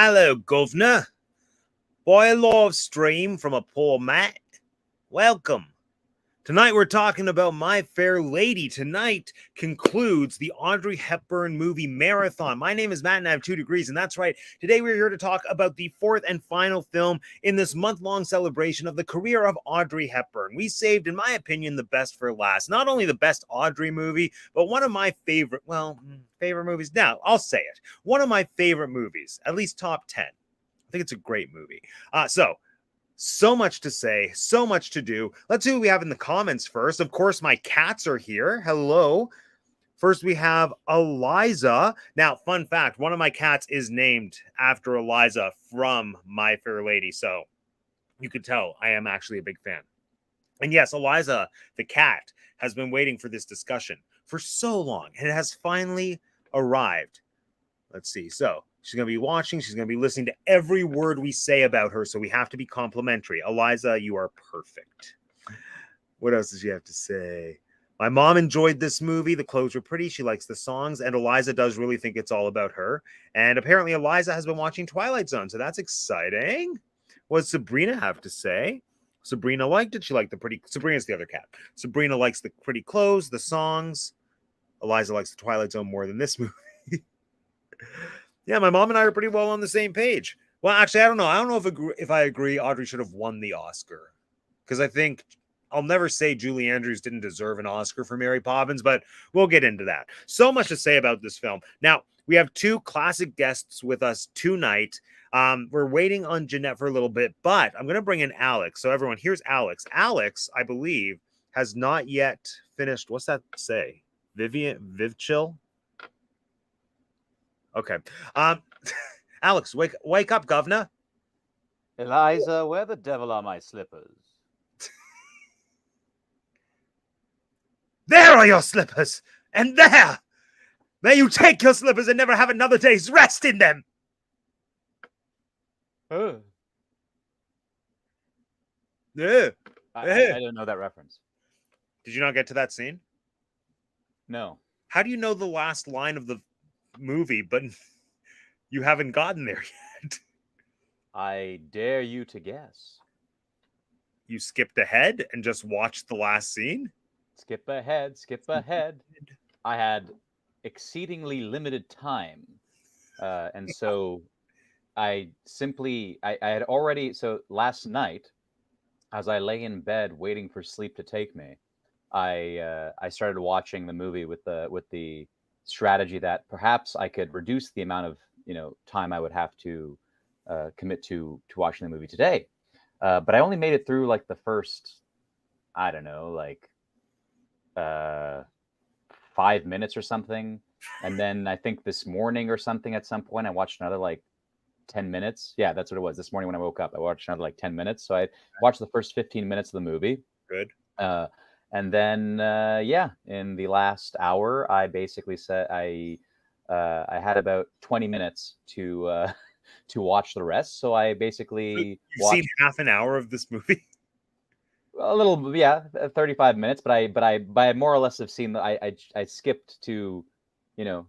Hello, governor. Boy, love stream from a poor mat. Welcome. Tonight we're talking about My Fair Lady. Tonight concludes the Audrey Hepburn movie marathon. My name is Matt and I have 2 degrees, and that's right. Today we're here to talk about the 4th and final film in this month-long celebration of the career of Audrey Hepburn. We saved, in my opinion, the best for last. Not only the best Audrey movie, but one of my favorite movies. Now, I'll say it. One of my favorite movies, at least top 10. I think it's a great movie. So much to say, so much to do. Let's see what we have in the comments first. Of course, my cats are here. Hello. First, we have Eliza. Now, fun fact, one of my cats is named after Eliza from My Fair Lady. So you could tell I am actually a big fan. And yes, Eliza, the cat, has been waiting for this discussion for so long, and it has finally arrived. Let's see. So she's going to be watching. She's going to be listening to every word we say about her. So we have to be complimentary. Eliza, you are perfect. What else does she have to say? My mom enjoyed this movie. The clothes were pretty. She likes the songs. And Eliza does really think it's all about her. And apparently Eliza has been watching Twilight Zone. So that's exciting. What does Sabrina have to say? Sabrina liked it. She liked the pretty... Sabrina's the other cat. Sabrina likes the pretty clothes, the songs. Eliza likes the Twilight Zone more than this movie. Yeah, my mom and I are pretty well on the same page. Well, actually, I don't know. I don't know if I agree Audrey should have won the Oscar. Because I think I'll never say Julie Andrews didn't deserve an Oscar for Mary Poppins, but we'll get into that. So much to say about this film. Now, we have 2 classic guests with us tonight. We're waiting on Jeanette for a little bit, but I'm going to bring in Alex. So everyone, here's Alex. Alex, I believe, has not yet finished. What's that say? Vivchill? Okay. Alex, wake up, governor. Eliza, where the devil are my slippers? There are your slippers, and there. May you take your slippers and never have another day's rest in them. Oh. Yeah. I don't know that reference. Did you not get to that scene? No. How do you know the last line of the movie, but you haven't gotten there yet? I dare you to guess. You skipped ahead and just watched the last scene? Skip ahead. I had exceedingly limited time. And so I had already, so last night, as I lay in bed waiting for sleep to take me, I started watching the movie with the strategy that perhaps I could reduce the amount of time I would have to commit to watching the movie today. But I only made it through like the first, I don't know, like 5 minutes or something. And then I think this morning or something at some point I watched another like 10 minutes. Yeah, that's what it was. This morning when I woke up, I watched another like 10 minutes. So I watched the first 15 minutes of the movie. Good. And then, in the last hour, I basically said I had about 20 minutes to watch the rest. So I basically You've seen half an hour of this movie. A little, 35 minutes. But I more or less have seen I skipped to,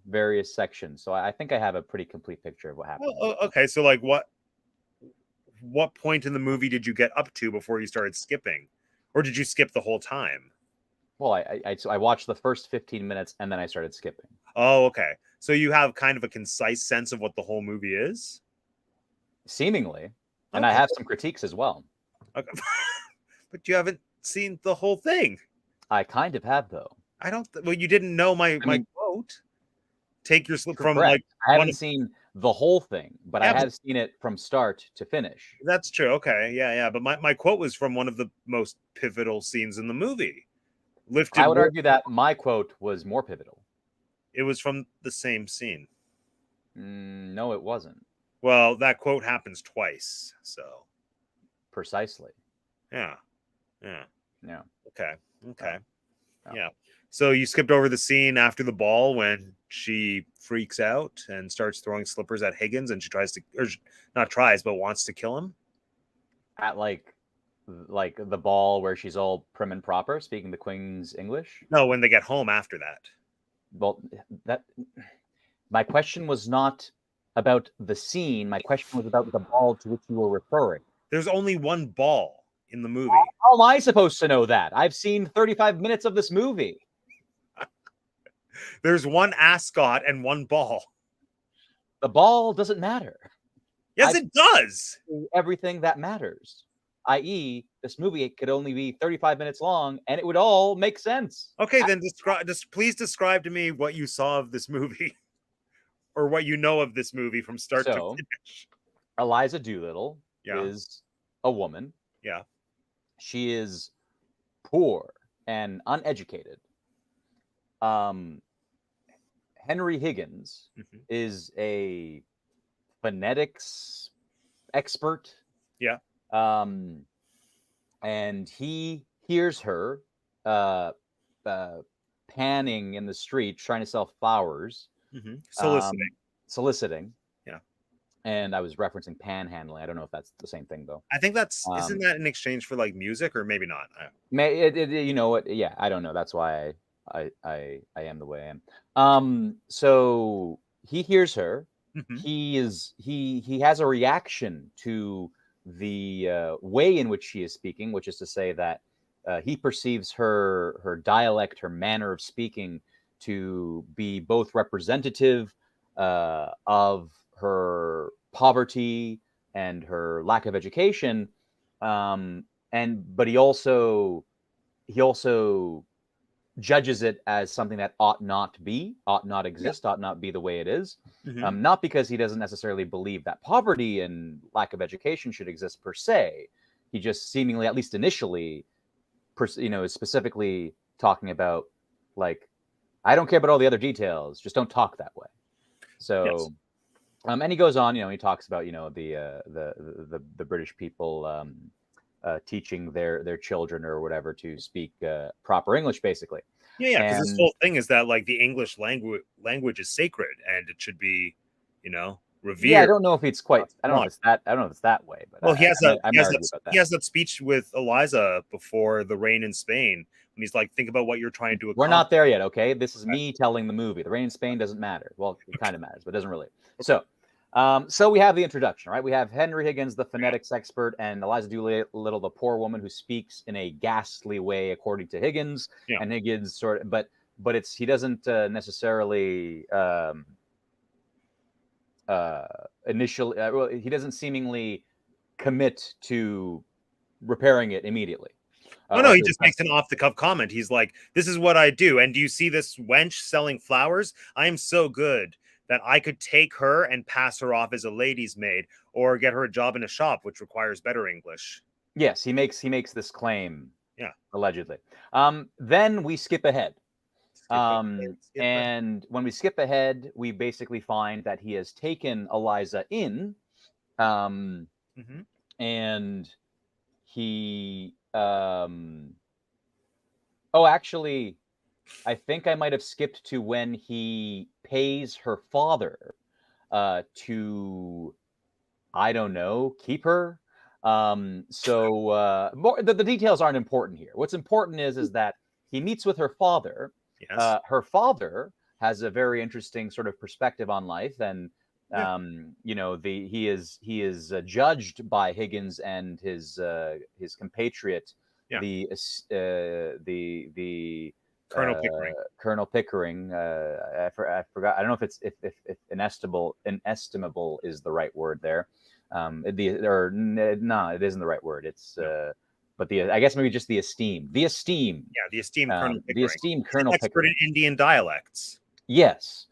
various sections. So I think I have a pretty complete picture of what happened. Oh, okay, so like what point in the movie did you get up to before you started skipping? Or did you skip the whole time? Well, I watched the first 15 minutes and then I started skipping. Oh, okay. So you have kind of a concise sense of what the whole movie is? Seemingly. And Okay. I have some critiques as well. Okay. But you haven't seen the whole thing. I kind of have, though. Well, you didn't know my quote. Take your slip from Correct. like... I haven't seen the whole thing, but I have seen it from start to finish. That's true. Okay. Yeah. But my quote was from one of the most pivotal scenes in the movie. I would argue that my quote was more pivotal. It was from the same scene. No, it wasn't. Well, that quote happens twice, so... Precisely. Yeah. Okay. Oh. Yeah. So you skipped over the scene after the ball when she freaks out and starts throwing slippers at Higgins, and she wants to kill him? At like the ball where she's all prim and proper, speaking the Queen's English? No, when they get home after that. Well, my question was not about the scene. My question was about the ball to which you were referring. There's only one ball in the movie. How am I supposed to know that? I've seen 35 minutes of this movie. There's one ascot and one ball. The ball doesn't matter. Yes, it does. Everything that matters, i.e., this movie could only be 35 minutes long, and it would all make sense. Okay, then please describe to me what you saw of this movie, or what you know of this movie from start to finish. Eliza Doolittle is a woman. Yeah. She is poor and uneducated. Henry Higgins is a phonetics expert. Yeah. And he hears her panning in the street trying to sell flowers. Soliciting. Yeah. And I was referencing panhandling. I don't know if that's the same thing though. I think that's isn't that in exchange for like music, or maybe not? You know what? Yeah, I don't know. That's why I am the way I am. So he hears her. He has a reaction to the way in which she is speaking, which is to say that he perceives her dialect, her manner of speaking, to be both representative of her poverty and her lack of education, but he also judges it as something that ought not exist, ought not be the way it is. Not because he doesn't necessarily believe that poverty and lack of education should exist per se. He just seemingly, at least initially, is specifically talking about, like, I don't care about all the other details, just don't talk that way. So, and he goes on, he talks about, the British people teaching their children or whatever to speak proper English, basically. Yeah, because this whole thing is that, like, the English language is sacred and it should be, revered. Yeah, I don't know if it's quite. I don't know if it's that way. But well, he has that speech with Eliza before The Rain in Spain, when he's like, "Think about what you're trying to accomplish." We're not there yet, okay? This is me telling the movie. The Rain in Spain doesn't matter. Well, it kind of matters, but it doesn't really. So we have the introduction, right? We have Henry Higgins, the phonetics expert, and Eliza Doolittle, the poor woman who speaks in a ghastly way, according to Higgins. Yeah. And Higgins but he doesn't necessarily initially. He doesn't seemingly commit to repairing it immediately. No, he just makes an off-the-cuff comment. He's like, "This is what I do, and do you see this wench selling flowers? I am so good that I could take her and pass her off as a lady's maid, or get her a job in a shop, which requires better English." Yes, he makes this claim. Yeah, allegedly. Then we skip ahead. And when we skip ahead, we basically find that he has taken Eliza in, and he. Actually, I think I might have skipped to when he pays her father to, I don't know, keep her. The details aren't important here. What's important is that he meets with her father. Yes. Her father has a very interesting sort of perspective on life, and he is judged by Higgins and his compatriot, the Colonel Pickering. I forgot. I don't know if it's if inestimable is the right word there. It isn't the right word. It's but I guess maybe just the esteem. The esteem. Yeah, the esteemed Colonel Pickering. The esteemed Colonel Pickering. Expert in Indian dialects. Yes.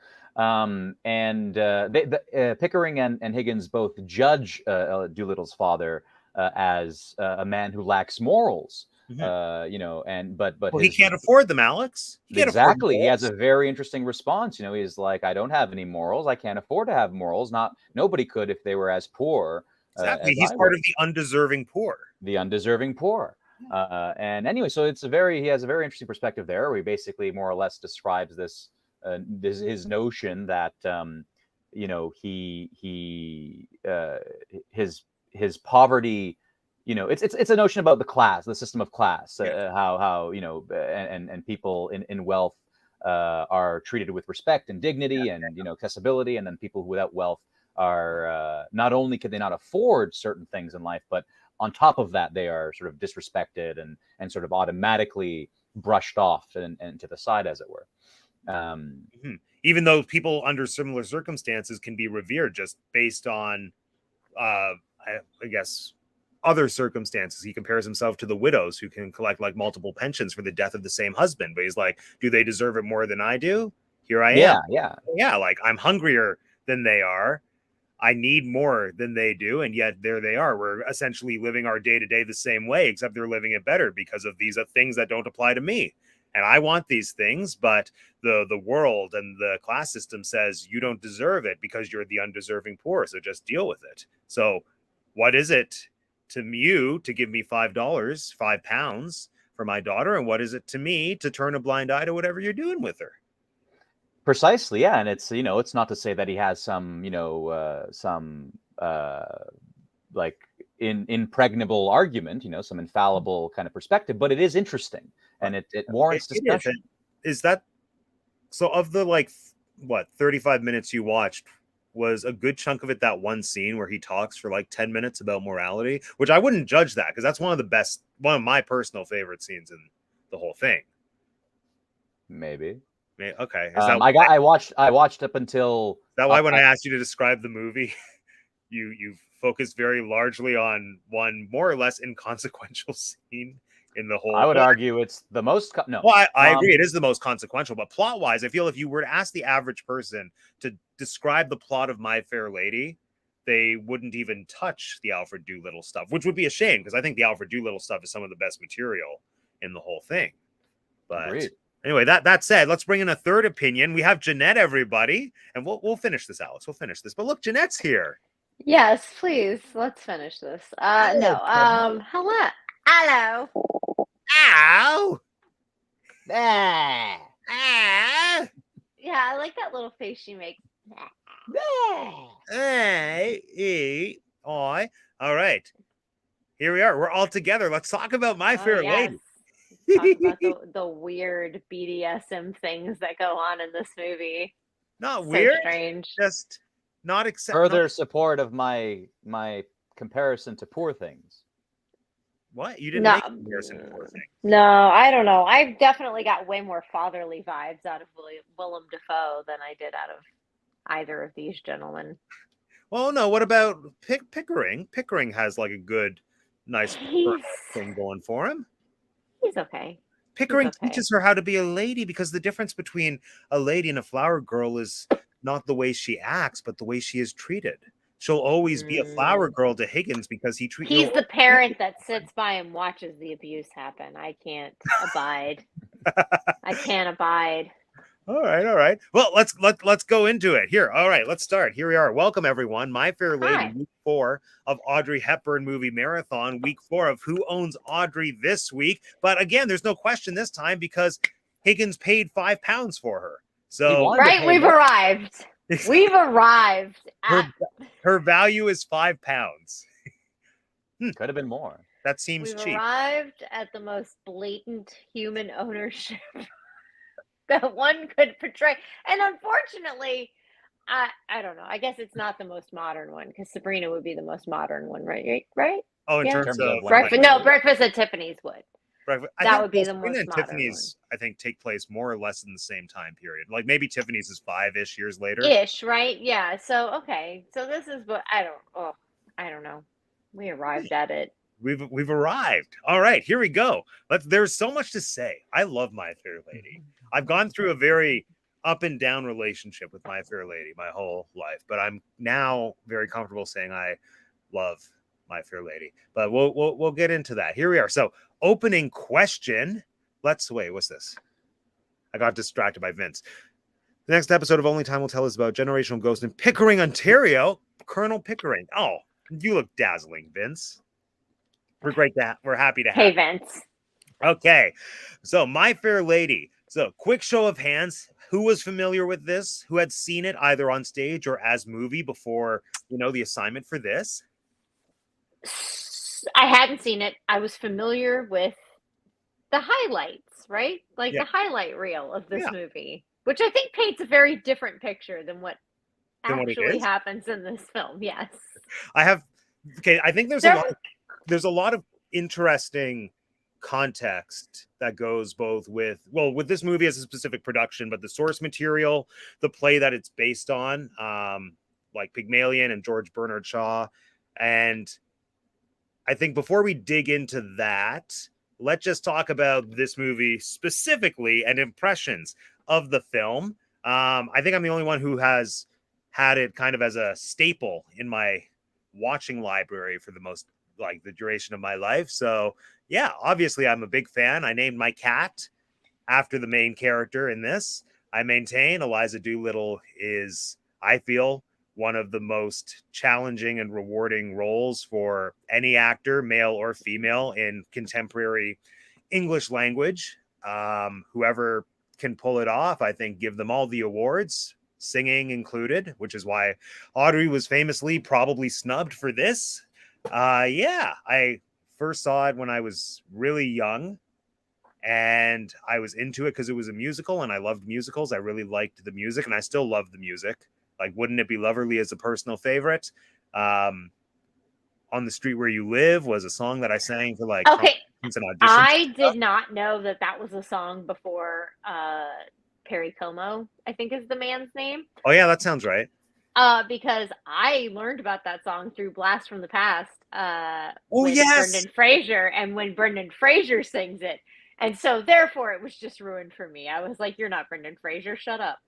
Pickering and Higgins both judge Doolittle's father as a man who lacks morals. But he can't afford them, Alex. Exactly. He has a very interesting response. He's like, I don't have any morals. I can't afford to have morals. Nobody could if they were as poor. Exactly. He's part of the undeserving poor. The undeserving poor. And anyway, so he has a very interesting perspective there, where he basically more or less describes this his notion that his poverty, it's a notion about the system of class, how and people in wealth are treated with respect and dignity and accessibility, and then people without wealth not only can they not afford certain things in life, but on top of that, they are sort of disrespected and sort of automatically brushed off and to the side, as it were. Even though people under similar circumstances can be revered just based on, I guess, other circumstances. He compares himself to the widows who can collect like multiple pensions for the death of the same husband. But he's like, do they deserve it more than I do? Here I am. Yeah. Like, I'm hungrier than they are. I need more than they do. And yet there they are. We're essentially living our day to day the same way, except they're living it better because of these things that don't apply to me. And I want these things, but the world and the class system says you don't deserve it because you're the undeserving poor. So just deal with it. So what is it to you to give me $5, £5 for my daughter? And what is it to me to turn a blind eye to whatever you're doing with her? Precisely, yeah. And it's, it's not to say that he has some, like impregnable argument, some infallible kind of perspective, but it is interesting and it warrants discussion. Is that so? Of the 35 minutes you watched, was a good chunk of it that one scene where he talks for like 10 minutes about morality, which I wouldn't judge that because that's one of my personal favorite scenes in the whole thing. Maybe. Okay. I watched up until. Is that why when I asked you to describe the movie, you focused very largely on one more or less inconsequential scene in the whole? I would argue it's the most. No. Well, I agree. It is the most consequential, but plot wise, I feel if you were to ask the average person to describe the plot of My Fair Lady, they wouldn't even touch the Alfred Doolittle stuff, which would be a shame because I think the Alfred Doolittle stuff is some of the best material in the whole thing. But Agreed. Anyway, that said, let's bring in a third opinion. We have Jeanette, everybody, and we'll finish this, Alex. We'll finish this. But look, Jeanette's here. Yes, please. Let's finish this. No. Hello. Hello. Ow. Ah. Ah. Yeah, I like that little face she makes. Hey. All right. Here we are. We're all together. Let's talk about My Fair Lady. Talk about the weird BDSM things that go on in this movie. Not weird. Strange. Just not further support of my comparison to Poor Things. What? You didn't make a comparison to Poor Things? No, I don't know. I've definitely got way more fatherly vibes out of Willem Dafoe than I did out of either of these gentlemen. Well, no. What about Pickering? Pickering has like a good, nice thing going for him. He's okay. Pickering teaches her how to be a lady because the difference between a lady and a flower girl is not the way she acts, but the way she is treated. She'll always be a flower girl to Higgins because he's the parent that sits by and watches the abuse happen. I can't abide. I can't abide. All right. Well, let's go into it. Here. All right, let's start. Here we are. Welcome everyone. My Fair Lady, Hi. week 4 of Audrey Hepburn movie marathon, week 4 of Who Owns Audrey this week. But again, there's no question this time because Higgins paid £5 for her. So we've arrived. We've arrived. Her value is £5. Could have been more. That seems We've cheap. arrived at the most blatant human ownership that one could portray. And unfortunately, I don't know. I guess it's not the most modern one because Sabrina would be the most modern one, right? Oh, in terms of Breakfast? No, Breakfast at Tiffany's would. That would be the most and modern Tiffany's, one. I think, take place more or less in the same time period. Like maybe Tiffany's is 5-ish years later. Right? Yeah. So okay. So this is what I don't know. We arrived at it. We've arrived. All right, here we go. There's so much to say. I love My Fair Lady. I've gone through a very up and down relationship with My Fair Lady my whole life, but I'm now very comfortable saying I love My Fair Lady. But we'll get into that. Here we are. So, opening question. What's this? I got distracted by Vince. The next episode of Only Time Will Tell is about generational ghost in Pickering, Ontario. Colonel Pickering. Oh, you look dazzling, Vince. We're happy to have. Hey, Vince. Okay, so My Fair Lady. So, quick show of hands. Who was familiar with this? Who had seen it either on stage or as movie before, the assignment for this? I hadn't seen it. I was familiar with the highlights, right? The highlight reel of this movie, which I think paints a very different picture than what than what it actually is. happens in this film. Yes. I think there's There- a lot of interesting context that goes both with this movie as a specific production, but the source material, the play that it's based on, like Pygmalion and George Bernard Shaw. And I think before we dig into that, let's just talk about this movie specifically and impressions of the film. I think I'm the only one who has had it kind of as a staple in my watching library for the duration of my life. So yeah, obviously I'm a big fan. I named my cat after the main character in this. I maintain Eliza Doolittle is, I feel, one of the most challenging and rewarding roles for any actor, male or female, in contemporary English language. Whoever can pull it off, I think, give them all the awards, singing included, which is why Audrey was famously probably snubbed for this. I first saw it when I was really young, and I was into it because it was a musical, and I loved musicals. I really liked the music, and I still love the music. Like, Wouldn't It Be Loverly is a personal favorite. On the Street Where You Live was a song that I sang for like Okay. and auditions. I did not know that was a song before Perry Como, I think is the man's name. Oh yeah, that sounds right. Because I learned about that song through Blast from the Past. Yes, Brendan Fraser, and when Brendan Fraser sings it, and so therefore it was just ruined for me. I was like, "You're not Brendan Fraser, shut up."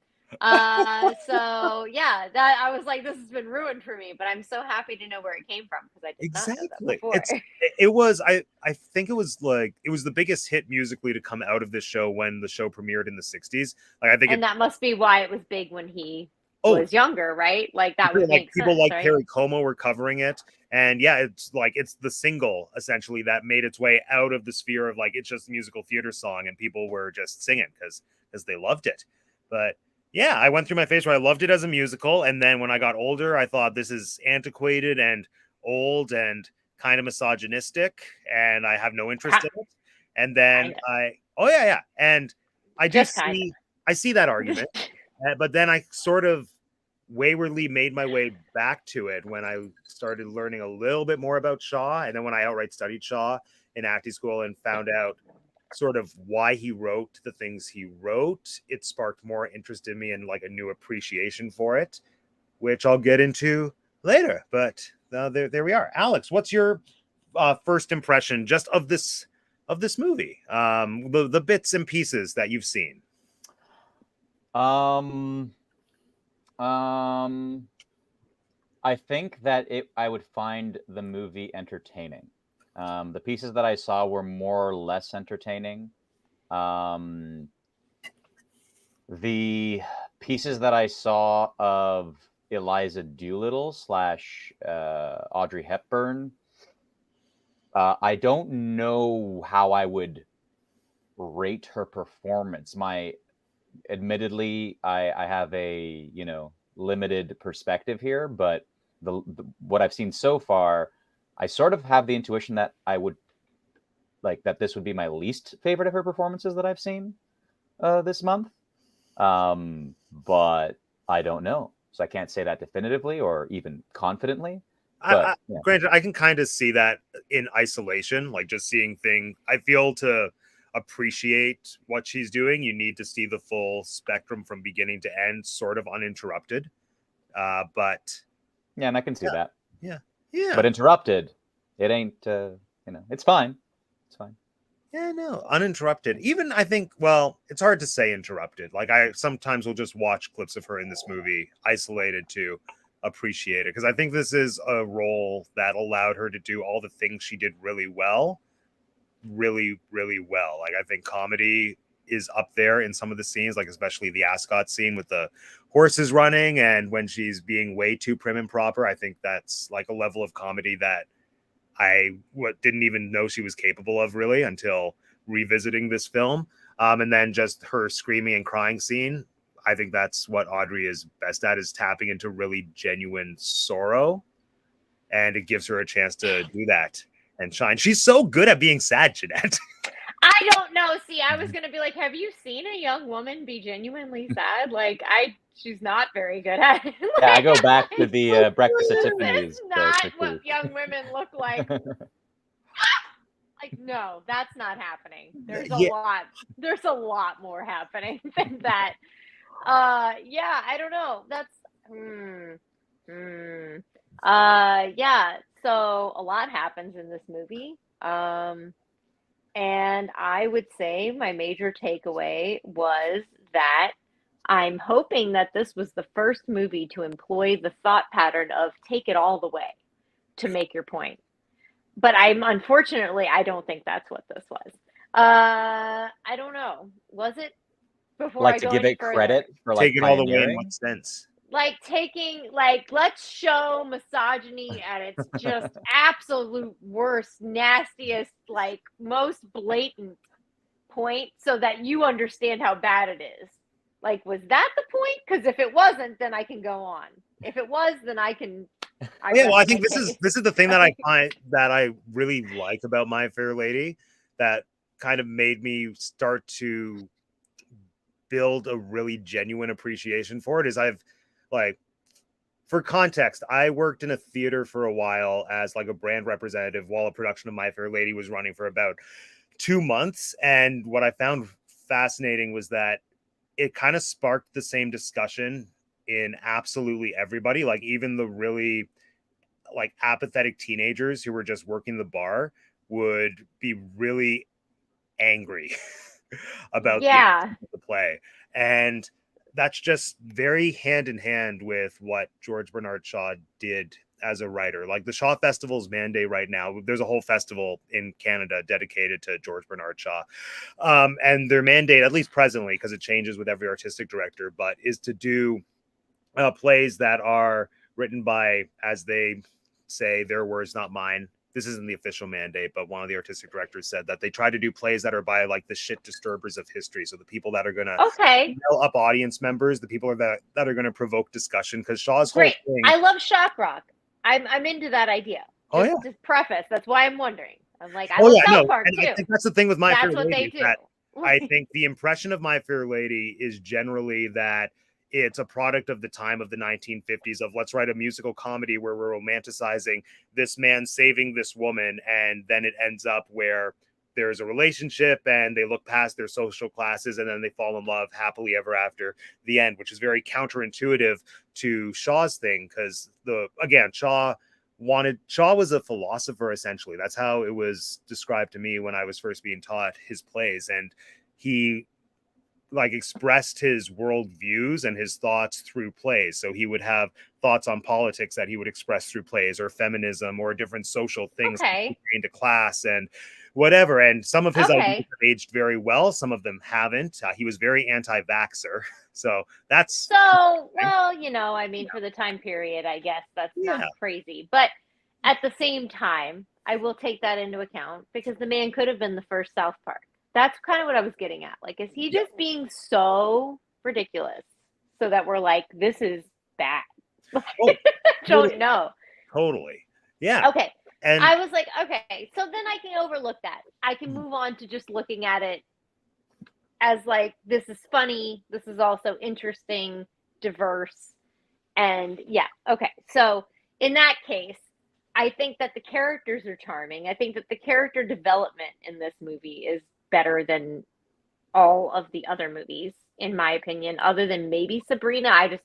So yeah, that I was like, "This has been ruined for me," but I'm so happy to know where it came from because I did not know that before. It was I think it was the biggest hit musically to come out of this show when the show premiered in the 60s. Like I think that must be why it was big when he was younger, right? Like that would make people sense, like right? Perry Como were covering it, and yeah, it's the single essentially that made its way out of the sphere of it's just a musical theater song, and people were just singing because they loved it. But yeah, I went through my phase where I loved it as a musical, and then when I got older, I thought this is antiquated and old and kind of misogynistic, and I have no interest in it. And then and I do I see that argument, but then I sort of waywardly made my way back to it when I started learning a little bit more about Shaw, and then when I outright studied Shaw in acting school and found out sort of why he wrote the things he wrote, it sparked more interest in me and a new appreciation for it, which I'll get into later. But there we are. Alex, what's your first impression just of this movie? The bits and pieces that you've seen. I think that I would find the movie entertaining. The pieces that I saw were more or less entertaining. The pieces that I saw of Eliza Doolittle / Audrey Hepburn, I don't know how I would rate her performance. Admittedly, I have a limited perspective here, but what I've seen so far, I sort of have the intuition that I would that this would be my least favorite of her performances that I've seen this month. But I don't know, so I can't say that definitively or even confidently. But, granted, I can kind of see that in isolation, just seeing things. I feel to appreciate what she's doing, you need to see the full spectrum from beginning to end, sort of uninterrupted. But yeah, and I can see that. Yeah. But interrupted, it ain't. It's fine. It's fine. Yeah, no, uninterrupted. Even I think, well, it's hard to say interrupted. I sometimes will just watch clips of her in this movie isolated to appreciate it, because I think this is a role that allowed her to do all the things she did really well. Really, really well. I think comedy is up there in some of the scenes, especially the Ascot scene with the horses running, and when she's being way too prim and proper. I think that's a level of comedy that I didn't even know she was capable of really until revisiting this film. And then just her screaming and crying scene, I think that's what Audrey is best at, is tapping into really genuine sorrow, and it gives her a chance to do that and shine. She's so good at being sad, Jeanette. I don't know. See, I was gonna be like, have you seen a young woman be genuinely sad? Like, she's not very good at it. Yeah, I go back to the Breakfast at This Tiffany's is not what critique. young women look like. Like, no, that's not happening. There's a lot. There's a lot more happening than that. Yeah, I don't know. That's yeah. So a lot happens in this movie. And I would say my major takeaway was that I'm hoping that this was the first movie to employ the thought pattern of take it all the way to make your point. But unfortunately, I don't think that's what this was. I don't know. Was it? Before Like I to go give any it further, credit for like Take it all the way in pioneering. what sense? like let's show misogyny at its just absolute worst, nastiest, like most blatant point, so that you understand how bad it is. Like, was that the point? Because if it wasn't, then I can go on. If it was, then I can. Well, I think this is the thing that I find that I really like about My Fair Lady, that kind of made me start to build a really genuine appreciation for it. Is I've like, for context, I worked in a theater for a while as like a brand representative while a production of My Fair Lady was running for about 2 months, and what I found fascinating was that it kind of sparked the same discussion in absolutely everybody. Like, even the really like apathetic teenagers who were just working the bar would be really angry about the play. And that's just very hand in hand with what George Bernard Shaw did as a writer. Like, the Shaw Festival's mandate right now, there's a whole festival in Canada dedicated to George Bernard Shaw. And their mandate, at least presently, because it changes with every artistic director, but is to do plays that are written by, as they say, their words, not mine. This isn't the official mandate, but one of the artistic directors said that they try to do plays that are by like the shit disturbers of history. So the people that are going to fill up audience members, the people that are going to provoke discussion. Because Shaw's whole thing. I love shock rock. I'm into that idea. Just preface. That's why I'm wondering. I'm like, I love South Park too. I think that's the thing with My Fair Lady. That's what they do. I think the impression of My Fair Lady is generally that it's a product of the time of the 1950s of let's write a musical comedy where we're romanticizing this man saving this woman, and then it ends up where there's a relationship and they look past their social classes and then they fall in love happily ever after the end, which is very counterintuitive to Shaw's thing. Because Shaw was a philosopher, essentially. That's how it was described to me when I was first being taught his plays, and he like expressed his world views and his thoughts through plays. So he would have thoughts on politics that he would express through plays, or feminism, or different social things into class and whatever. And some of his ideas have aged very well. Some of them haven't. He was very anti-vaxxer. So that's well, I mean, for the time period, I guess that's not crazy. But at the same time, I will take that into account, because the man could have been the first South Park. That's kind of what I was getting at. Like, is he just being so ridiculous so that we're like, this is bad? Don't know. Totally. Yeah. Okay. And I was like, okay, so then I can overlook that. I can move on to just looking at it as like, this is funny. This is also interesting, diverse. And okay. So in that case, I think that the characters are charming. I think that the character development in this movie is better than all of the other movies, in my opinion, other than maybe Sabrina. I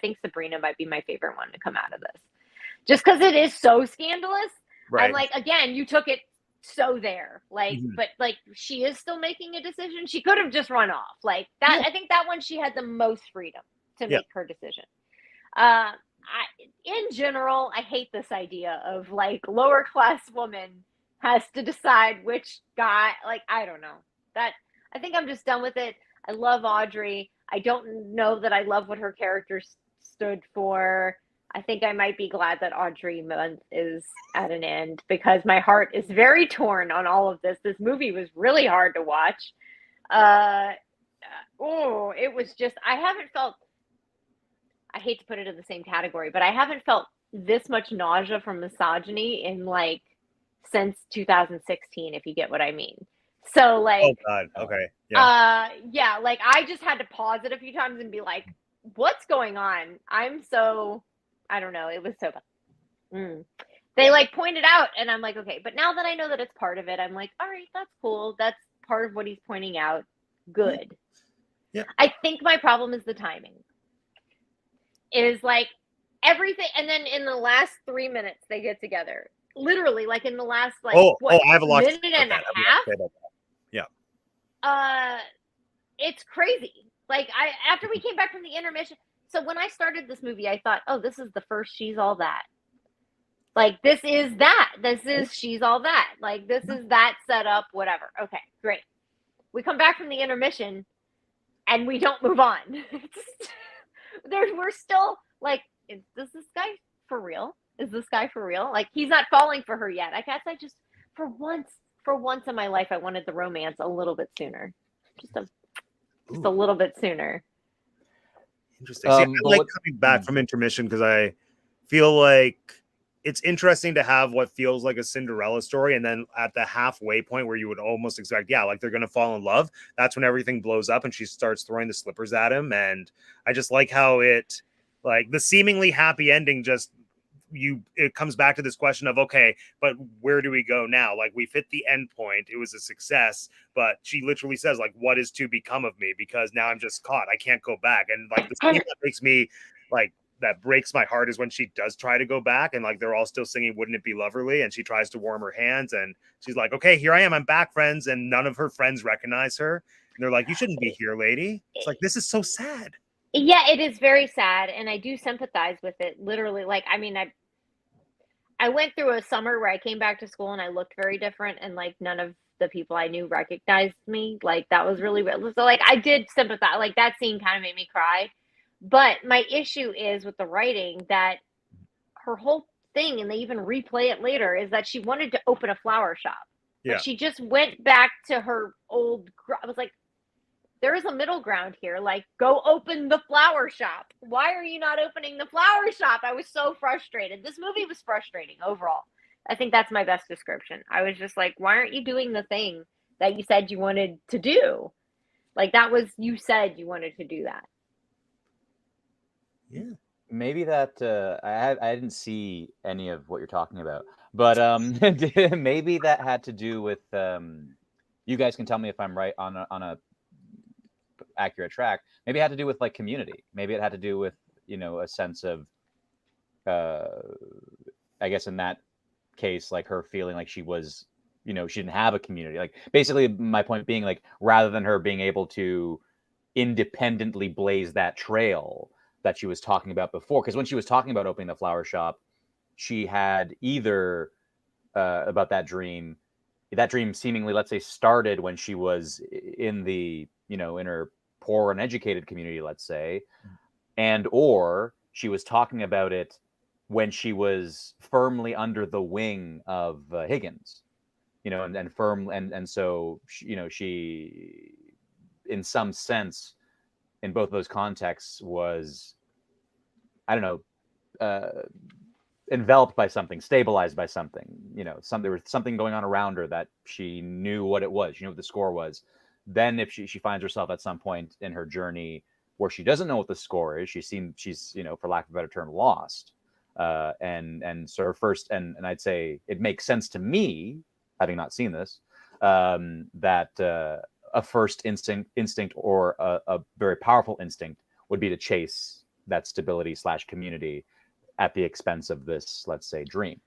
think Sabrina might be my favorite one to come out of this, just because it is so scandalous. Right. I'm like, again, you took it so there, like, but like, she is still making a decision. She could have just run off like that. I think that one, she had the most freedom to make her decision. In general, I hate this idea of like lower class woman has to decide which guy, like, I don't know. That, I think I'm just done with it. I love Audrey. I don't know that I love what her character stood for. I think I might be glad that Audrey month is at an end, because my heart is very torn on all of this. This movie was really hard to watch. It was just, I hate to put it in the same category, but I haven't felt this much nausea from misogyny in like since 2016, if you get what I mean. So like, Oh God. Okay. Yeah. like I just had to pause it a few times and be like, what's going on? I don't know. It was so bad. They like pointed out, and I'm like, okay, but now that I know that it's part of it, I'm like, all right, that's cool. That's part of what he's pointing out. Good. Yeah. I think my problem is the timing. Is like everything, and then in the last 3 minutes they get together. Literally, like in the last I have a lot minute and a half. It's crazy. Like after we came back from the intermission. So when I started this movie, I thought, oh, this is the first She's All That. Like this is that. This is She's All That. Like this is that setup. Whatever. Okay, great. We come back from the intermission, and we don't move on. We're still like, is this guy for real? Is this guy for real? Like he's not falling for her yet. I guess I just for once in my life I wanted the romance a little bit sooner. Just a little bit sooner. Interesting. See, I like coming back from intermission because I feel like it's interesting to have what feels like a Cinderella story, and then at the halfway point where you would almost expect, like they're gonna fall in love, that's when everything blows up and she starts throwing the slippers at him. And I just like how it, like the seemingly happy ending, it comes back to this question of, okay, but where do we go now? Like we've hit the end point, it was a success, but she literally says like, what is to become of me? Because now I'm just caught, I can't go back. And like the scene that makes me like, that breaks my heart is when she does try to go back, and like they're all still singing Wouldn't It Be Loverly, and she tries to warm her hands, and she's like, okay, here I am, I'm back, friends. And none of her friends recognize her, and they're like, you shouldn't be here, lady. It's like, this is so sad. Yeah, it is very sad, and I do sympathize with it. Literally, like, I mean, I went through a summer where I came back to school and I looked very different, and like none of the people I knew recognized me. Like that was really real. So like I did sympathize. Like that scene kind of made me cry. But my issue is with the writing that her whole thing, and they even replay it later, is that she wanted to open a flower shop. Yeah. Like she just went back to her old. I was like, there is a middle ground here. Like, go open the flower shop. Why are you not opening the flower shop? I was so frustrated. This movie was frustrating overall. I think that's my best description. I was just like, why aren't you doing the thing that you said you wanted to do? Like you said you wanted to do that. Yeah. Maybe that I didn't see any of what you're talking about, but maybe that had to do with you guys can tell me if I'm right on a accurate track. Maybe it had to do with like community. Maybe it had to do with a sense of I guess in that case, like her feeling like she was she didn't have a community. Like basically my point being, like, rather than her being able to independently blaze that trail that she was talking about before, because when she was talking about opening the flower shop, she had either about that dream seemingly, let's say, started when she was in the in her poor and educated community, let's say, and or she was talking about it when she was firmly under the wing of Higgins, and firm, and so she in some sense in both of those contexts was, I don't know, enveloped by something, stabilized by something, there was something going on around her that she knew what it was. She knew what the score was. Then if she finds herself at some point in her journey where she doesn't know what the score is, she's, for lack of a better term, lost. And so her first, and I'd say it makes sense to me, having not seen this, that a first instinct or a very powerful instinct would be to chase that stability / community at the expense of this, let's say, dream.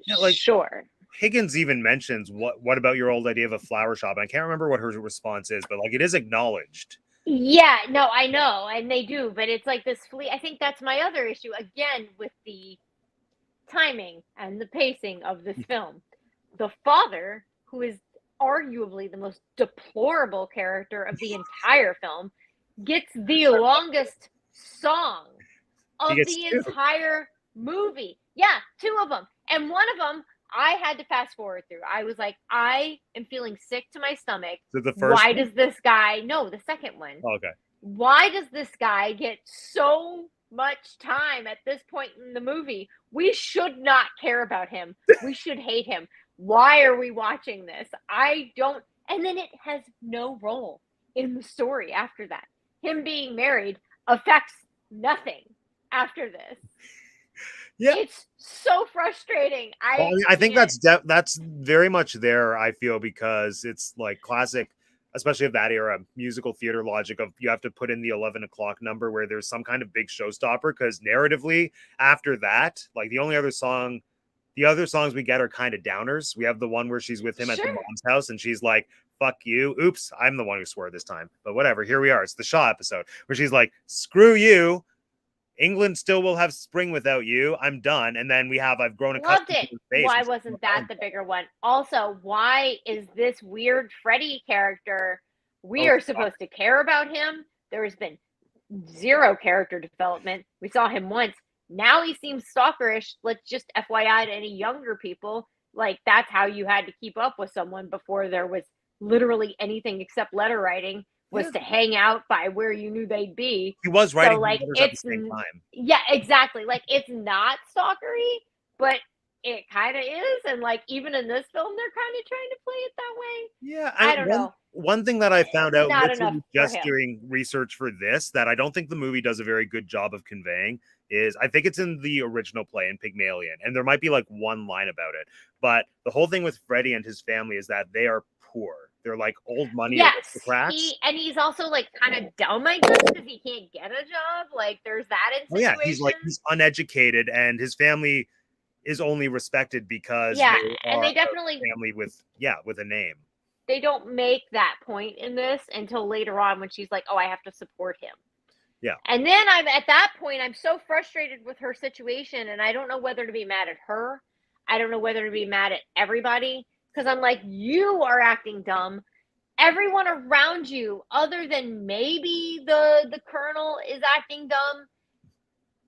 Yeah, like sure. Higgins even mentions what about your old idea of a flower shop? I can't remember what her response is, but like it is acknowledged. Yeah, no, I know, and they do, but it's like this I think that's my other issue again with the timing and the pacing of this film. The father, who is arguably the most deplorable character of the entire film, gets the longest song of the entire movie. Yeah, 2 of them. And one of them, I had to fast forward through. I was like, I am feeling sick to my stomach. So the first Why does this guy... No, the second one. Oh, okay. Why does this guy get so much time at this point in the movie? We should not care about him. We should hate him. Why are we watching this? I don't And then it has no role in the story after that. Him being married affects nothing after this. Yeah. It's so frustrating. I think that's very much there, I feel, because it's like classic, especially of that era, musical theater logic of you have to put in the 11 o'clock number where there's some kind of big showstopper, because narratively after that, like the other songs we get are kind of downers. We have the one where she's with him at the mom's house and she's like, fuck you. Oops, I'm the one who swore this time. But whatever, here we are. It's the Shaw episode where she's like, screw you. England still will have spring without you. I'm done. And then we have I've grown accustomed loved it. to space. Why wasn't that the bigger one? Also, why is this weird Freddy character? We are supposed to care about him. There has been zero character development. We saw him once. Now he seems stalkerish. Let's just FYI to any younger people, like that's how you had to keep up with someone before there was literally anything except letter writing. Was to hang out by where you knew they'd be. He was writing like letters at the same time. Yeah, exactly. Like it's not stalkery, but it kind of is. And like even in this film, they're kind of trying to play it that way. Yeah, I don't know. One thing that I found out literally just him. doing research for this that I don't think the movie does a very good job of conveying is I think it's in the original play in Pygmalion, and there might be like one line about it, but the whole thing with Freddie and his family is that they are poor. They're like old money aristocrats. He's also like kind of dumb, I guess, because he can't get a job. Like there's that insinuation. He's uneducated, and his family is only respected because they definitely family with a name. They don't make that point in this until later on when she's like, "Oh, I have to support him." Yeah. And then at that point, I'm so frustrated with her situation, and I don't know whether to be mad at her. I don't know whether to be mad at everybody. Because I'm like, you are acting dumb. Everyone around you, other than maybe the colonel, is acting dumb.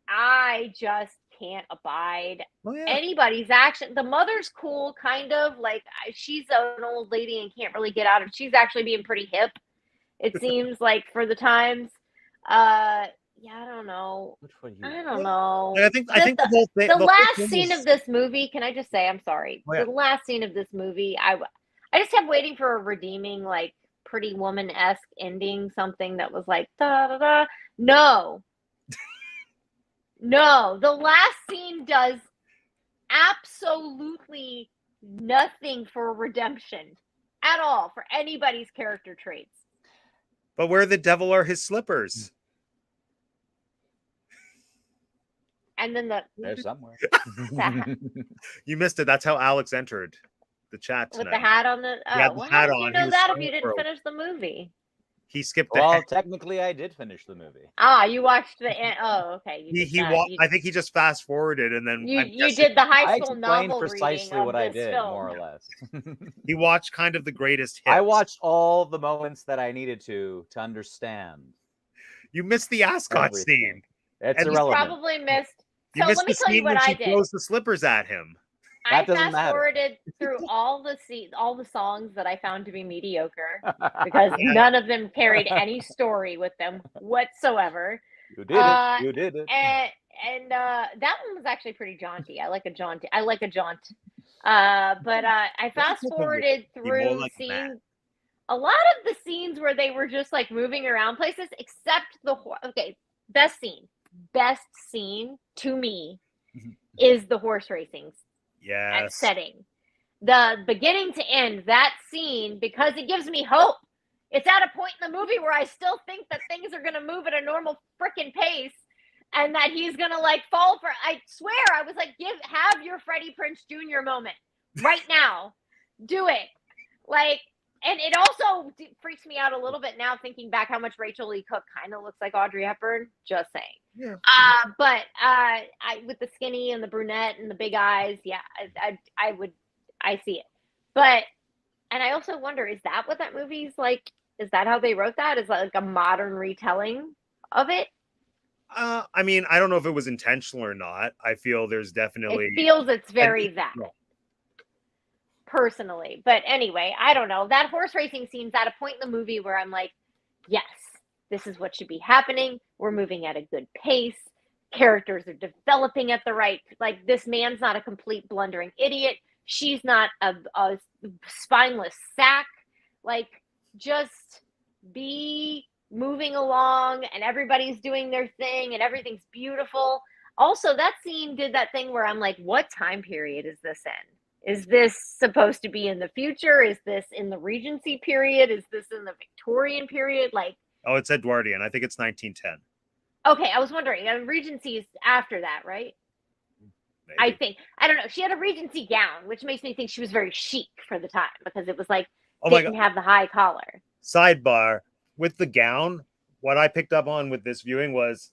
I just can't abide anybody's action. The mother's cool, kind of. Like, she's an old lady and can't really get out of it. She's actually being pretty hip, it seems like, for the times. I don't know. I don't know. I think the whole thing. The last scene of this movie. Can I just say? I'm sorry. The last scene of this movie. I just kept waiting for a redeeming, like Pretty Woman-esque ending. Something that was like da da da. No. No. The last scene does absolutely nothing for redemption at all for anybody's character traits. But where the devil are his slippers? And then there's somewhere. You missed it. That's how Alex entered the chat tonight. With the hat on the hat on. You know that if you didn't finish the movie. He skipped technically I did finish the movie. You watched the okay. I think he just fast forwarded and then you did the high school novel precisely what I did, film. more or less. He watched kind of the greatest hits. I watched all the moments that I needed to understand. You missed the Ascot scene. It's irrelevant. You probably missed. You missed the scene when she throws the slippers at him. I fast-forwarded through all the songs that I found to be mediocre because none of them carried any story with them whatsoever. You did it. You did it. And that one was actually pretty jaunty. I like a jaunt. But I fast-forwarded through seeing a lot of the scenes where they were just like moving around places, except best scene to me is the horse racing setting. The beginning to end, that scene, because it gives me hope. It's at a point in the movie where I still think that things are going to move at a normal freaking pace and that he's going to like fall for, I swear, I was like, have your Freddie Prinze Jr. moment right now. Do it. Like, and it also freaks me out a little bit now thinking back how much Rachel Lee Cook kind of looks like Audrey Hepburn. Just saying. Yeah. But with the skinny and the brunette and the big eyes, I see it. But, and I also wonder, is that what that movie's like? Is that how they wrote that? Is that like a modern retelling of it? I mean, I don't know if it was intentional or not. I feel there's definitely... It feels it's very that. Personally. But anyway, I don't know. That horse racing scene's at a point in the movie where I'm like, yes, this is what should be happening. We're moving at a good pace. Characters are developing at the right... Like, this man's not a complete blundering idiot. She's not a spineless sack. like just be moving along and everybody's doing their thing and everything's beautiful. Also, that scene did that thing where I'm like, what time period is this in? Is this supposed to be in the future? Is this in the Regency period? Is this in the Victorian period? Like, oh, it's Edwardian. I think it's 1910. okay, I was wondering. Regency is after that, right? Maybe. I think. I don't know. She had a Regency gown, which makes me think she was very chic for the time because it was like didn't have the high collar. Sidebar, with the gown, what I picked up on with this viewing was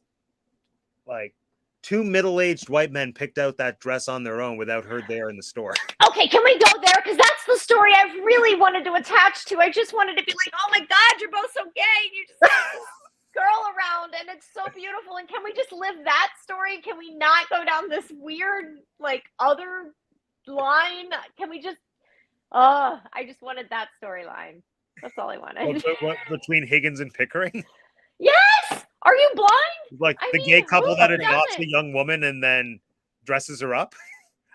like 2 middle-aged white men picked out that dress on their own without her there in the store. Okay, can we go there? Because that's the story I really wanted to attach to. I just wanted to be like, oh my God, you're both so gay. You just have this girl around and it's so beautiful. And can we just live that story? Can we not go down this weird, like, other line? Can we just, I just wanted that storyline. That's all I wanted. What, between Higgins and Pickering? Yes! Are you blind? Like the gay couple that adopts a young woman and then dresses her up?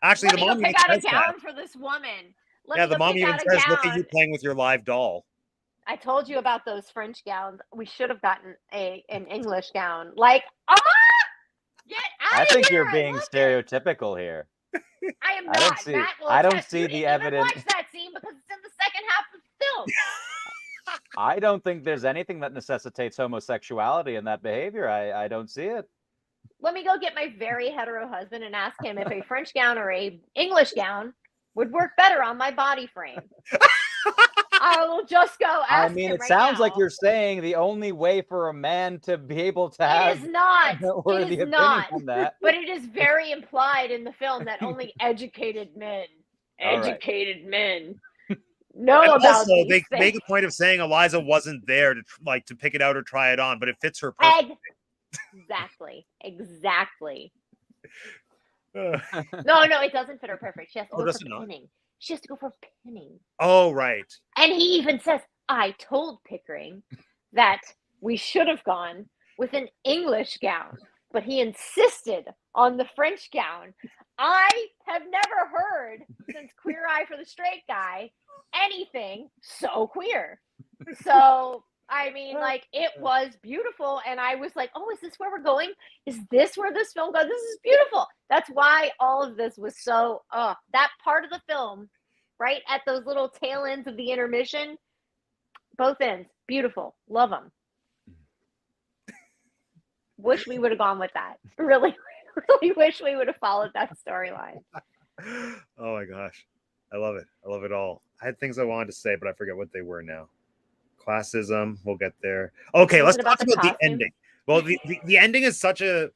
Actually, the mom even says pick out a gown for this woman. The mom even says, look at you playing with your live doll. I told you about those French gowns. We should have gotten an English gown. Like, get out I of think here. You're being stereotypical here. I am not. I don't see the evidence. Watch that scene because it's in the second half of the film. I don't think there's anything that necessitates homosexuality in that behavior. I don't see it. Let me go get my very hetero husband and ask him if a French gown or a English gown would work better on my body frame. I will just go ask him it sounds like you're saying the only way for a man to be able to have it is not. It is not. On that. But it is very implied in the film that only educated men know and about also, they things. make a point of saying Eliza wasn't there to pick it out or try it on, but it fits her perfectly. Exactly. No, it doesn't fit her perfect. She has to go for pinning. She has to go for pinning. Oh, right. And he even says, I told Pickering that we should have gone with an English gown, but he insisted on the French gown. I have never heard, since Queer Eye for the Straight Guy, anything so queer. So, I mean, like, it was beautiful. And I was like, oh, is this where we're going? Is this where this film goes? This is beautiful. That's why all of this was so, that part of the film, right at those little tail ends of the intermission, both ends, beautiful. Love them. Wish we would have gone with that. Really wish we would have followed that storyline. Oh my gosh. I love it. I love it all. I had things I wanted to say, but I forget what they were now. Classism. We'll get there. Okay, let's talk about the ending. Well, the ending is such an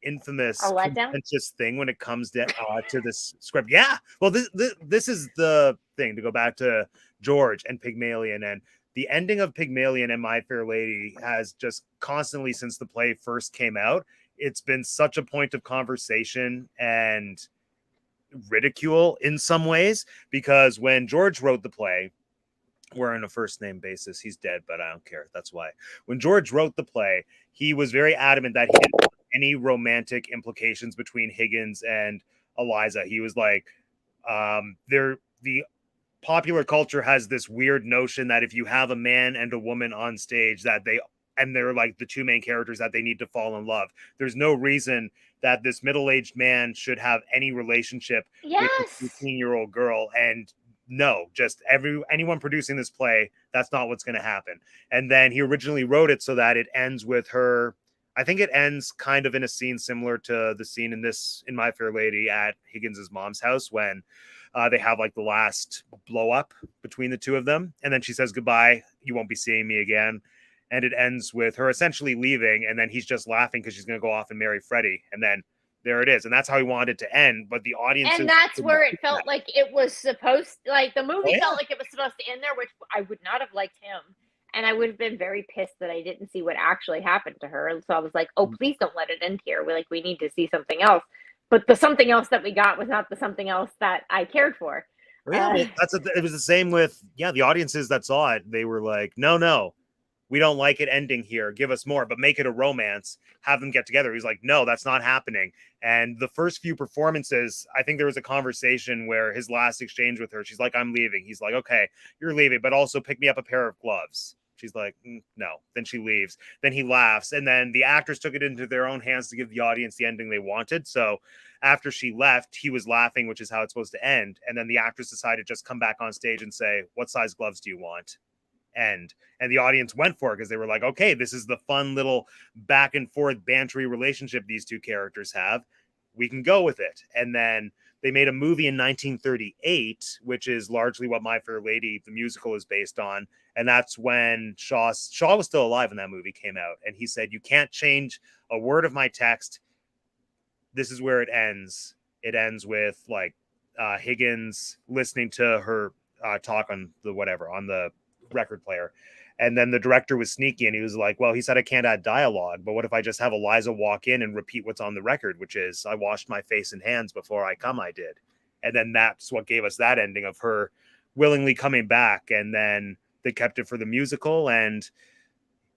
infamous, contentious thing when it comes to this script. Yeah. Well, this is the thing, to go back to George and Pygmalion, and the ending of Pygmalion and My Fair Lady has just constantly, since the play first came out, it's been such a point of conversation and ridicule in some ways, because when George wrote the play, we're on a first name basis. He's dead, but I don't care. That's why. When George wrote the play, he was very adamant that he didn't want any romantic implications between Higgins and Eliza. He was like, the popular culture has this weird notion that if you have a man and a woman on stage, that they're like the two main characters, that they need to fall in love. There's no reason that this middle-aged man should have any relationship with a 15-year-old girl. And no, just anyone producing this play, that's not what's going to happen. And then he originally wrote it so that it ends with her. I think it ends kind of in a scene similar to the scene in My Fair Lady at Higgins's mom's house, when they have like the last blow up between the two of them. And then she says, goodbye, you won't be seeing me again. And it ends with her essentially leaving. And then he's just laughing because she's going to go off and marry Freddie. And then there it is. And that's how he wanted it to end. But the audience. And that's where it felt like it was supposed, like the movie felt like it was supposed to end there, which I would not have liked him. And I would have been very pissed that I didn't see what actually happened to her. And so I was like, oh, please don't let it end here. We need to see something else. But the something else that we got was not the something else that I cared for. It was the same with, the audiences that saw it. They were like, no. we don't like it ending here. Give us more, but make it a romance. Have them get together. He's like, no, that's not happening. And the first few performances, I think there was a conversation where his last exchange with her, she's like, I'm leaving. He's like, okay, you're leaving, but also pick me up a pair of gloves. She's like, no. Then she leaves. Then he laughs. And then the actors took it into their own hands to give the audience the ending they wanted. So after she left, he was laughing, which is how it's supposed to end. And then the actress decided to just come back on stage and say, what size gloves do you want? And the audience went for it because they were like, okay, this is the fun little back and forth bantery relationship these two characters have. We can go with it. And then they made a movie in 1938, which is largely what My Fair Lady, the musical, is based on. And that's when Shaw was still alive when that movie came out. And he said, you can't change a word of my text. This is where it ends. It ends with like Higgins listening to her talk on the record player. And then the director was sneaky and he was like, well, he said I can't add dialogue, but what if I just have Eliza walk in and repeat what's on the record, which is I washed my face and hands before I come, I did. And then that's what gave us that ending of her willingly coming back. And then they kept it for the musical. And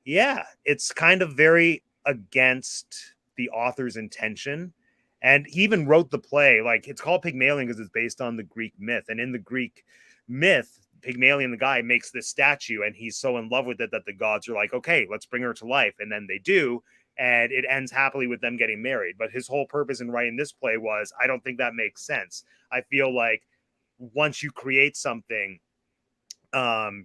yeah, it's kind of very against the author's intention. And he even wrote the play, like it's called Pygmalion because it's based on the Greek myth. And in the Greek myth, Pygmalion, the guy, makes this statue and he's so in love with it that the gods are like, okay, let's bring her to life. And then they do. And it ends happily with them getting married. But his whole purpose in writing this play was, I don't think that makes sense. I feel like once you create something,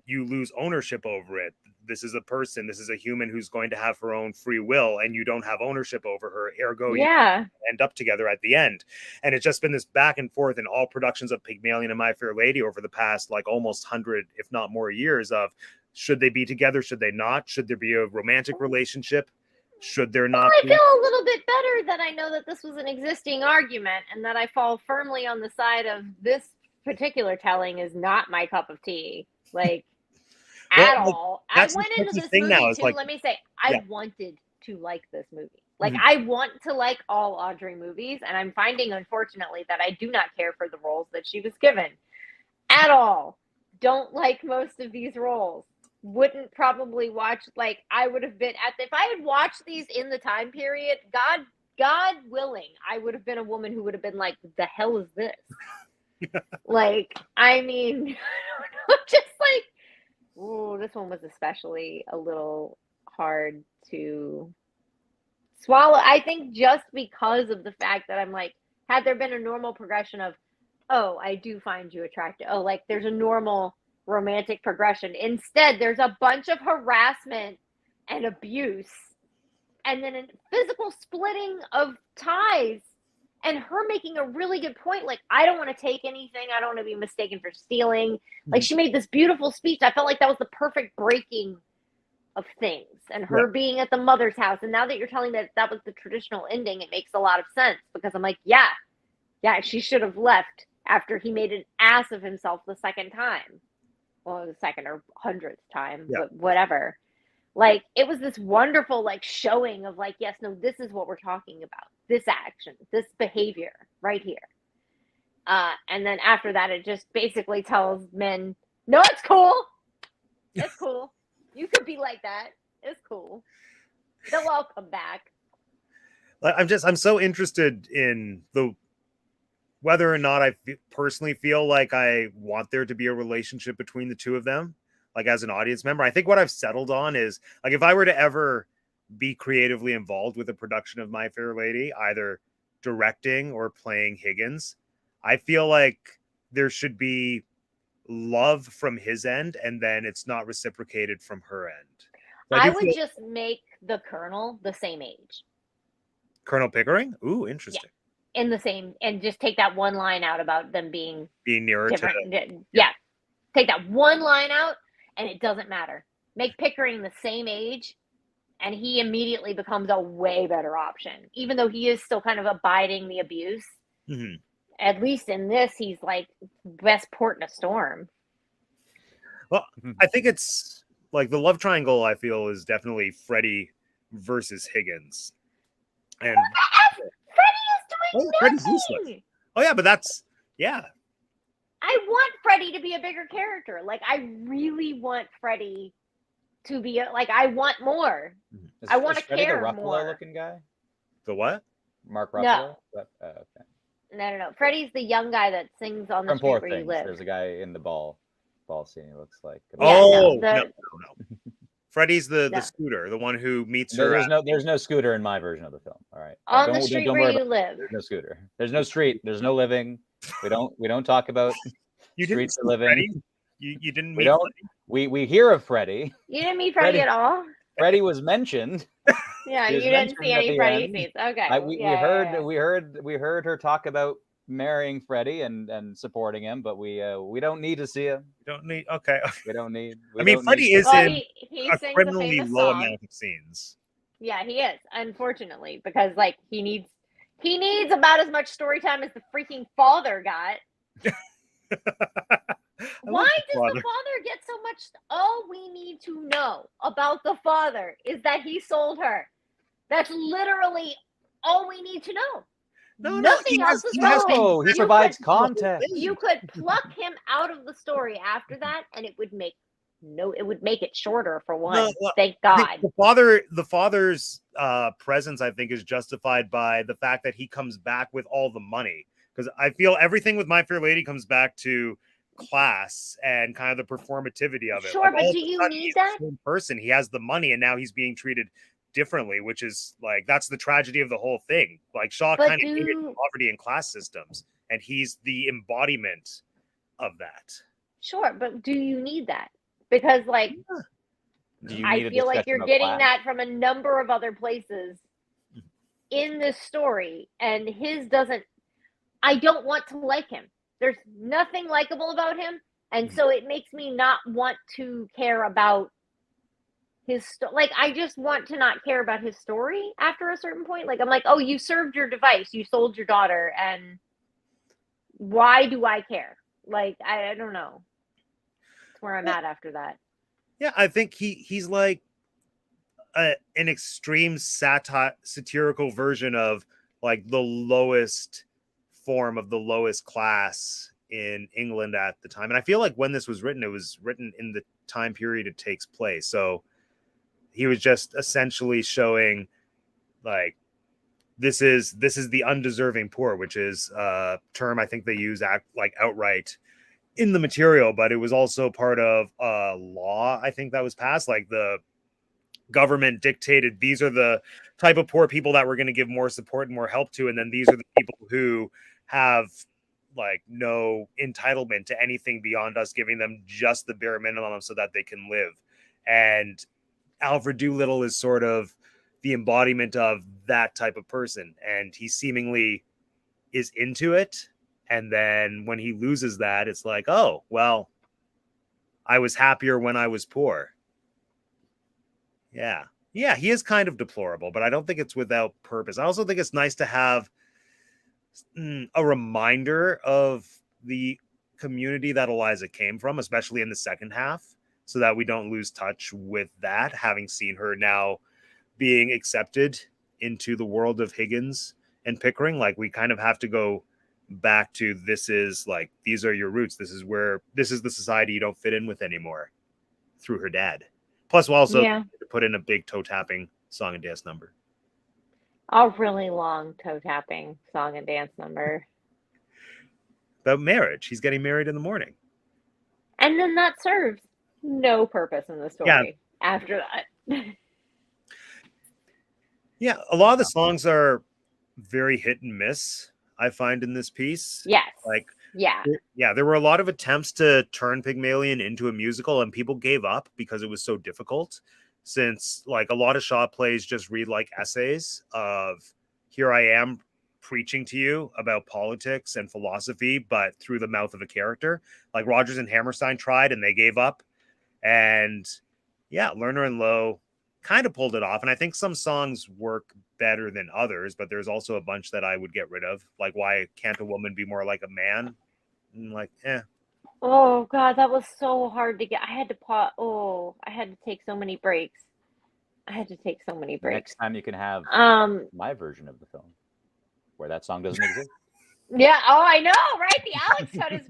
you lose ownership over it. This is a person, this is a human who's going to have her own free will, and you don't have ownership over her, ergo you end up together at the end. And it's just been this back and forth in all productions of Pygmalion and My Fair Lady over the past like almost 100, if not more years, of should they be together, should they not, should there be a romantic relationship, should there not I feel a little bit better that I know that this was an existing argument and that I fall firmly on the side of this particular telling is not my cup of tea. Like, at all. I went into this movie too, like, let me say, I wanted to like this movie. Like, I want to like all Audrey movies, and I'm finding, unfortunately, that I do not care for the roles that she was given. At all. Don't like most of these roles. Wouldn't probably watch, like, I would have been, if I had watched these in the time period, God willing, I would have been a woman who would have been like, the hell is this? Like, I mean, just like, ooh, this one was especially a little hard to swallow. I think just because of the fact that I'm like, had there been a normal progression of, oh, I do find you attractive. Oh, like there's a normal romantic progression. Instead, there's a bunch of harassment and abuse and then a physical splitting of ties. And her making a really good point, like, I don't want to take anything. I don't want to be mistaken for stealing. Like, she made this beautiful speech. I felt like that was the perfect breaking of things. And her being at the mother's house. And now that you're telling that that was the traditional ending, it makes a lot of sense. Because I'm like, yeah, she should have left after he made an ass of himself the second time. Well, the second or 100th time, but whatever. Like, it was this wonderful, like, showing of, like, yes, no, this is what we're talking about. This action, this behavior right here. And then after that, it just basically tells men, no, it's cool. It's cool. You could be like that. It's cool. They'll all come back. I'm so interested in whether or not I personally feel like I want there to be a relationship between the two of them. Like, as an audience member, I think what I've settled on is, like, if I were to ever be creatively involved with a production of My Fair Lady, either directing or playing Higgins, I feel like there should be love from his end, and then it's not reciprocated from her end. So I would just make the Colonel the same age. Colonel Pickering? Ooh, interesting. Yeah. In the same, and just take that one line out about them being nearer different. Take that one line out. And it doesn't matter. Make Pickering the same age, and he immediately becomes a way better option. Even though he is still kind of abiding the abuse. Mm-hmm. At least in this, he's like best port in a storm. Well, I think it's like the love triangle, I feel, is definitely Freddie versus Higgins. And Freddie is doing nothing. Useless. Oh, yeah, but that's, I want Freddie to be a bigger character. Like, I really want Freddie to be like, I want more. I want to Freddie the care Ruffalo more. looking guy? The what? Mark No. Ruffalo? Okay. No. Freddie's the young guy that sings on the From street Poor where Things. you live. There's a guy in the ball scene. He looks like. Oh no, no. Freddie's the No. scooter, the one who meets her. There's no scooter in my version of the film. All right. On the street where you live. There's no scooter. There's no street. There's no living. We don't talk about You streets didn't of living. Freddie? You didn't meet. We hear of Freddie. You didn't meet Freddie at all. Freddie was mentioned. Yeah, He you was didn't mentioned see at any the Freddie end. scenes. Okay. We heard her talk about marrying Freddie and supporting him, but we don't need to see him. You don't need. Okay. We don't need. I mean, Freddie is Well, in he a sings criminally famous low song. amount of scenes. Yeah, he is, unfortunately, because like he needs about as much story time as the freaking father got. Why does the father get so much? All we need to know about the father is that he sold her. That's literally all we need to know. Nothing else is relevant. He provides context. You could pluck him out of the story after that, and it would make it shorter for one. Thank God. The father's presence, I think, is justified by the fact that he comes back with all the money. Because I feel everything with My Fair Lady comes back to class and kind of the performativity of it. Sure, but do you need that? Same person, he has the money, and now he's being treated differently, which is like that's the tragedy of the whole thing. Like Shaw kind of hated poverty and class systems, and he's the embodiment of that. Sure, but do you need that? Because like I feel like you're getting that from a number of other places in this story, and his doesn't. I don't want to like him. There's nothing likable about him, and so it makes me not want to care about his like I just want to not care about his story after a certain point. Like I'm like, oh, you served your device, you sold your daughter, and why do I care? Like I don't know. That's where I'm at after that. Yeah, I think he's like an extreme satirical version of like the lowest form of the lowest class in England at the time. And I feel like when this was written, it was written in the time period it takes place. So he was just essentially showing like this is the undeserving poor, which is a term I think they use outright in the material, but it was also part of a law I think that was passed. Like the government dictated these are the type of poor people that we're going to give more support and more help to, and then these are the people who have like no entitlement to anything beyond us giving them just the bare minimum so that they can live. And Alfred Doolittle is sort of the embodiment of that type of person, and he seemingly is into it. And then when he loses that, it's like, oh, well, I was happier when I was poor. Yeah, he is kind of deplorable, but I don't think it's without purpose. I also think it's nice to have a reminder of the community that Eliza came from, especially in the second half, so that we don't lose touch with that, having seen her now being accepted into the world of Higgins and Pickering. Like we kind of have to go back to this is like, these are your roots. This is the society you don't fit in with anymore through her dad. Plus we'll also put in a big toe tapping song and dance number. A really long toe tapping song and dance number. About marriage. He's getting married in the morning. And then that serves no purpose in the story after that. Yeah, a lot of the songs are very hit and miss, I find, in this piece. Yes. There were a lot of attempts to turn Pygmalion into a musical, and people gave up because it was so difficult. Since like a lot of Shaw plays just read like essays of here I am preaching to you about politics and philosophy, but through the mouth of a character. Like Rodgers and Hammerstein tried and they gave up. And Lerner and Lowe kind of pulled it off. And I think some songs work better than others, but there's also a bunch that I would get rid of. Like Why Can't a Woman Be More Like a Man? And like, Oh God, that was so hard to get. I had to pause. Oh, I had to take so many breaks. Next time you can have my version of the film where that song doesn't exist. Yeah. Oh, I know, right? The Alex cut is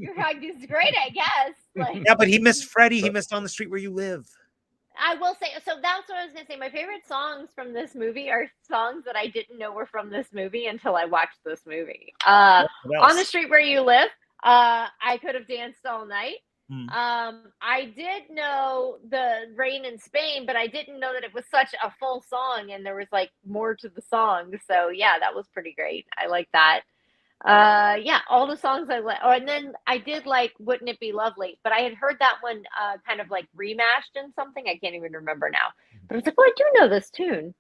great, I guess. Like, yeah, but he missed Freddie. He missed On the Street Where You Live. I will say, so that's what I was gonna say. My favorite songs from this movie are songs that I didn't know were from this movie until I watched this movie. What On the else? Street Where You Live, I Could Have Danced All Night. Hmm. I did know the Rain in Spain, but I didn't know that it was such a full song and there was like more to the song. So yeah, that was pretty great. I like that. Yeah, all the songs I like. Oh, and then I did like Wouldn't It Be Lovely, but I had heard that one kind of like remashed in something. I can't even remember now. But I was like, oh, I do know this tune.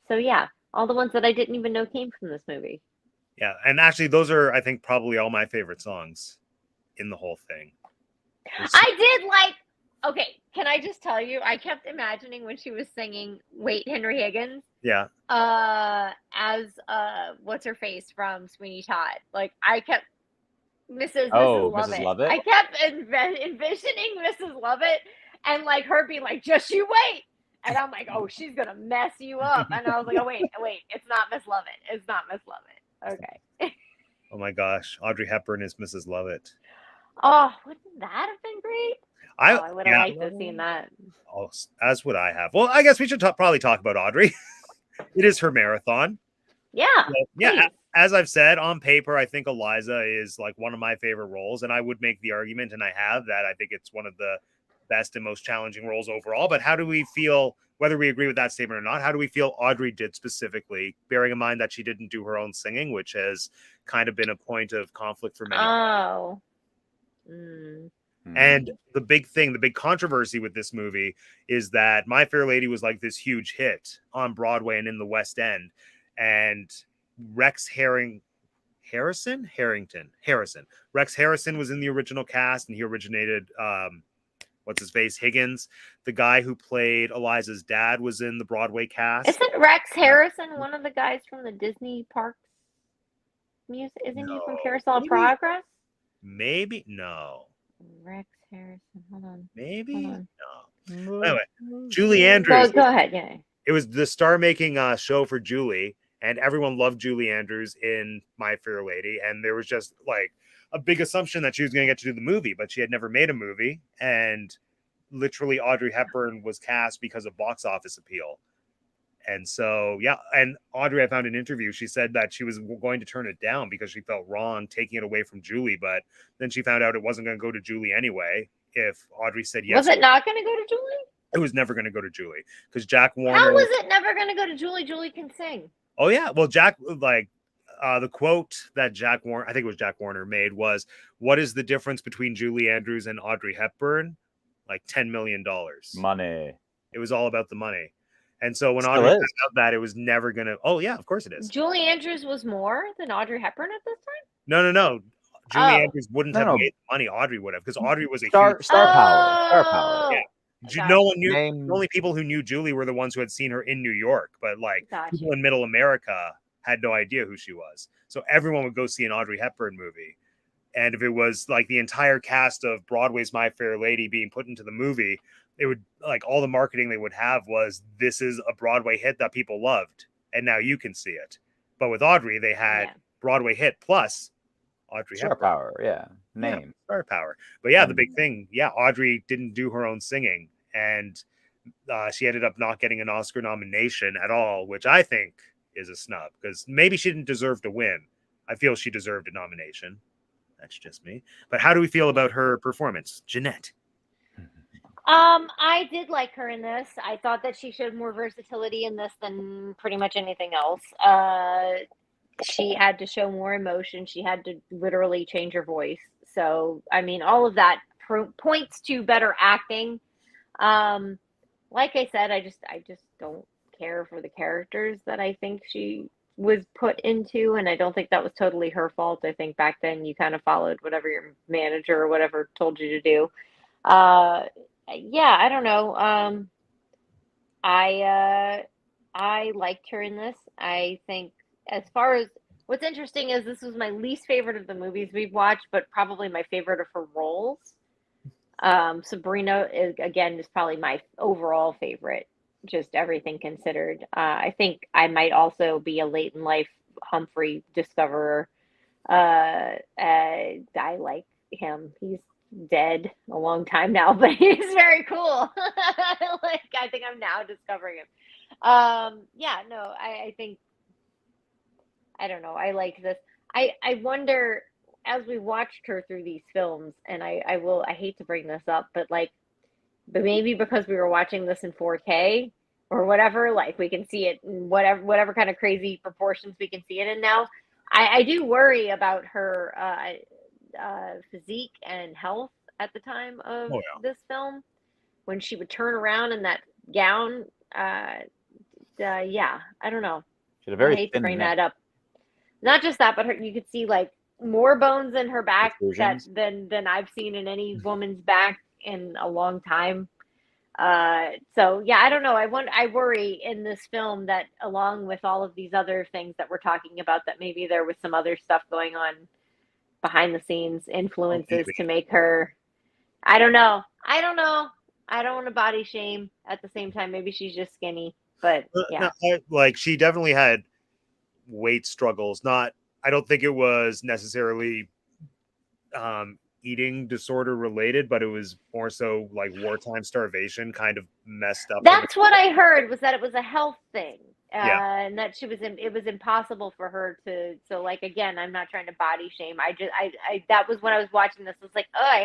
So yeah, all the ones that I didn't even know came from this movie. Yeah, and actually, those are, I think, probably all my favorite songs in the whole thing. I did like. Okay, can I just tell you? I kept imagining when she was singing "Wait, Henry Higgins." Yeah. As what's her face from Sweeney Todd. Like I kept Mrs. Oh, Lovett. Mrs. Lovett? I kept envisioning Mrs. Lovett and like her being like, just you wait. And I'm like, oh, she's gonna mess you up. And I was like, oh wait, it's not Miss Lovett. It's not Miss Lovett. Okay. Oh my gosh, Audrey Hepburn is Mrs. Lovett. Oh, wouldn't that have been great? I would have liked to have seen that. Oh, as would I have. Well, I guess we should probably talk about Audrey. It is her marathon. Yeah. So, yeah. As I've said, on paper, I think Eliza is like one of my favorite roles, and I would make the argument, and I have, that I think it's one of the best and most challenging roles overall. But how do we feel, whether we agree with that statement or not, how do we feel Audrey did specifically, bearing in mind that she didn't do her own singing, which has kind of been a point of conflict for many. Oh. And the big controversy with this movie is that My Fair Lady was like this huge hit on Broadway and in the West End. And Rex Harrison. Rex Harrison was in the original cast, and he originated what's his face, Higgins. The guy who played Eliza's dad was in the Broadway cast. Isn't Rex Harrison one of the guys from the Disney parks music? Isn't he from Carousel of Progress? Maybe no. Rex Harrison. Hold on. Maybe Hold on. no. Anyway, Julie Andrews. Go ahead. Yeah. It was the star-making show for Julie, and everyone loved Julie Andrews in My Fair Lady. And there was just like a big assumption that she was going to get to do the movie, but she had never made a movie. And literally, Audrey Hepburn was cast because of box office appeal. And so, yeah, and Audrey, I found an interview. She said that she was going to turn it down because she felt wrong taking it away from Julie. But then she found out it wasn't going to go to Julie anyway. If Audrey said yes. Was it not going to go to Julie? It was never going to go to Julie because Jack Warner. How was it never going to go to Julie? Julie can sing. Oh, yeah. Well, Jack, like the quote that Jack Warner, I think it was Jack Warner, made was, "What is the difference between Julie Andrews and Audrey Hepburn? Like $10 million. Money. It was all about the money. And so when Audrey found out that it was never going to, oh yeah, of course it is. Julie Andrews was more than Audrey Hepburn at this time? No. Julie Andrews wouldn't have made the money. Audrey would have, because Audrey was a star huge power. Star power. Yeah. No one knew. The only people who knew Julie were the ones who had seen her in New York, but like people in Middle America had no idea who she was. So everyone would go see an Audrey Hepburn movie. And if it was like the entire cast of Broadway's My Fair Lady being put into the movie, it would, like, all the marketing they would have was, this is a Broadway hit that people loved, and now you can see it. But with Audrey, they had Broadway hit plus Audrey Star Hepburn. power, name. Yeah, star power. But yeah, the big thing, Audrey didn't do her own singing, and she ended up not getting an Oscar nomination at all, which I think is a snub, because maybe she didn't deserve to win. I feel she deserved a nomination. That's just me. But how do we feel about her performance? Jeanette? I did like her in this. I thought that she showed more versatility in this than pretty much anything else. She had to show more emotion. She had to literally change her voice. So, I mean, all of that points to better acting. Like I said, I just don't care for the characters that I think she was put into, and I don't think that was totally her fault. I think back then you kind of followed whatever your manager or whatever told you to do. Yeah, I don't know. I liked her in this. I think, as far as what's interesting is, this was my least favorite of the movies we've watched, but probably my favorite of her roles. Sabrina is probably my overall favorite, just everything considered. I think I might also be a late in life Humphrey discoverer. I like him. He's dead a long time now, but he's very cool. Like, I think I'm now discovering him. Yeah, no, I think, I don't know. I like this. I wonder, as we watched her through these films, and I hate to bring this up, but like, but maybe because we were watching this in 4K or whatever, like we can see it in whatever kind of crazy proportions we can see it in now. I do worry about her physique and health at the time of Oh yeah. this film when she would turn around in that gown. Yeah, I don't know. She had a I very hate to thin bring neck. that up. Not just that, but you could see like more bones in her back Protrusions. than I've seen in any woman's back in a long time. So yeah, I don't know. I worry in this film that along with all of these other things that we're talking about, that maybe there was some other stuff going on behind the scenes, Oh, influences maybe. to make her. I don't know. I don't know. I don't want to body shame. At the same time, maybe she's just skinny. But No, yeah, like she definitely had weight struggles. Not, I don't think it was necessarily eating disorder related, but it was more so like wartime starvation kind of messed up her. that's what I heard, was that it was a health thing. Yeah, And that it was impossible for her to, so like, again, I'm not trying to body shame. I that was when I was watching this, I was like, oh,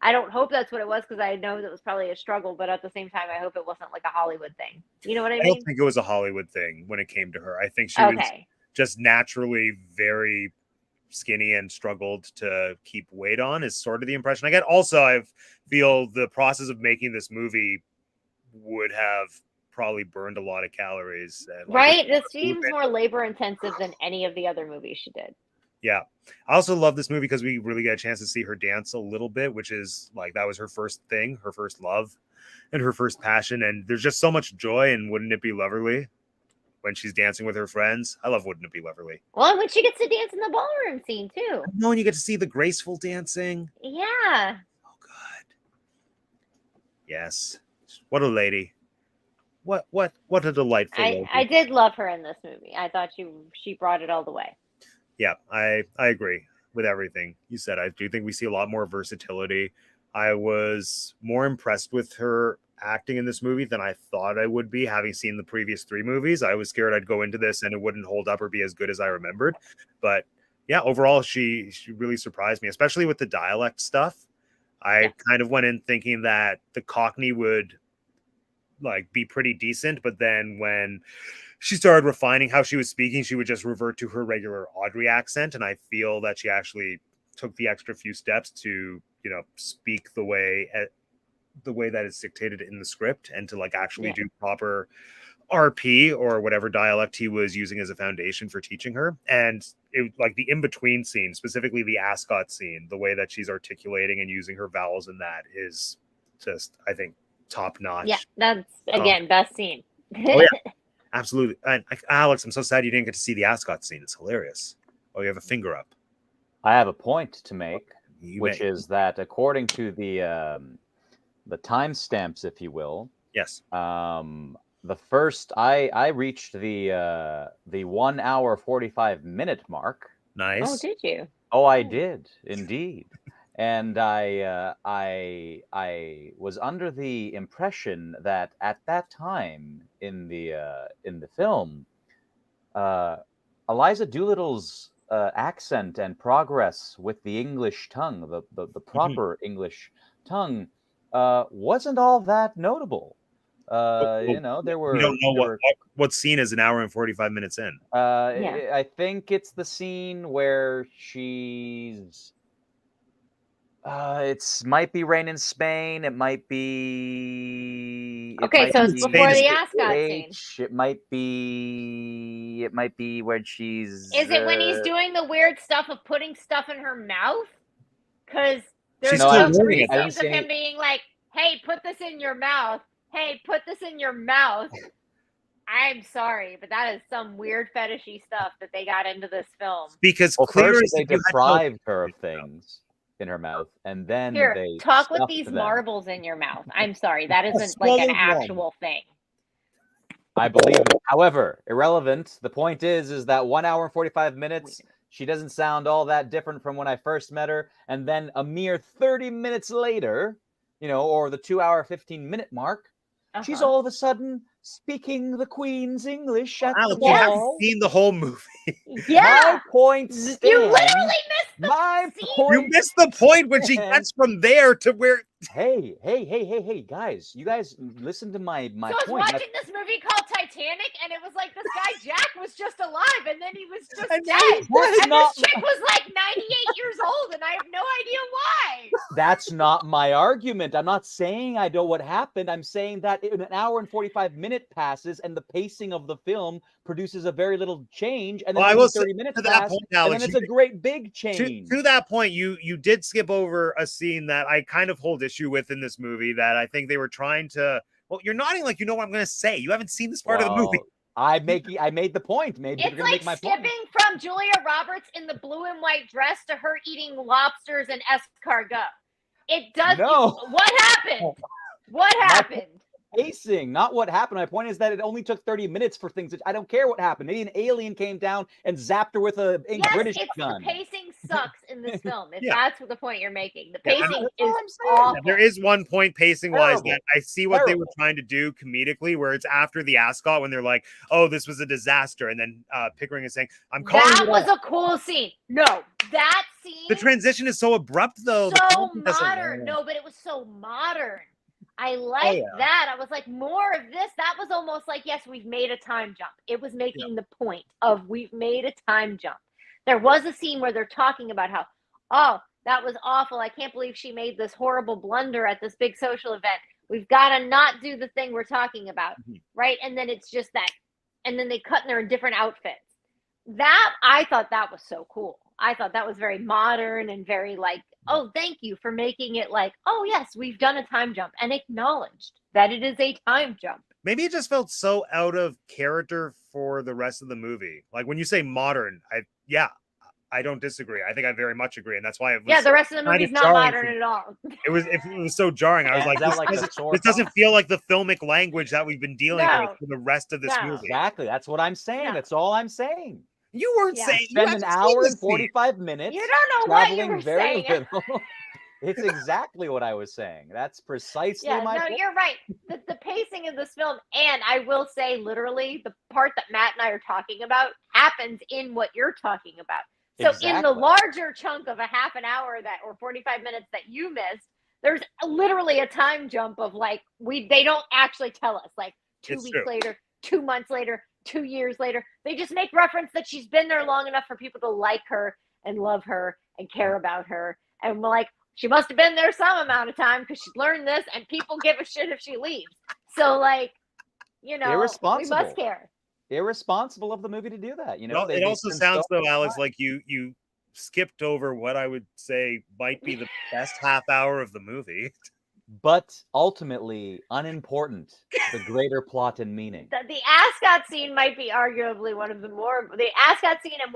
I don't hope that's what it was, because I know that was probably a struggle, but at the same time, I hope it wasn't like a Hollywood thing. You know what I I don't mean? think it was a Hollywood thing when it came to her. I think she was Okay. just naturally very skinny and struggled to keep weight on, is sort of the impression I get. Also, I feel the process of making this movie would have probably burned a lot of calories. And like, Right? This seems more labor intensive than any of the other movies she did. yeah. I also love this movie because we really get a chance to see her dance a little bit, which is like, that was her first thing, her first love and her first passion. And there's just so much joy in Wouldn't It Be Loverly when she's dancing with her friends. I love Wouldn't It Be Loverly. Well, when she gets to dance in the ballroom scene too. Knowing you get to see the graceful dancing. Yeah. Oh God. Yes. What a lady. What a delightful lady. I did love her in this movie. I thought she brought it all the way. Yeah, I agree with everything you said. I do think we see a lot more versatility. I was more impressed with her acting in this movie than I thought I would be, having seen the previous 3 movies. I was scared I'd go into this and it wouldn't hold up or be as good as I remembered. But yeah, overall, she really surprised me, especially with the dialect stuff. I Yeah. kind of went in thinking that the Cockney would like be pretty decent, but then when she started refining how she was speaking, she would just revert to her regular Audrey accent. And I feel that she actually took the extra few steps to, speak the way that is dictated in the script, and to like actually Yeah. do proper RP or whatever dialect he was using as a foundation for teaching her. And it, like the in-between scene, specifically the Ascot scene, the way that she's articulating and using her vowels in that is just, I think, top notch. Yeah, that's again best scene. Oh yeah, absolutely. And Alex, I'm so sad you didn't get to see the Ascot scene. It's hilarious. Oh, you have a finger up. I have a point to make, which may. is that according to the timestamps, if you will, Yes. the first I reached the 1 hour 45-minute mark. Nice. Oh, did you? Oh, I did indeed. And I was under the impression that at that time in the film, Eliza Doolittle's accent and progress with the English tongue, the proper English tongue, wasn't all that notable. There were. We don't know there were, what scene is an hour and 45 minutes in. Yeah. I think it's the scene where she's. It's might be Rain in Spain. It might be. Okay, so it's before the Ascot scene. It might be when she's. Is it when he's doing the weird stuff of putting stuff in her mouth? Because there's She's some still three doing it. scenes of him being like, "Hey, put this in your mouth. Hey, put this in your mouth." I'm sorry, but that is some weird fetishy stuff that they got into this film. Because first they deprived her of things in her mouth, and then they talk with these marbles in your mouth. I'm sorry, that isn't like an actual thing. I believe it. However, irrelevant. The point is that 1 hour and 45 minutes, she doesn't sound all that different from when I first met her. And then a mere 30 minutes later, or the 2 hour, 15-minute mark, she's Uh-huh. all of a sudden speaking the Queen's English at Alex, the you Yes. haven't ball. seen the whole movie. Yeah. My point You stands. literally missed the My scene. You point. missed the point when she stands. gets from there to where. Hey, guys! You guys listen to my So I was point. watching this movie called Titanic, and it was like this guy Jack was just alive, and then he was just And now dead. he's dead. And not- this chick was like 98 years old, and I have no idea why. That's not my argument. I'm not saying I know what happened. I'm saying that in an hour and 45-minute passes, and the pacing of the film produces a very little change, and then Well, I will 30 say minutes to that pass, point, and Alex, then it's a great big to, change. to that point, you did skip over a scene that I kind of hold issue with in this movie that I think they were trying to. Well, you're nodding like you know what I'm going to say. You haven't seen this part of the movie. I made the point. Maybe you're It's gonna like make my skipping point. from Julia Roberts in the blue and white dress to her eating lobsters and escargot. It does. No. What happened? What happened? Pacing, not what happened. My point is that it only took 30 minutes for things. I don't care what happened. Maybe an alien came down and zapped her with a Yes, British it's gun. the pacing sucks in this film. If Yeah. that's what the point you're making, the Yeah, I pacing mean, is saying. awful. There is one point pacing wise Terrible. that I see what they were Terrible. trying to do comedically, where it's after the ascot when they're like, "Oh, this was a disaster," and then Pickering is saying, "I'm calling That it was off." a cool scene. No, that scene. The transition is so abrupt, though. The So content doesn't modern. work. No, but it was so modern. I liked yeah. that. I was like, more of this. That was almost like, yes, we've made a time jump. It was making the point of we've made a time jump. There was a scene where they're talking about how, oh, that was awful. I can't believe she made this horrible blunder at this big social event. We've got to not do the thing we're talking about, right? And then it's just that. And then they cut and they're in different outfits. That, I thought that was so cool. I thought that was very modern and very like, oh, thank you for making it like, oh, yes, we've done a time jump and acknowledged that it is a time jump. Maybe it just felt so out of character for the rest of the movie. Like when you say modern, I don't disagree. I think I very much agree, and that's why it was. Yeah, the rest of the kind movie's of not jarring modern for- at all. It was so jarring. I was like, Is that this, like the doesn't, sore this doesn't thumb? feel like the filmic language that we've been dealing No. with for the rest of this No. movie. Exactly. That's what I'm saying. No. That's all I'm saying. You weren't Yeah. saying you Spend haven't an seen hour this and scene. 45 minutes You don't know what you traveling were very saying. little. It's exactly what I was saying. That's precisely Yeah, my no, point. you're right. The pacing of this film, and I will say, literally, the part that Matt and I are talking about happens in what you're talking about. So in the Exactly. larger chunk of a half an hour that or 45 minutes that you missed, there's literally a time jump of like they don't actually tell us like 2 It's weeks true. later, 2 months later, 2 years later. They just make reference that she's been there long enough for people to like her and love her and care about her. And we're like, she must have been there some amount of time because she's learned this and people give a shit if she leaves. So like, you know, we Irresponsible. must care. Irresponsible of the movie to do that. You know, It also sounds though, Alex, like you skipped over what I would say might be the best half hour of the movie. but ultimately unimportant. The greater plot and meaning. The ascot scene might be arguably one of the more the ascot scene and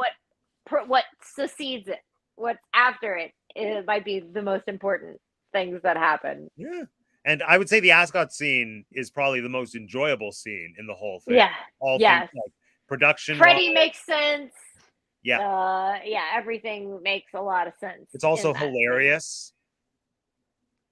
what succeeds it, what's after it, it might be the most important things that happen. Yeah. And I would say the ascot scene is probably the most enjoyable scene in the whole thing. Yeah. All Yes. things like production. Freddie makes sense. Yeah. Yeah, everything makes a lot of sense. It's also in that scene. hilarious.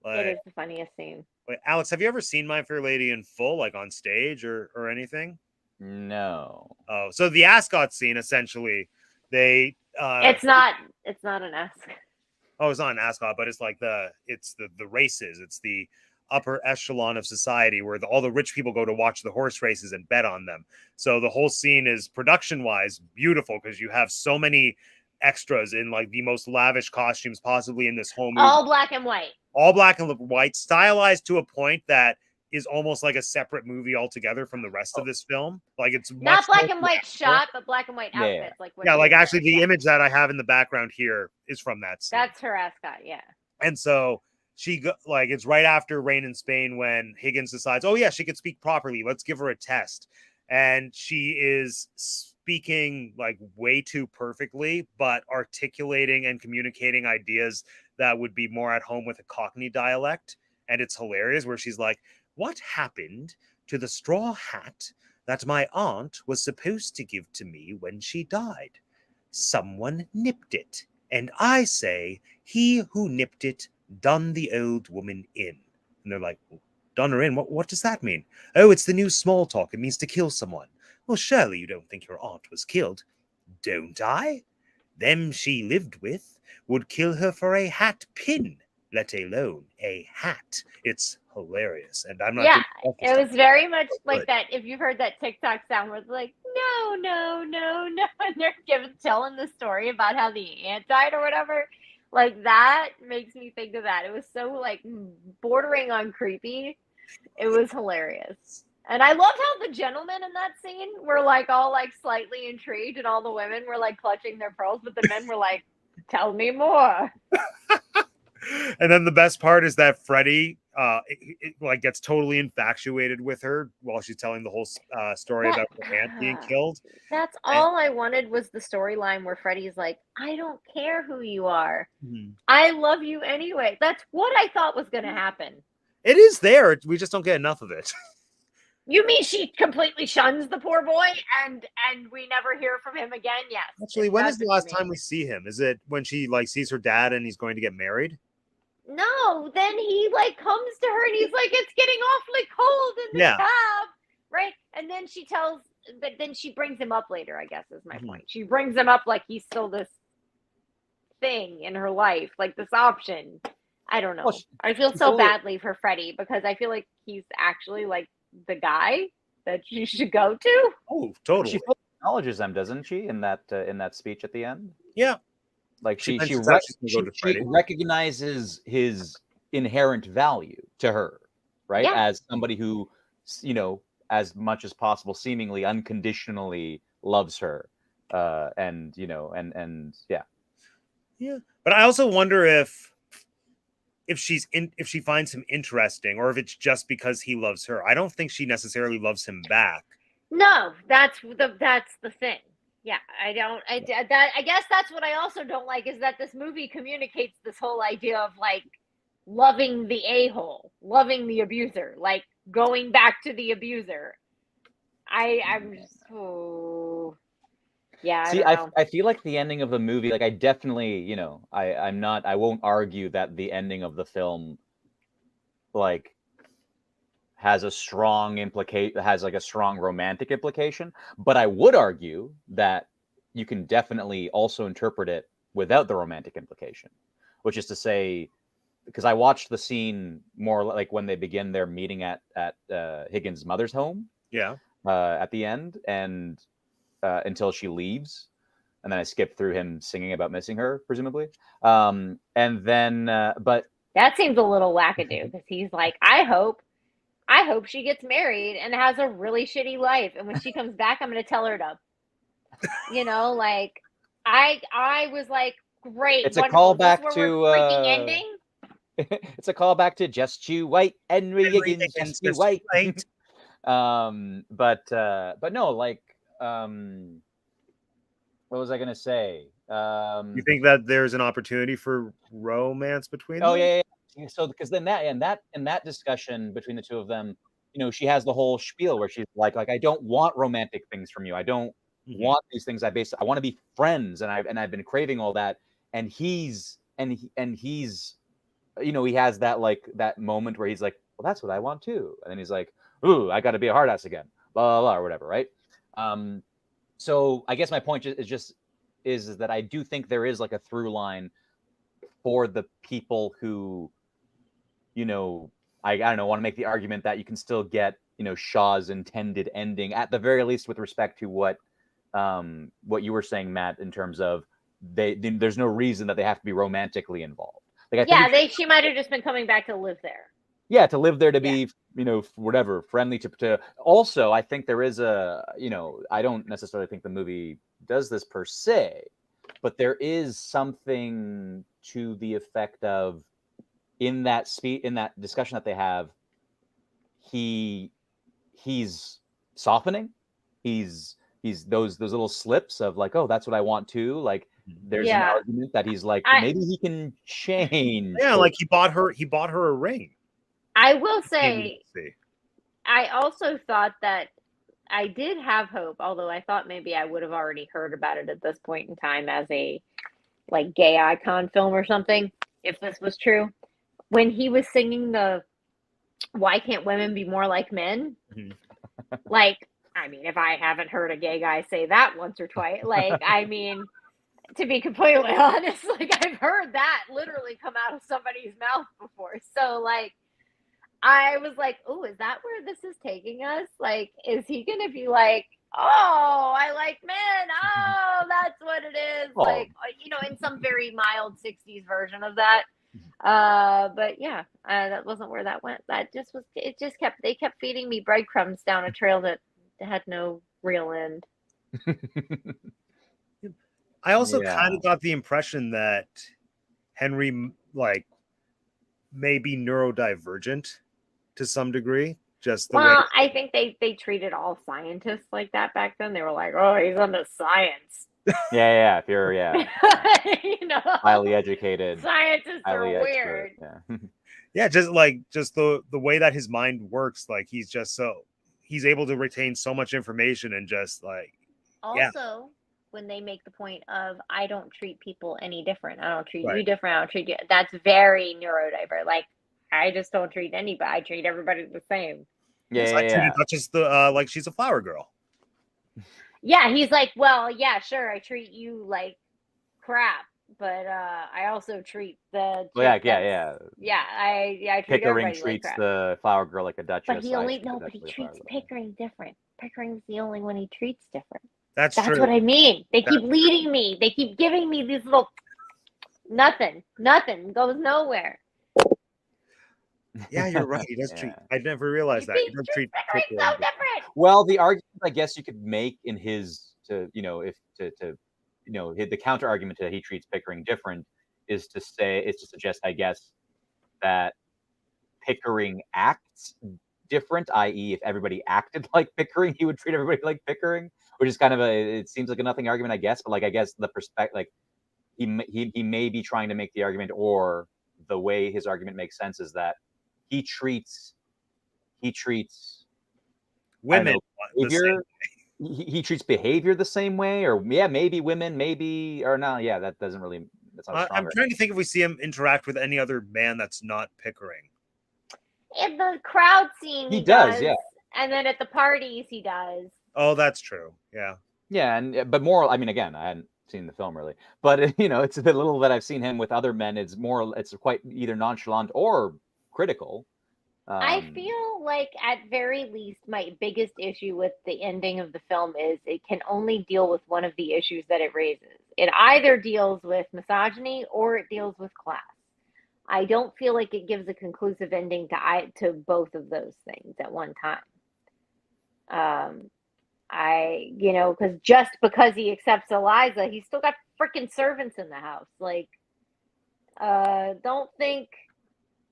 Like, It is the funniest scene. wait, Alex, have you ever seen My Fair Lady in full, like on stage or anything? No. Oh, so the ascot scene essentially, they It's not an ascot. oh, it's not an ascot, but it's like the races. It's the upper echelon of society where all the rich people go to watch the horse races and bet on them. So the whole scene is production wise beautiful because you have so many extras in like the most lavish costumes possibly in this whole movie. All black and white. All black and white, stylized to a point that is almost like a separate movie altogether from the rest of this film. Like it's Not much black more and white shot, but black and white Yeah. outfits. Like what yeah, she like wears. actually the Yeah. image that I have in the background here is from that scene. That's her ascot, yeah. And so like it's right after Rain in Spain when Higgins decides, oh yeah, she could speak properly. Let's give her a test. And she is speaking like way too perfectly, but articulating and communicating ideas that would be more at home with a Cockney dialect. And it's hilarious where she's like, what happened to the straw hat that my aunt was supposed to give to me when she died? Someone nipped it. And I say, he who nipped it done the old woman in. And they're like, Donner in. What does that mean? Oh, it's the new small talk. It means to kill someone. Well, surely you don't think your aunt was killed. Don't I? Them she lived with would kill her for a hat pin, let alone a hat. It's hilarious. And I'm not Yeah, doing justice it to was very much so like good. that. If you've heard that TikTok sound where it's like, no, no, no, no, and they're telling the story about how the aunt died or whatever, like that makes me think of that. It was so like bordering on creepy. It was hilarious. And I loved how the gentlemen in that scene were like all like slightly intrigued, and all the women were like clutching their pearls, but the men were like, tell me more. And then the best part is that Freddie like gets totally infatuated with her while she's telling the whole story about her aunt being killed. That's all I wanted was the storyline where Freddie's like, I don't care who you are. I love you anyway. That's what I thought was going to happen. It is there. We just don't get enough of it. You mean she completely shuns the poor boy and we never hear from him again? Yes. Actually, when is the last time we see him? Is it when she like sees her dad and he's going to get married? No, then he like comes to her and he's like, it's getting awfully cold in the cab, right? And then she tells, but then she brings him up later, I guess is my point. She brings him up like he's still this thing in her life, like this option. I don't know. Well, I feel so badly for Freddie because I feel like he's actually like the guy that you should go to. Oh, totally. She acknowledges them, doesn't she, in that speech at the end? Yeah. Like she recognizes his inherent value to her, right? Yeah. As somebody who, you know, as much as possible, seemingly unconditionally loves her, and you know, and yeah. But I also wonder if she finds him interesting, or if it's just because he loves her. I don't think she necessarily loves him back. No, that's the thing. Yeah, I guess that's what I also don't like is that this movie communicates this whole idea of like loving the a-hole, loving the abuser, like going back to the abuser. I'm just yeah. See, I feel like the ending of the movie, like I definitely, you know, I won't argue that the ending of the film like has a strong romantic implication, but I would argue that you can definitely also interpret it without the romantic implication, which is to say, because I watched the scene more like when they begin their meeting at Higgins' mother's home, at the end, and until she leaves, and then I skipped through him singing about missing her, presumably, and then but that seems a little wackadoo because he's like, I hope she gets married and has a really shitty life. And when she comes back, I'm going to tell her to, you know, like, I was like, great. It's a callback to freaking ending. It's a callback to Just You White, Henry Higgins, Just You White. But no, like, what was I going to say? You think that there's an opportunity for romance between them? Yeah. So because then that discussion between the two of them, you know, she has the whole spiel where she's like I don't want romantic things from you. I don't want these things. I want to be friends, and I've been craving all that. And he's you know, he has that like that moment where he's like, well, that's what I want too. And then he's like, ooh, I got to be a hard ass again, blah, blah, blah, or whatever, right? So I guess my point is that I do think there is like a through line for the people who, you know, I don't know, want to make the argument that you can still get, you know, Shaw's intended ending at the very least with respect to what you were saying, Matt, in terms of there's no reason that they have to be romantically involved. Like she might have just been coming back to live there. Yeah, to live there, to be, you know, whatever, friendly to. Also, I think there is you know, I don't necessarily think the movie does this per se, but there is something to the effect of in that discussion that they have, he's softening. He's those little slips of like, oh, that's what I want too. Like there's an argument that he's like, maybe he can change. Yeah, like he bought her a ring. I will say, I also thought that I did have hope, although I thought maybe I would have already heard about it at this point in time as a like gay icon film or something, if this was true. When he was singing the why can't women be more like men? Mhm. Like, I mean, if I haven't heard a gay guy say that once or twice, like, I mean, to be completely honest, like, I've heard that literally come out of somebody's mouth before. So, like, I was like, oh, is that where this is taking us? Like, is he going to be like, oh, I like men. Oh, that's what it is. Oh. Like, in some very mild 60s version of that. But yeah, that wasn't where that went. That just was, they kept feeding me breadcrumbs down a trail that had no real end. I also kind of got the impression that Henry, like, may be neurodivergent to some degree. Just the way. I think they treated all scientists like that back then. They were like, oh, he's into science. Yeah. If you're highly educated, scientists highly are expert, weird. Yeah, just the way that his mind works, like he's able to retain so much information and just like. Also, when they make the point of, I don't treat people any different. I don't treat Right. you different. I don't treat you. That's very neurodivergent. Like, I just don't treat anybody. I treat everybody the same. Yeah. Not just the like she's a flower girl. Yeah, he's like, well, yeah, sure, I treat you like crap, but I also treat the. Well, I treat Pickering everybody treats like crap. the flower girl like a duchess. But he treats Pickering different. Pickering's the only one he treats different. That's That's true. what I mean. They keep leading me. They keep giving me these little nothing goes nowhere. Yeah, you're right. He does treat. I never realized that. He does treat Pickering so different. Well, the argument I guess you could make in his the counter argument that he treats Pickering different is to suggest, I guess, that Pickering acts different, i.e., if everybody acted like Pickering, he would treat everybody like Pickering, which is kind of it seems like a nothing argument, I guess, but like I guess the perspective, like he may be trying to make the argument, or the way his argument makes sense is that he treats women behavior. He treats behavior the same way, or maybe women, maybe or no, that doesn't really. That's not I'm trying to think if we see him interact with any other man that's not Pickering. In the crowd scene, he does, yeah, and then at the parties, he does. Oh, that's true. Yeah. Yeah, but more. I mean, again, I hadn't seen the film really, but it's the little that I've seen him with other men. It's quite either nonchalant or critical. I feel like at very least my biggest issue with the ending of the film is it can only deal with one of the issues that it raises. It either deals with misogyny or it deals with class. I don't feel like it gives a conclusive ending to both of those things at one time. Because just because he accepts Eliza, he's still got freaking servants in the house. Like, don't think.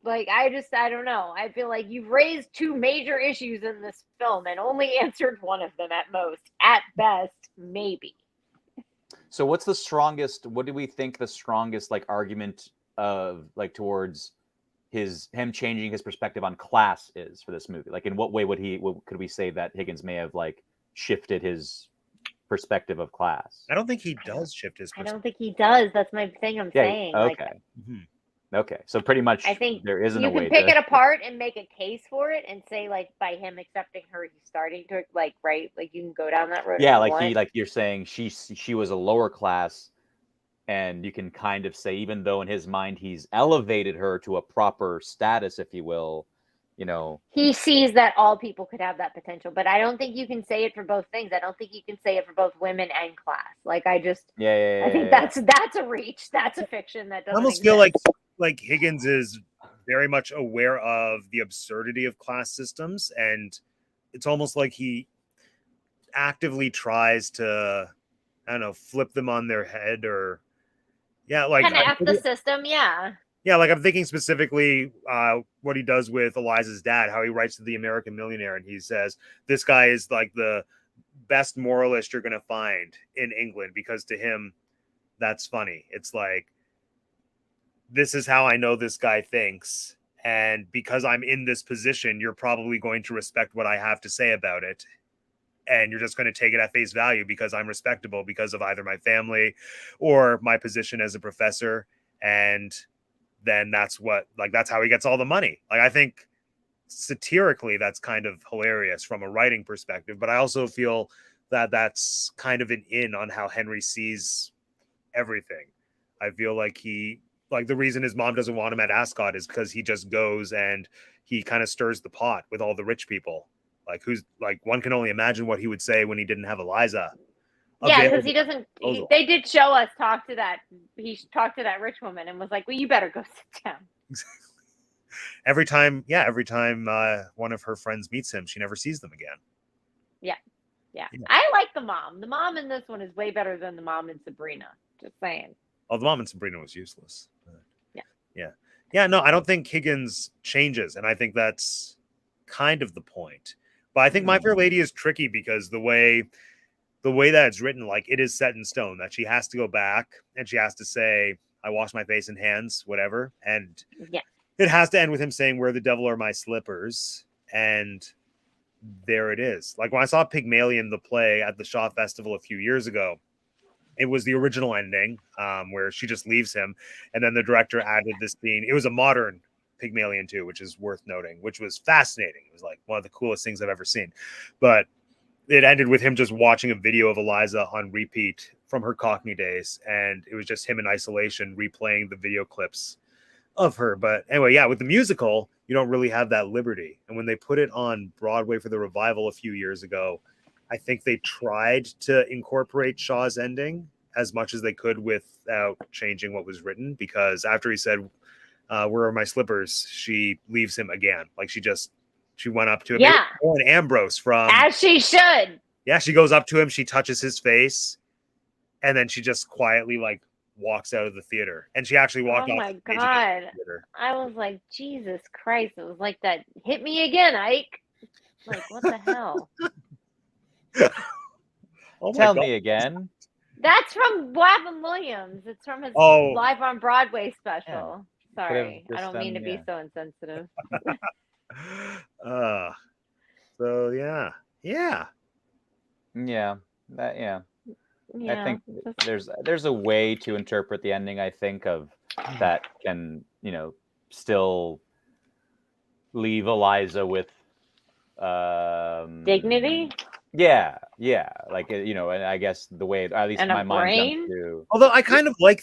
Like, I don't know. I feel like you've raised two major issues in this film and only answered one of them at most. At best, maybe. So what do we think the strongest argument of towards him changing his perspective on class is for this movie? Like, in what way could we say that Higgins may have shifted his perspective of class? I don't think he does shift his perspective. I don't think he does. That's my thing I'm saying. Okay. Okay, so pretty much I think there isn't a way you can pick it apart and make a case for it and say, by him accepting her, he's starting to right, you can go down that road. Yeah, you're saying she was a lower class, and you can kind of say, even though in his mind he's elevated her to a proper status, if you will, he sees that all people could have that potential. But I don't think you can say it for both things. I don't think you can say it for both women and class. I think that's a reach. That's a fiction that doesn't. I almost feel like Higgins is very much aware of the absurdity of class systems, and it's almost like he actively tries to, I don't know, flip them on their head, or kind of F the system. Yeah, I'm thinking specifically what he does with Eliza's dad, how he writes to the American Millionaire, and he says this guy is the best moralist you're gonna find in England, because to him that's funny. It's this is how I know this guy thinks, and because I'm in this position, you're probably going to respect what I have to say about it, and you're just going to take it at face value because I'm respectable because of either my family or my position as a professor. And then that's how he gets all the money. I think satirically, that's kind of hilarious from a writing perspective. But I also feel that that's kind of an in on how Henry sees everything. I feel like the reason his mom doesn't want him at Ascot is because he just goes and he kind of stirs the pot with all the rich people. Like one can only imagine what he would say when he didn't have Eliza. Yeah, because he doesn't. They did show us talk to that. He talked to that rich woman and was like, "Well, you better go sit down." every time one of her friends meets him, she never sees them again. Yeah. I like the mom. The mom in this one is way better than the mom in Sabrina. Just saying. Oh, the mom in Sabrina was useless. Yeah. No, I don't think Higgins changes, and I think that's kind of the point. But I think My Fair Lady is tricky because the way that it's written, like, it is set in stone that she has to go back and she has to say, "I wash my face and hands," whatever, and it has to end with him saying, "Where the devil are my slippers," and there it is. Like, when I saw Pygmalion the play at the Shaw Festival a few years ago, it was the original ending, where she just leaves him, and then the director added this scene. It was a modern Pygmalion too, which is worth noting, which was fascinating. It was like one of the coolest things I've ever seen. But it ended with him just watching a video of Eliza on repeat from her Cockney days, and it was just him in isolation replaying the video clips of her. But anyway, yeah, with the musical, you don't really have that liberty. And when they put it on Broadway for the revival a few years ago, I think they tried to incorporate Shaw's ending as much as they could without changing what was written, because after he said, "Where are my slippers?" she leaves him again. Like, she went up to him. Yeah. And Ambrose from... As she should. Yeah, she goes up to him, she touches his face, and then she just quietly, like, walks out of the theater. And she actually walked off. Oh my God. I was like, Jesus Christ. It was like that. Hit me again, Ike. Like, what the hell? Tell me again. That's from Gavin Williams. It's from his Live on Broadway special. Yeah. Sorry, I don't mean to be so insensitive. So yeah. I think there's a way to interpret the ending, I think, of that can, still leave Eliza with Yeah. dignity. Like, and I guess the way, at least in my mind, although I kind of like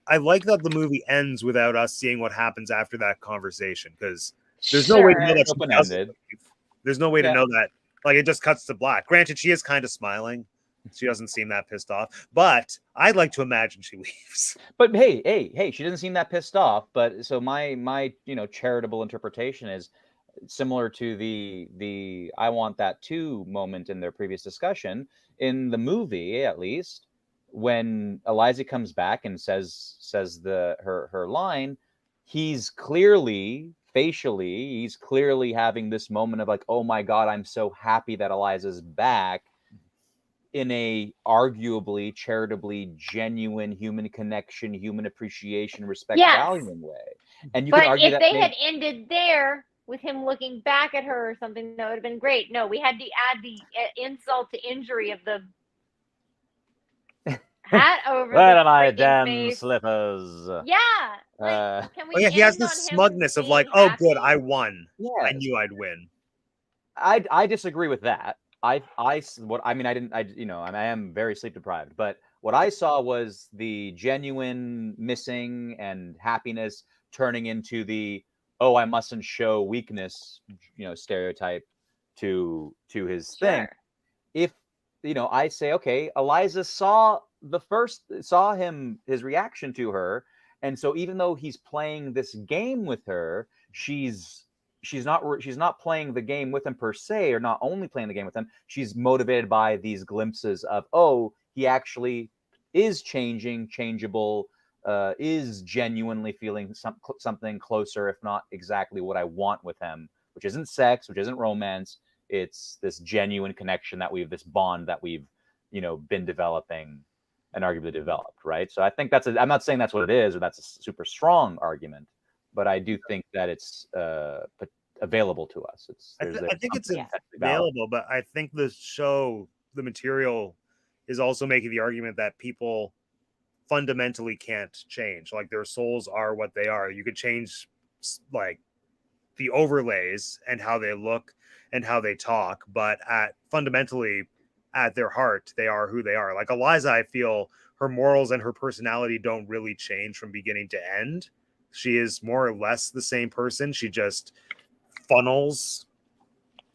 I like that the movie ends without us seeing what happens after that conversation, because there's no way to know that there's no way to know that. Like, it just cuts to black. Granted, she is kind of smiling. She doesn't seem that pissed off, but I'd like to imagine she leaves. But hey, she doesn't seem that pissed off. But so my charitable interpretation is similar to the "I want that too" moment in their previous discussion. In the movie, at least, when Eliza comes back and says her line, he's clearly having this moment of like, "Oh my God, I'm so happy that Eliza's back," in a arguably charitably genuine human connection, human appreciation, respect, valuing way. And you could argue that if they had ended there with him looking back at her or something, that would have been great. No, we had to add the insult to injury of the hat over the my damn face. Slippers. Yeah. Like, can we he has this smugness of like, "Oh, good, I won. Yes. I knew I'd win." I disagree with that. I am very sleep deprived, but what I saw was the genuine missing and happiness turning into the, "Oh, I mustn't show weakness," stereotype to his thing. If I say, okay, Eliza saw his reaction to her, and so even though he's playing this game with her, she's not playing the game with him per se, or not only playing the game with him, she's motivated by these glimpses of, oh, he actually is changeable, is genuinely feeling something closer, if not exactly what I want with him, which isn't sex, which isn't romance. It's this genuine connection this bond that we've, been developing and arguably developed, right? So I think I'm not saying that's what it is, or that's a super strong argument, but I do think that it's available to us. I think it's available, but I think the material is also making the argument that people fundamentally can't change. Like, their souls are what they are. You could change, like, the overlays and how they look and how they talk, but fundamentally at their heart, they are who they are. Like Eliza, I feel her morals and her personality don't really change from beginning to end. She is more or less the same person. She just funnels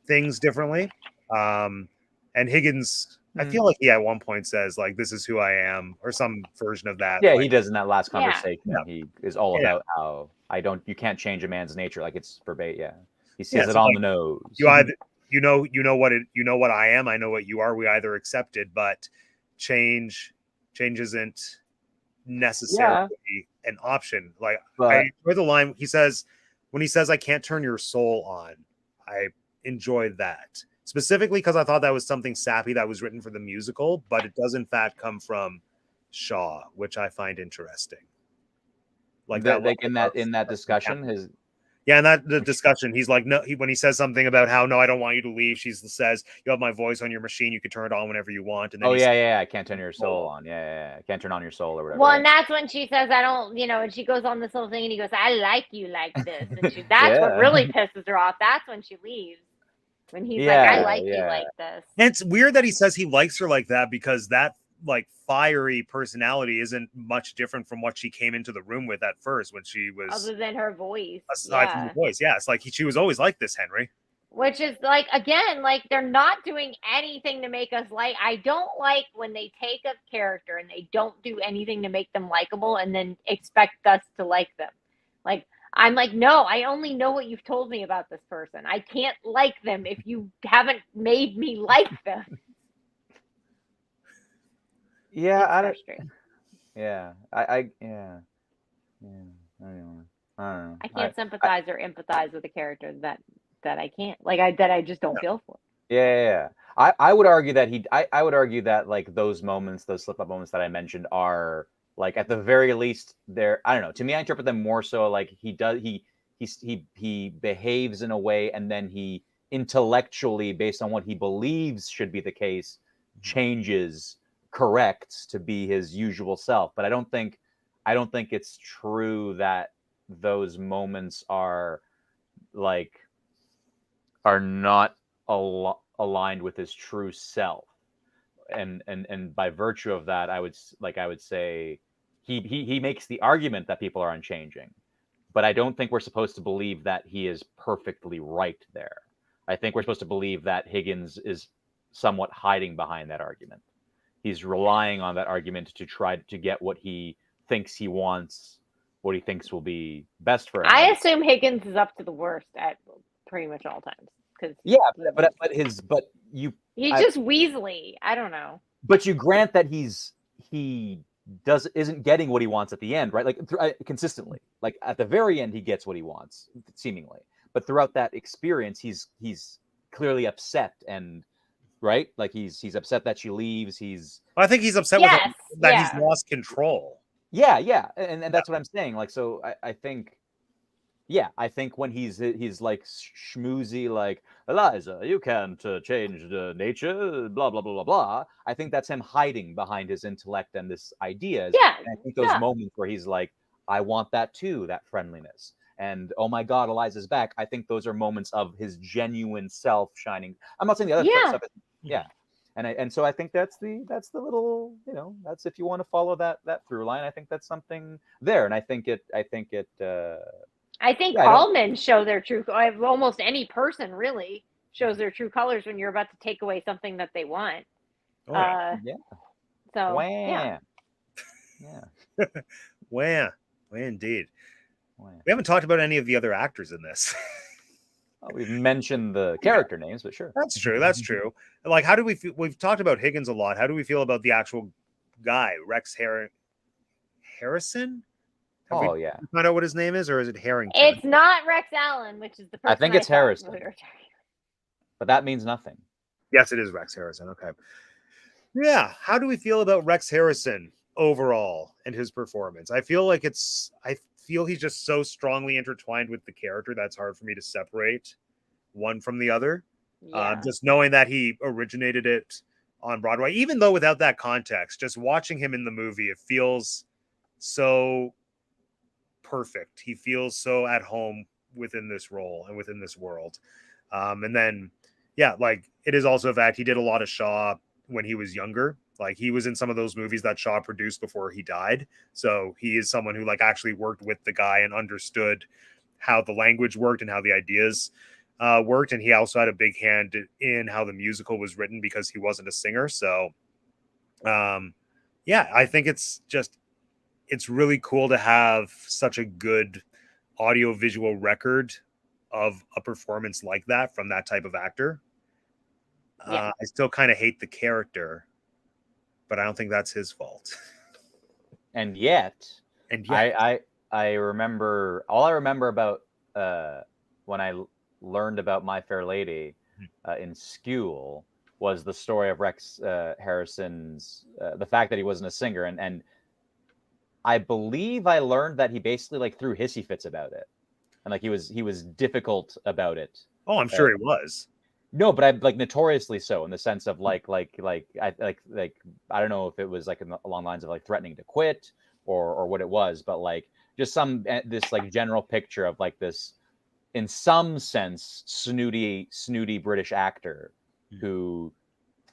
things differently. And Higgins, I feel like he at one point says like, "This is who I am," or some version of that. Yeah, like, he does in that last Yeah. conversation. Yeah. He is all Yeah. about how you can't change a man's nature. Like it's verbatim. Yeah, he says Yeah, it so on like, the nose. you either you know what I am. I know what you are. We either accept it, but change isn't necessarily an option. Like But I enjoy the line he says when he says, "I can't turn your soul on." I enjoyed that specifically because I thought that was something sappy that was written for the musical, but it does in fact come from Shaw, which I find interesting. Like that, like in that discussion, his yeah, and that the discussion, he's like, no, when he says something about how no, I don't want you to leave. She says, "You have my voice on your machine. You can turn it on whenever you want." And then I can't turn your soul on. Yeah, I can't turn on your soul or whatever. Well, and that's when she says, "I don't," and she goes on this little thing, and he goes, "I like you like this," and that's what really pisses her off. That's when she leaves. When he's like, "I like you like this." And it's weird that he says he likes her like that, because that like fiery personality isn't much different from what she came into the room with at first when she was, other than her voice. Aside from the voice, yeah, it's like she was always like this, Henry. Which is like, again, like they're not doing anything to make us like. I don't like when they take a character and they don't do anything to make them likable and then expect us to like them. Like, I'm like, no, I only know what you've told me about this person. I can't like them if you haven't made me like them. Yeah, I don't know. I can't sympathize or empathize with a character that I can't, like, that I just don't feel for. Yeah. I would argue that I would argue that like those moments, those slip up moments that I mentioned are like at the very least they're, I don't know. To me, I interpret them more so like he behaves in a way, and then he intellectually, based on what he believes should be the case, corrects to be his usual self. But I don't think it's true that those moments are not aligned with his true self, and by virtue of that, I would say he makes the argument that people are unchanging, but I don't think we're supposed to believe that he is perfectly right there. I think we're supposed to believe that Higgins is somewhat hiding behind that argument. He's relying on that argument to try to get what he thinks he wants, what he thinks will be best for him. I assume Higgins is up to the worst at pretty much all times. Yeah, but he's just Weasley. I don't know. But you grant that he isn't getting what he wants at the end, right? Like consistently, like at the very end, he gets what he wants, seemingly. But throughout that experience, he's clearly upset, and right, like he's upset that she leaves. I think he's upset with her, that he's lost control. Yeah, and that's what I'm saying. Like, so I think. Yeah, I think when he's like schmoozy, like, "Eliza, you can't change the nature, blah, blah, blah, blah, blah." I think that's him hiding behind his intellect and this idea. Yeah. And I think those moments where he's like, "I want that too, that friendliness." And, "Oh my God, Eliza's back." I think those are moments of his genuine self shining. I'm not saying the other stuff. And so I think that's the little, that's, if you want to follow that through line, I think that's something there. And I think all men show their true. Almost any person really shows their true colors when you're about to take away something that they want. So yeah. Wah, indeed. We haven't talked about any of the other actors in this. We've mentioned the character names, but sure. That's true. Like, how do we feel? We've talked about Higgins a lot. How do we feel about the actual guy, Rex Harrison? Oh, yeah. Find out what his name is, or is it Harrington? It's not Rex Allen, which is the person I think it's Harrison. But that means nothing. Yes, it is Rex Harrison. Okay. Yeah. How do we feel about Rex Harrison overall and his performance? I feel he's just so strongly intertwined with the character that's hard for me to separate one from the other. Yeah. Just knowing that he originated it on Broadway, even though without that context, just watching him in the movie, it feels so perfect. He feels so at home within this role and within this world. And then, yeah, like it is also a fact he did a lot of Shaw when he was younger. Like he was in some of those movies that Shaw produced before he died. So he is someone who like actually worked with the guy and understood how the language worked and how the ideas worked. And he also had a big hand in how the musical was written because he wasn't a singer. So yeah, I think it's really cool to have such a good audio visual record of a performance like that from that type of actor. Yeah. I still kind of hate the character, but I don't think that's his fault. And yet, And yeah, I remember all I remember about when I learned about My Fair Lady in school was the story of Rex Harrison's the fact that he wasn't a singer, and I believe I learned that he basically like threw hissy fits about it, and like he was difficult about it. oh, I'm sure he was. No, but I like notoriously so in the sense of like I don't know if it was like along lines of like threatening to quit or what it was, but like just this like general picture of like this in some sense snooty British actor who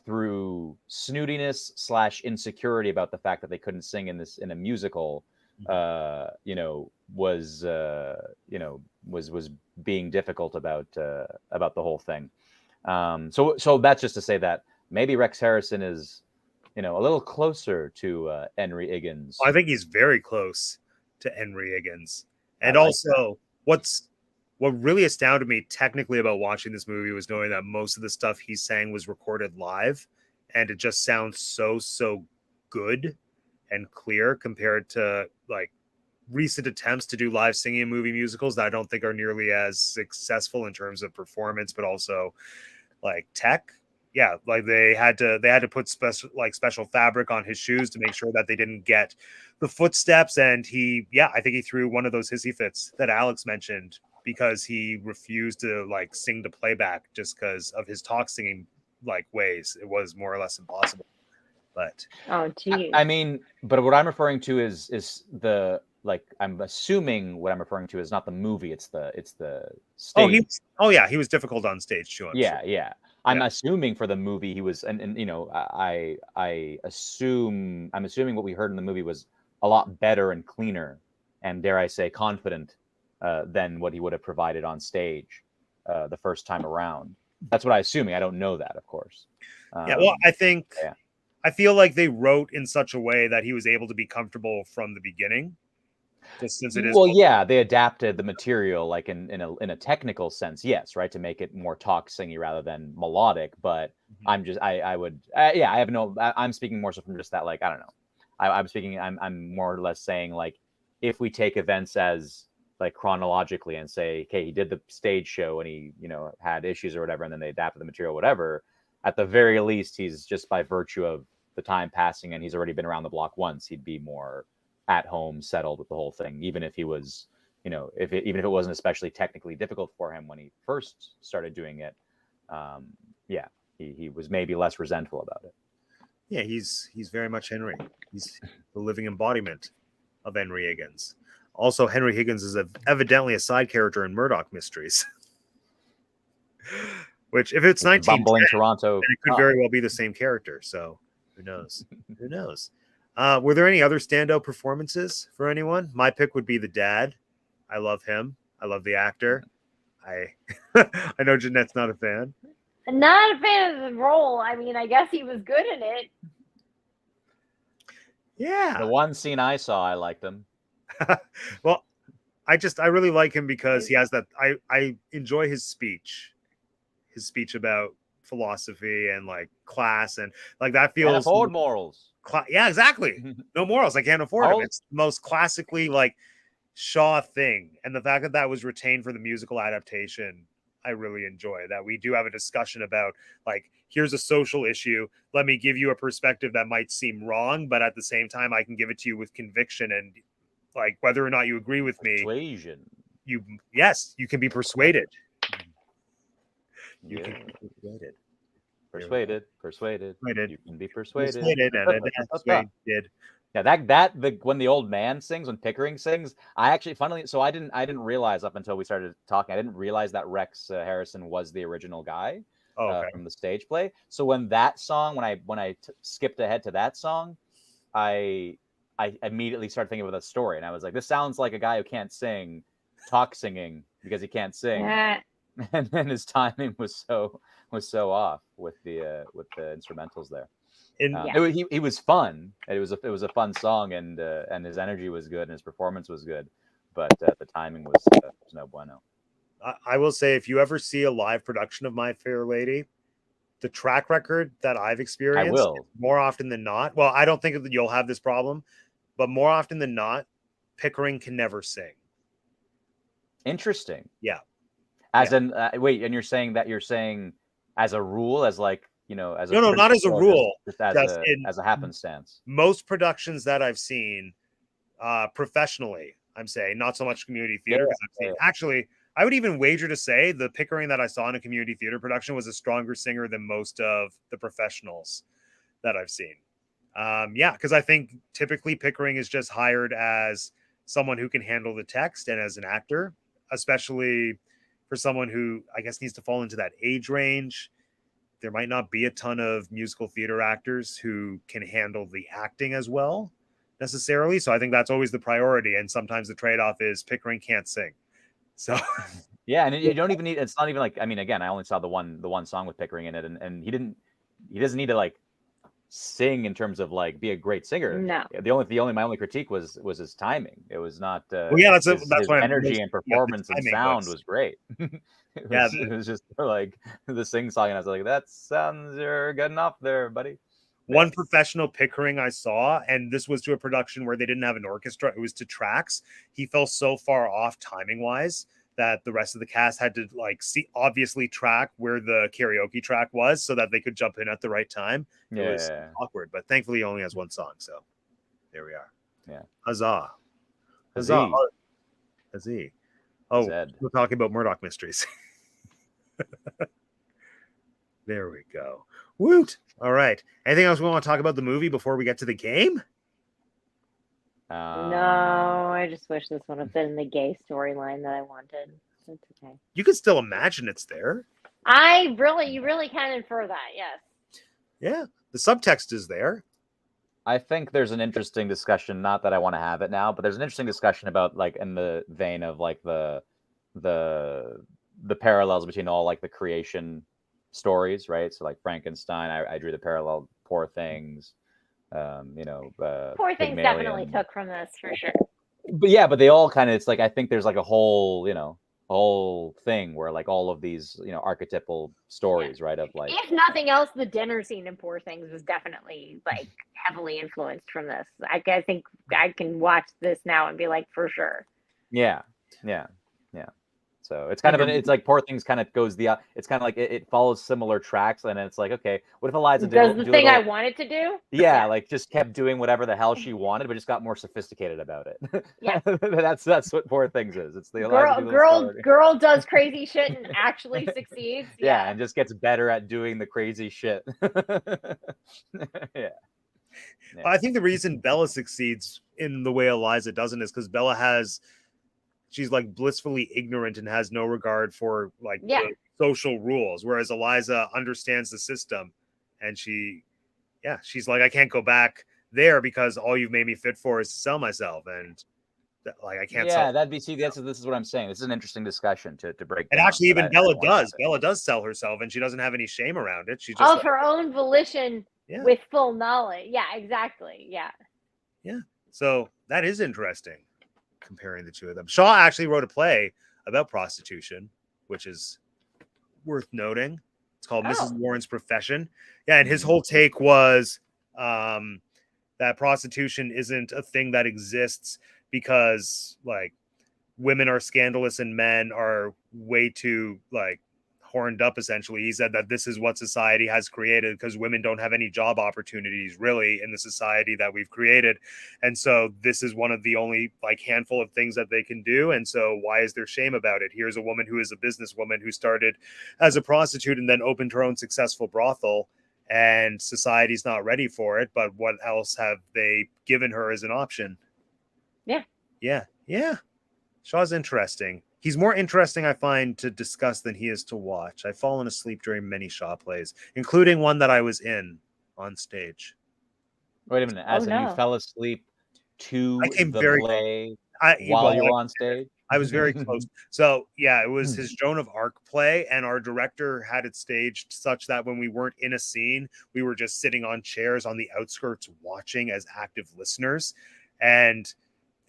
through snootiness / insecurity about the fact that they couldn't sing in a musical was being difficult about the whole thing. So that's just to say that maybe Rex Harrison is, a little closer to Henry Higgins. I think he's very close to Henry Higgins. And like also, what really astounded me technically about watching this movie was knowing that most of the stuff he sang was recorded live, and it just sounds so good and clear compared to like recent attempts to do live singing in movie musicals that I don't think are nearly as successful in terms of performance, but also like tech. Yeah, like they had to put special fabric on his shoes to make sure that they didn't get the footsteps. And I think he threw one of those hissy fits that Alex mentioned because he refused to like sing to playback just because of his talk singing like ways. It was more or less impossible. But oh, geez. I mean, but what I'm referring to is the like I'm assuming what I'm referring to is not the movie, it's the stage. He was difficult on stage too. Yeah. I'm assuming for the movie he was, and I'm assuming what we heard in the movie was a lot better and cleaner, and dare I say confident than what he would have provided on stage the first time around. That's what I'm assuming. I don't know that, of course. I feel like they wrote in such a way that he was able to be comfortable from the beginning. Just since it is they adapted the material like in a technical sense, yes, right, to make it more talk singy rather than melodic. But I'm speaking more so from just that, like I don't know. I'm more or less saying like if we take events as like chronologically and say, okay, he did the stage show and he had issues or whatever, and then they adapted the material, whatever. At the very least, he's just by virtue of the time passing and he's already been around the block once, he'd be more at home, settled with the whole thing, even if he was, even if it wasn't especially technically difficult for him when he first started doing it. He was maybe less resentful about it. Yeah, he's very much Henry. He's the living embodiment of Henry Higgins. Also, Henry Higgins is evidently a side character in Murdoch Mysteries. Which, if it's 1910, bumbling Toronto, it could very well be the same character. So, who knows? Who knows? Were there any other standout performances for anyone? My pick would be the dad. I love him. I love the actor. I know Jeanette's not a fan. Not a fan of the role. I mean, I guess he was good in it. Yeah. The one scene I saw, I liked him. Well, I really like him because he has that. I enjoy his speech about philosophy and like class and like that feels. Can't afford morals. Yeah, exactly. No morals. I can't afford them. It's the most classically like Shaw thing, and the fact that was retained for the musical adaptation, I really enjoy. That we do have a discussion about like here's a social issue. Let me give you a perspective that might seem wrong, but at the same time, I can give it to you with conviction and like whether or not you agree with me. Persuasion. You can be persuaded. You can be persuaded. Persuaded. You can be persuaded. And persuaded. when the old man sings, when Pickering sings, I actually I didn't realize up until we started talking, I didn't realize that Rex Harrison was the original guy from the stage play. So when that song, when I skipped ahead to that song, I immediately started thinking about the story, and I was like, this sounds like a guy who can't sing, singing because he can't sing, and then his timing was so off with the instrumentals there. He was fun. It was a fun song, and his energy was good, and his performance was good, but the timing was no bueno. I will say, if you ever see a live production of My Fair Lady, the track record that I've experienced, more often than not, well, I don't think that you'll have this problem, but more often than not, Pickering can never sing. Interesting. Yeah. In wait, and you're saying as a rule, as like, as a no, not as a rule, just as a happenstance. Most productions that I've seen, professionally, I'm saying, not so much community theater, because I've seen actually, I would even wager to say the Pickering that I saw in a community theater production was a stronger singer than most of the professionals that I've seen. Because I think typically Pickering is just hired as someone who can handle the text and as an actor, especially for someone who I guess needs to fall into that age range. There might not be a ton of musical theater actors who can handle the acting as well necessarily. So I think that's always the priority. And sometimes the trade-off is Pickering can't sing. So yeah, and you don't even need. It's not even like, I mean, again, I only saw the one song with Pickering in it, and he doesn't need to like sing in terms of like be a great singer. No. My only critique was his timing. It was not. That's his why energy and performance and sound was great. It was just like the sing song, and I was like, that sounds good enough there, buddy. One professional Pickering I saw, and this was to a production where they didn't have an orchestra, it was to tracks. He fell so far off timing wise that the rest of the cast had to obviously track where the karaoke track was so that they could jump in at the right time. It was awkward, but thankfully he only has one song, so there we are. Yeah. Huzzah. Oh, we're talking about Murdoch Mysteries. There we go. Woot! All right. Anything else we want to talk about the movie before we get to the game? No, I just wish this would have been the gay storyline that I wanted. It's okay. You can still imagine it's there. You really can infer that, yes. Yeah, the subtext is there. I think there's an interesting discussion, not that I want to have it now, but there's an interesting discussion about like in the vein of like the parallels between all like the creation stories, right? So like Frankenstein, I drew the parallel, Poor Things, Poor Things definitely took from this for sure. But they all kind of, it's like, I think there's like a whole thing where like all of these, archetypal stories, right? Of like, if nothing else, the dinner scene in Poor Things was definitely like heavily influenced from this. I think I can watch this now and be like, for sure. Yeah. So it's kind of it's like Poor Things kind of goes it's kind of like it follows similar tracks, and it's like, okay, what if Eliza does the thing I wanted to do? Yeah, like just kept doing whatever the hell she wanted, but just got more sophisticated about it. Yeah, that's what Poor Things is. It's the girl does crazy shit and actually succeeds. Yeah, and just gets better at doing the crazy shit. Yeah. I think the reason Bella succeeds in the way Eliza doesn't is because Bella she's like blissfully ignorant and has no regard for the social rules, whereas Eliza understands the system, and she's like, I can't go back there because all you've made me fit for is to sell myself, and I can't. Yeah, this is what I'm saying. This is an interesting discussion to break down. And actually, even Bella does sell herself, and she doesn't have any shame around it. She just of her own volition, with full knowledge. Yeah, exactly. Yeah. So that is interesting, comparing the two of them. Shaw actually wrote a play about prostitution, which is worth noting. It's called Mrs. Warren's Profession. Yeah, and his whole take was that prostitution isn't a thing that exists because women are scandalous and men are way too horned up, essentially. He said that this is what society has created because women don't have any job opportunities really in the society that we've created, and so this is one of the only handful of things that they can do, and so why is there shame about it? Here's a woman who is a businesswoman who started as a prostitute and then opened her own successful brothel, and society's not ready for it. But what else have they given her as an option? Yeah. Shaw's interesting. He's more interesting, I find, to discuss than he is to watch. I've fallen asleep during many Shaw plays, including one that I was in on stage. Wait a minute. As in, you fell asleep to the play while you were on stage? I was very close. So, yeah, it was his Joan of Arc play, and our director had it staged such that when we weren't in a scene, we were just sitting on chairs on the outskirts watching as active listeners. And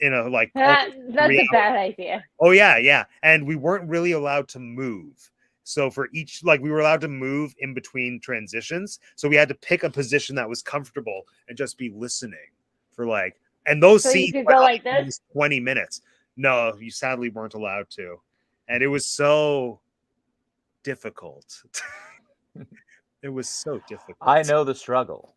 that's a bad idea. Oh yeah, and we weren't really allowed to move. So for each, we were allowed to move in between transitions. So we had to pick a position that was comfortable and just be listening for and those scenes you could go like this 20 minutes. No, you sadly weren't allowed to, and it was so difficult. It was so difficult. I know the struggle.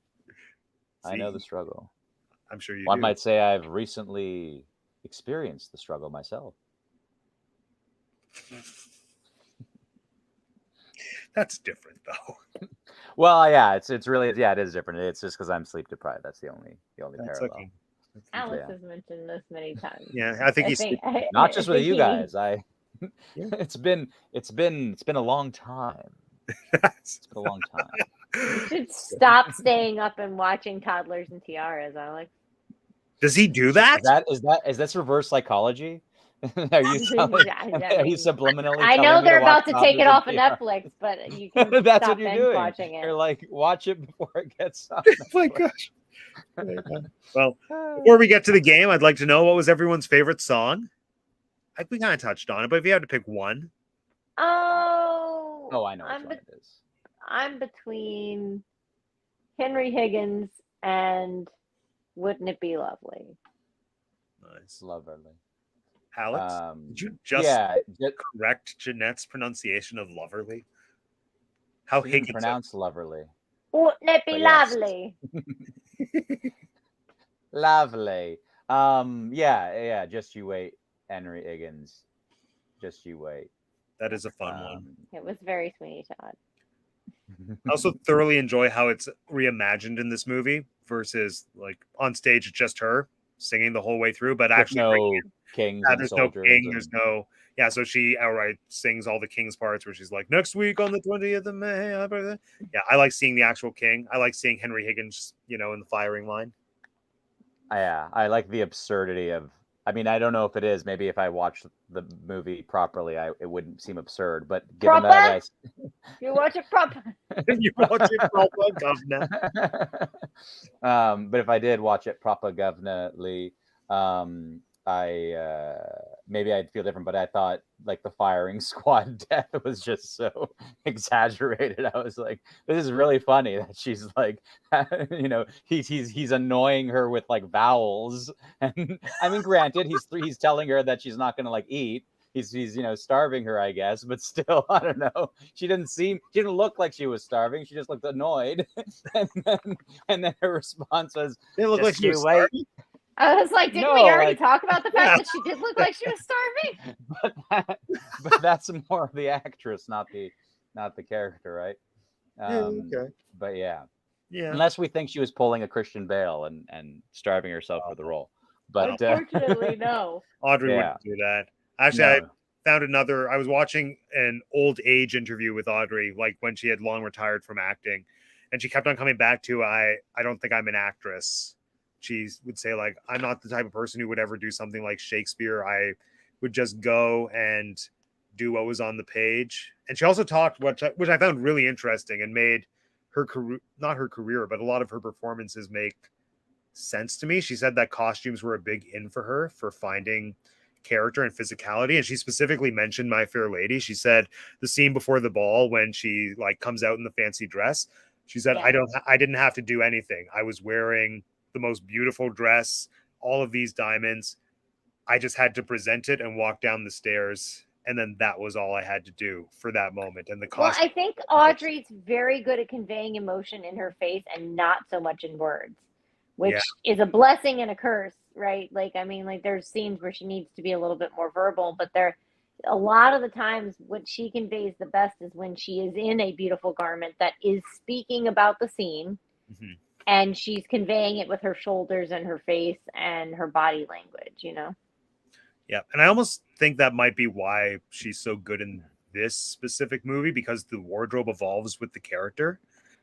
I'm sure you One do. might say I've recently experienced the struggle myself. That's different, though. Well, yeah, it's really, it is different. It's just because I'm sleep deprived. That's the only parallel. Okay. Alex has mentioned this many times. Yeah, I think not just with you guys. It's been a long time. It's been a long time. You should stop staying up and watching Toddlers and Tiaras, Alex. Does he do that? Is this reverse psychology? Are you subliminally? I know they're about to take it off of Netflix, but you can that's stop what you're doing. Watching it. You're like, watch it before it gets off. Oh my gosh. Well, before we get to the game, I'd like to know, what was everyone's favorite song? We kind of touched on it, but if you had to pick one. Oh, I know which one it is. I'm between Henry Higgins and Wouldn't It Be Lovely? Nice. Loverly. Alex, did you just correct Jeanette's pronunciation of Loverly? How Higgins pronounce Loverly? Wouldn't it be lovely? Lovely. Yeah. Just you wait, Henry Higgins. Just you wait. That is a fun one. It was very Sweeney Todd. I also thoroughly enjoy how it's reimagined in this movie versus on stage it's just her singing the whole way through, but actually no kings. There's no king. There's no So she outright sings all the king's parts where she's like, next week on the 20th of May. Yeah, I like seeing the actual king. I like seeing Henry Higgins, in the firing line. Yeah, I like the absurdity of. I mean, I don't know if it is. Maybe if I watched the movie properly, it wouldn't seem absurd. But given that you watch it proper. You watch it proper, governor. But if I did watch it propagandally, maybe I'd feel different. But I thought the firing squad death was just so exaggerated. I was like, this is really funny that she's he's annoying her with dowels. And I mean, granted, he's telling her that she's not gonna eat. He's starving her, I guess, but still, I don't know. She didn't look like she was starving. She just looked annoyed. and then her response was, "It looked like she was starving." I was like, didn't we already talk about the fact that she did look like she was starving? But that's more of the actress, not the character, right? Okay. But yeah. Unless we think she was pulling a Christian Bale and starving herself for the role. But unfortunately, no. Audrey wouldn't do that. Actually, I found another. I was watching an old age interview with Audrey, when she had long retired from acting, and she kept on coming back to, I don't think I'm an actress. She would say, I'm not the type of person who would ever do something like Shakespeare. I would just go and do what was on the page. And she also talked, which I found really interesting and made her career, not her career, but a lot of her performances make sense to me. She said that costumes were a big in for her for finding character and physicality. And she specifically mentioned My Fair Lady. She said the scene before the ball when she comes out in the fancy dress. She said, I didn't have to do anything. I was wearing the most beautiful dress, all of these diamonds. I just had to present it and walk down the stairs. And then that was all I had to do for that moment. And the costume. Well, I think Audrey's very good at conveying emotion in her face and not so much in words, which is a blessing and a curse, right? There's scenes where she needs to be a little bit more verbal, but a lot of the times what she conveys the best is when she is in a beautiful garment that is speaking about the scene, and she's conveying it with her shoulders and her face and her body language, Yeah, and I almost think that might be why she's so good in this specific movie, because the wardrobe evolves with the character.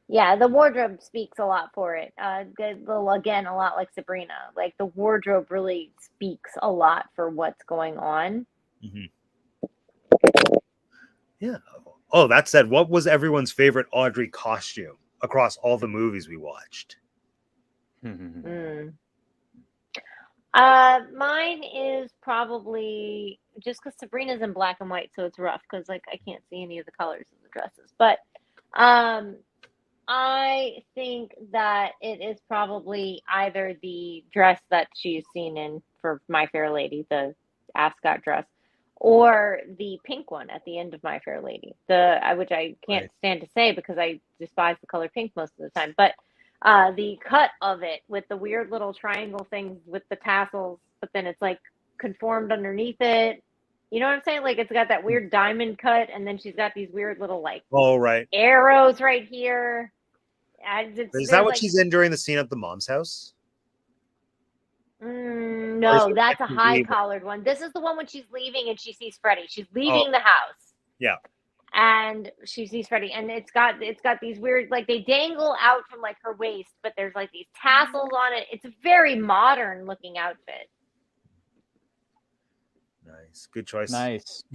Yeah, the wardrobe speaks a lot for it. Again, a lot like Sabrina. Like, the wardrobe really speaks a lot for what's going on. Yeah. Oh, that said, what was everyone's favorite Audrey costume across all the movies we watched? Mine is probably, just because Sabrina's in black and white, so it's rough because I can't see any of the colors of the dresses. But I think that it is probably either the dress that she's seen in for My Fair Lady, the ascot dress, or the pink one at the end of My Fair Lady, which I can't stand to say because I despise the color pink most of the time. But the cut of it with the weird little triangle things with the tassels, but then it's like conformed underneath it. You know what I'm saying? Like, it's got that weird diamond cut, and then she's got these weird little arrows right here. Is that what she's in during the scene at the mom's house? No, that's a high-collared one. This is the one when she's leaving and she sees Freddie. She's leaving the house. Yeah. And she sees Freddie, and it's got these weird, like, they dangle out from like her waist, but there's like these tassels on it. It's a very modern looking outfit. Nice. Good choice. Nice.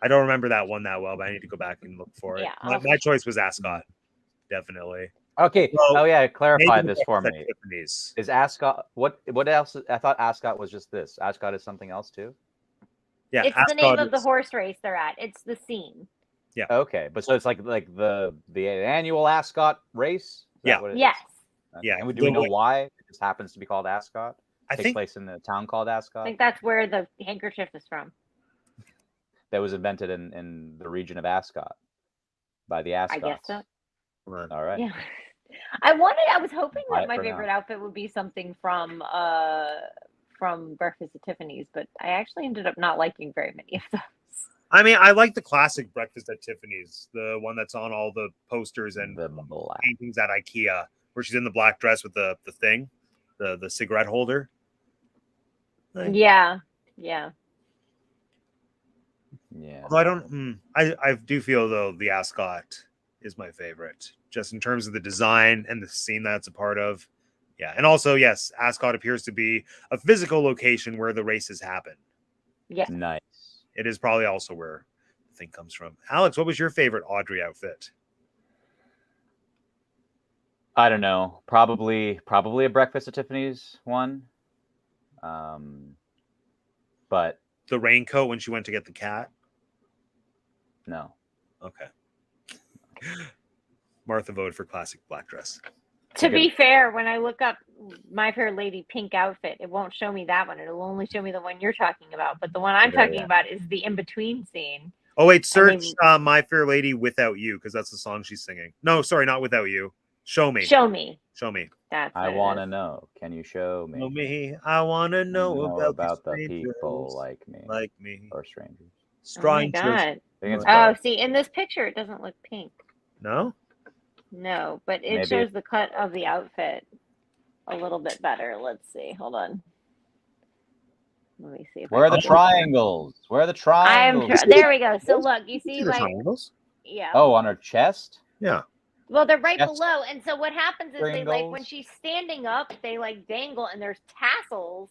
I don't remember that one that well, but I need to go back and look for it. Yeah, my choice was Ascot. Definitely. Okay. Clarify this for me. Tiffany's. Is Ascot what else? I thought Ascot was just this. Ascot is something else too? Yeah. It's Ascot the name of the horse race they're at. It's the scene. Yeah. Okay. But so it's like the annual Ascot race? Yeah. Yes. Okay. Yeah. And do we know why it just happens to be called Ascot? Takes place in the town called Ascot. I think that's where the handkerchief is from. That was invented in the region of Ascot by the Ascots. I guess so. All right. Yeah. I was hoping that my favorite outfit would be something from Breakfast at Tiffany's, but I actually ended up not liking very many of those. I mean, I like the classic Breakfast at Tiffany's, the one that's on all the posters and the paintings at IKEA, where she's in the black dress with the thing, the cigarette holder. Yeah. Although I do feel though the Ascot is my favorite, just in terms of the design and the scene that's a part of. Yeah, and also yes, Ascot appears to be a physical location where the races happen. Yeah, nice. It is probably also where the thing comes from. Alex, what was your favorite Audrey outfit? I don't know. Probably a Breakfast at Tiffany's one. But the raincoat when she went to get the cat? No. Okay. Martha voted for classic black dress. To be fair, when I look up My Fair Lady pink outfit, it won't show me that one. It'll only show me the one you're talking about. But the one I'm talking about is the in-between scene. Oh, wait, search My Fair Lady Without You, because that's the song she's singing. No, sorry, not Without You. Show Me. Show Me. Show Me. That's I want to know. Can you show me? Show me. I want to know about the people like me. Or strangers. Oh, my God. See, in this picture, it doesn't look pink. No? No, but it shows the cut of the outfit a little bit better. Let's see. Hold on. Let me see. Where are the triangles? Where are the triangles? There we go. So look, you see, like, triangles? Yeah. Oh, on her chest? Yeah. Well, they're right below. And so what happens is they, like, when she's standing up, they, like, dangle, and there's tassels.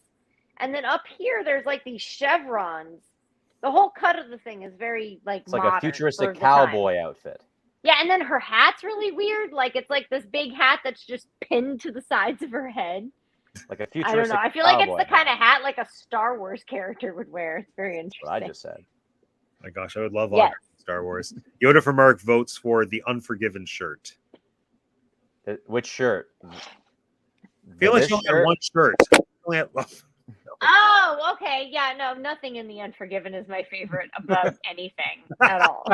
And then up here, there's, like, these chevrons. The whole cut of the thing is very, like, it's like a futuristic cowboy outfit. Yeah, and then her hat's really weird. Like, it's like this big hat that's just pinned to the sides of her head. Like a futuristic I don't know. I feel like it's the kind of hat like a Star Wars character would wear. It's very interesting. What I just said. My gosh, I would love Star Wars. Yoda from Mark votes for the Unforgiven shirt. Which shirt? I feel like she only had one shirt. Oh, okay. Yeah, no, nothing in The Unforgiven is my favorite about anything at all.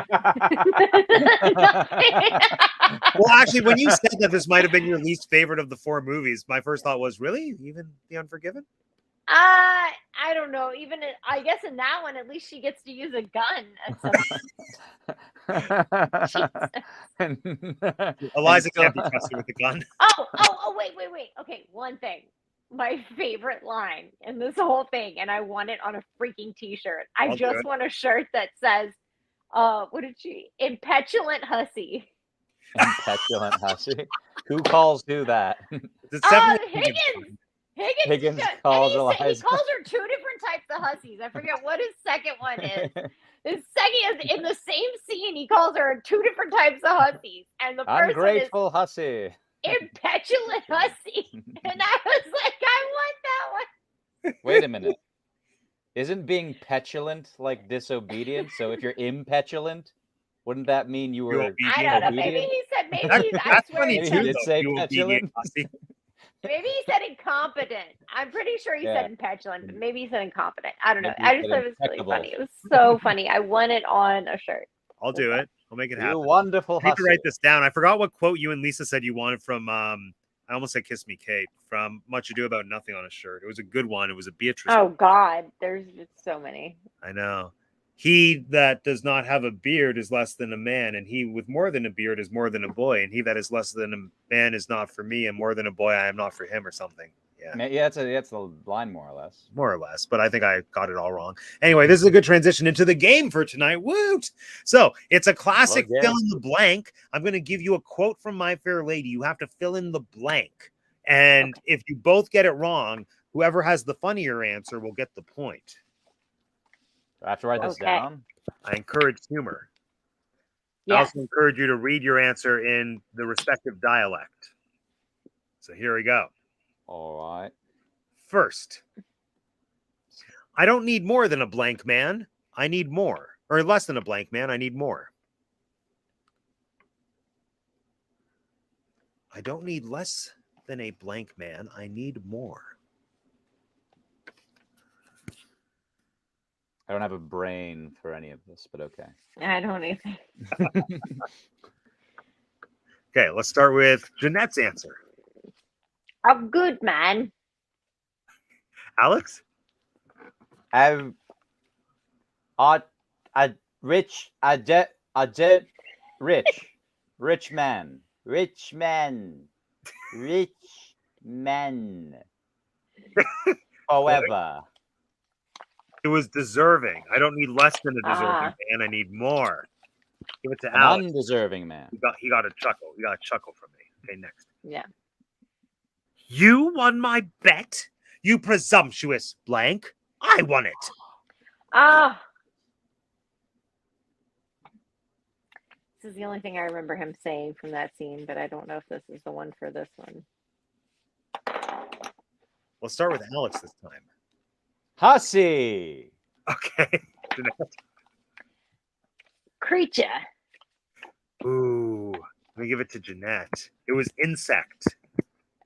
Well, actually, when you said that this might have been your least favorite of the four movies, my first thought was, really? Even The Unforgiven? I don't know. Even I guess in that one, at least she gets to use a gun. Eliza can't be trusted with a gun. Oh, wait. Okay, one thing. My favorite line in this whole thing, and I want it on a freaking t-shirt. I I'll do just it. want a shirt that says, what did she? Impetulant hussy. Impetulant hussy. Who calls who that? It's definitely Higgins. Higgins And calls he Eliza. calls her two different types of hussies. I forget what his second one is. His second is in the same scene. He calls her two different types of hussies, and the first Ungrateful hussy. one is impetulant hussy. And I was like, I want that one. Wait a minute. Isn't being petulant like disobedient? So if you're impetulant, wouldn't that mean you were I don't know. obedient? Maybe he said. Maybe I That's swear funny he Maybe too, he said. did say you obedient petulant. hussy. Maybe he said incompetent. I'm pretty sure he Yeah. said impetulant, but maybe he said incompetent. I don't know. Maybe he I just said thought it was really impeccable. funny. It was so funny. I want it on a shirt. I'll do it. I'll make it happen. You wonderful I need to hussy. write this down. I forgot what quote you and Lisa said you wanted from I almost said Kiss Me Kate from Much Ado About Nothing on a shirt. It was a good one. It was a Beatrice. Oh God, there's just so many. I know. He that does not have a beard is less than a man, and he with more than a beard is more than a boy, and he that is less than a man is not for me, and more than a boy I am not for him, or something. Yeah, Yeah, that's the line more or less. more or less, but I think I got it all wrong. Anyway, this is a good transition into the game for tonight. Woot! So it's a classic Well, yeah. fill in the blank. I'm going to give you a quote from My Fair Lady. You have to fill in the blank. And if you both get it wrong, whoever has the funnier answer will get the point. Do I have to write this Okay. down? I encourage humor. I Yes. also encourage you to read your answer in the respective dialect. So here we go. All right. First, I don't need more than a blank man. I need more. Or less than a blank man. I need more. I don't need less than a blank man. I need more. I don't have a brain for any of this, but okay. I don't even. Okay, let's start with Jeanette's answer. A good man. Alex? A rich man. However, It was deserving. I don't need less than a deserving man. I need more. Give it to an Alex. undeserving man. He got a chuckle. He got a chuckle from me. Okay, next. Yeah. You won my bet, you presumptuous blank. I won it. Ah. This is the only thing I remember him saying from that scene, but I don't know if this is the one for this one. We'll start with Alex this time. Hussy. Okay. Creature. Ooh. Let me give it to Jeanette. It was insect.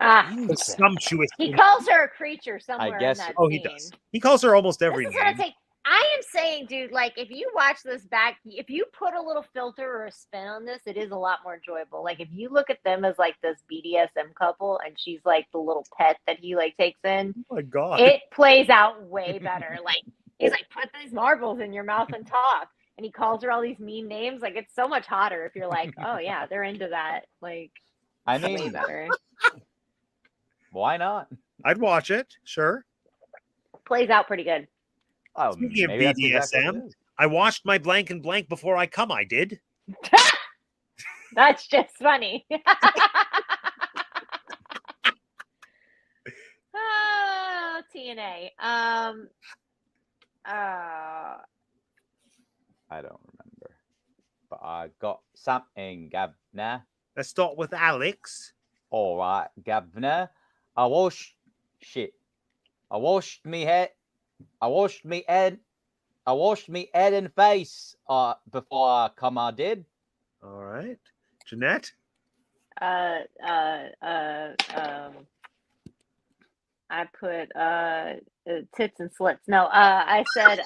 Ah. Presumptuous. He calls her a creature somewhere guess- in that Oh, scene. he does. He calls her almost every This is what I'm name. saying. I am saying, dude, like, if you watch this back, if you put a little filter or a spin on this, it is a lot more enjoyable. Like, if you look at them as, like, this BDSM couple, and she's, like, the little pet that he, like, takes in, Oh my God. it plays out way better. Like, he's like, put these marbles in your mouth and talk. And he calls her all these mean names. Like, it's so much hotter if you're like, oh, yeah, they're into that. Like, I way mean, better. why not? I'd watch it. Sure. Plays out pretty good. Oh, Speaking of maybe that's exactly what BDSM, it is. I washed my blank and blank before I come. I did. That's just funny. Oh, TNA. I don't remember, but I got something, Governor. Let's start with Alex. All right, Governor. I washed me head. I washed me head and face before I come. I did. All right. Jeanette? I put tits and slits. No, I said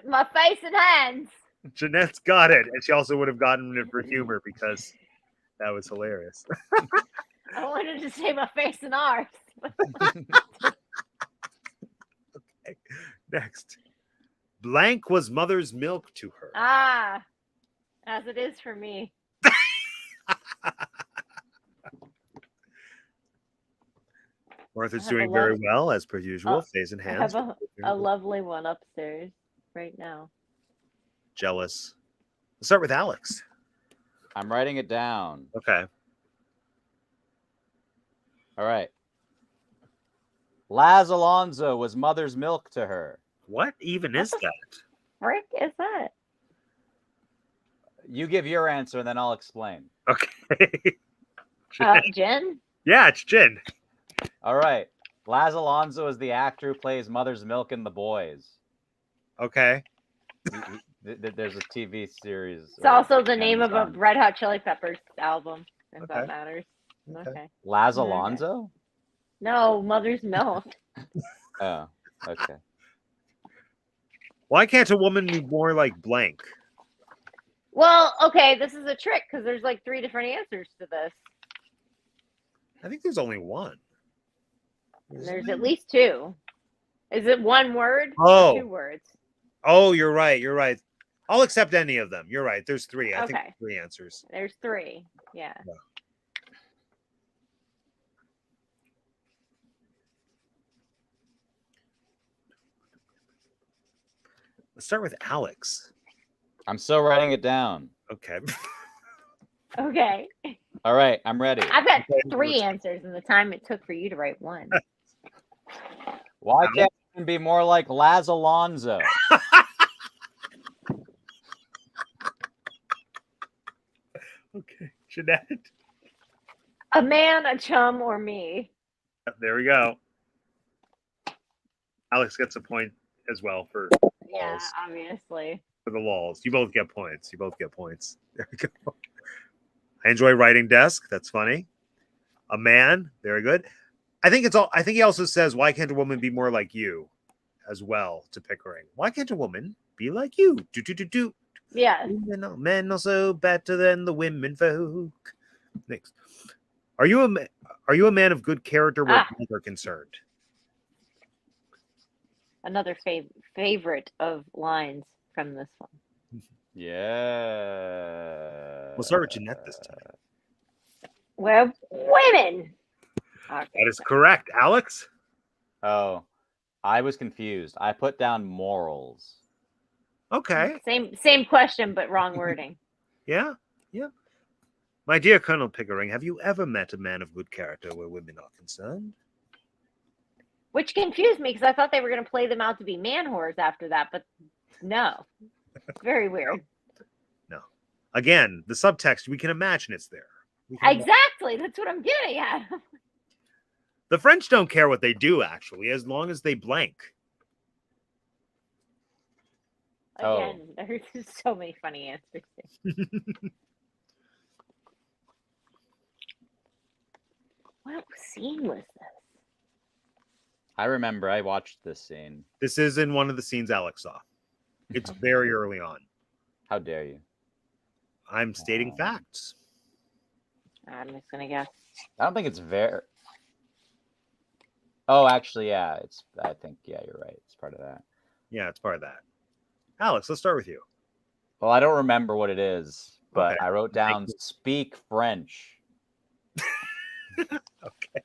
my face and hands. Jeanette's got it. And she also would have gotten it for humor because that was hilarious. I wanted to say my face and arse. Next. Blank was mother's milk to her. Ah, as it is for me. Martha's I have doing a very lot- well, as per usual. Face and I hands. have a lovely one upstairs right now. Jealous. Let's start with Alex. I'm writing it down. Okay. All right. Laz Alonso was mother's milk to her. What even is What the that? Frick is that? You give your answer and then I'll explain. Okay. Jen? Yeah, it's Jin. All right. Laz Alonso is the actor who plays Mother's Milk in The Boys. Okay. There's a TV series. It's also the name of a Red Hot Chili Peppers album, if Okay. that matters. Okay. Okay. Laz Okay. Alonso? No, Mother's Milk. Oh, okay. Why can't a woman be more like blank? Well, okay, this is a trick because there's like 3 different answers to this. I think there's only one. There's at least 2. Is it one word Oh. or 2 words? Oh, you're right. You're right. I'll accept any of them. You're right. There's 3. I think Okay. 3 answers. There's 3. Yeah. Let's start with Alex. I'm still writing it down. Okay. Okay. All right, I'm ready. I've got 3 answers in the time it took for you to write 1. Why can't it be more like Laz Alonso? Okay. Jeanette. A man, a chum, or me. There we go. Alex gets a point as well for Yeah, lols. obviously. For the lols. You both get points. You both get points. There we go. I enjoy writing desk. That's funny. A man. Very good. I think he also says, why can't a woman be more like you as well to Pickering? Why can't a woman be like you? Do. Yeah. Men also better than the women folk. Next. Are you a man of good character where men are concerned? Another favorite of lines from this one. Yeah. We'll start with Jeanette this time. Well, women. Okay. That is correct. Alex? Oh, I was confused. I put down morals. Okay. Same question, but wrong wording. Yeah. My dear Colonel Pickering, have you ever met a man of good character where women are concerned? Which confused me because I thought they were going to play them out to be man whores after that, but no. Very weird. No. Again, the subtext, we can imagine it's there. Exactly. That's what I'm getting at. The French don't care what they do, actually, as long as they blank. Again, there's so many funny answers. What scene was this? I remember I watched this scene. This is in one of the scenes Alex saw. It's very early on. How dare you? I'm stating facts. I'm just going to guess. I don't think it's very... Oh, actually, yeah. I think, yeah, you're right. It's part of that. Yeah, it's part of that. Alex, let's start with you. Well, I don't remember what it is, but Okay. I wrote down speak French. Okay.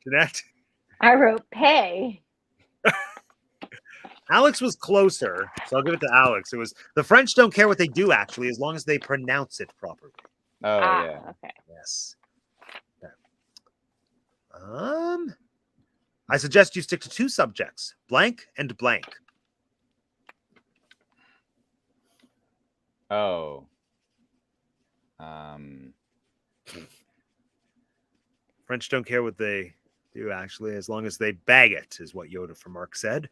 Jeanette? I wrote pay. Alex was closer, so I'll give it to Alex. It was the French don't care what they do, actually, as long as they pronounce it properly. Oh, yeah. Okay. Yes. Okay. I suggest you stick to 2 subjects, blank and blank. Oh. French don't care what they do, actually, as long as they bag it, is what Yoda from Mark said.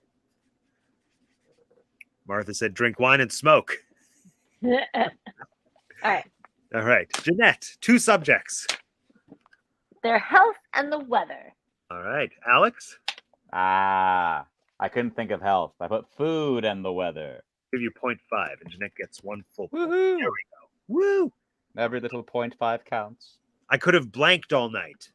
Martha said, drink wine and smoke. All right. All right. Jeanette, 2 subjects. Their health and the weather. All right. Alex? I couldn't think of health. I put food and the weather. Give you 0.5, and Jeanette gets 1 full point. Woohoo! There we go. Woo! Every little 0.5 counts. I could have blanked all night.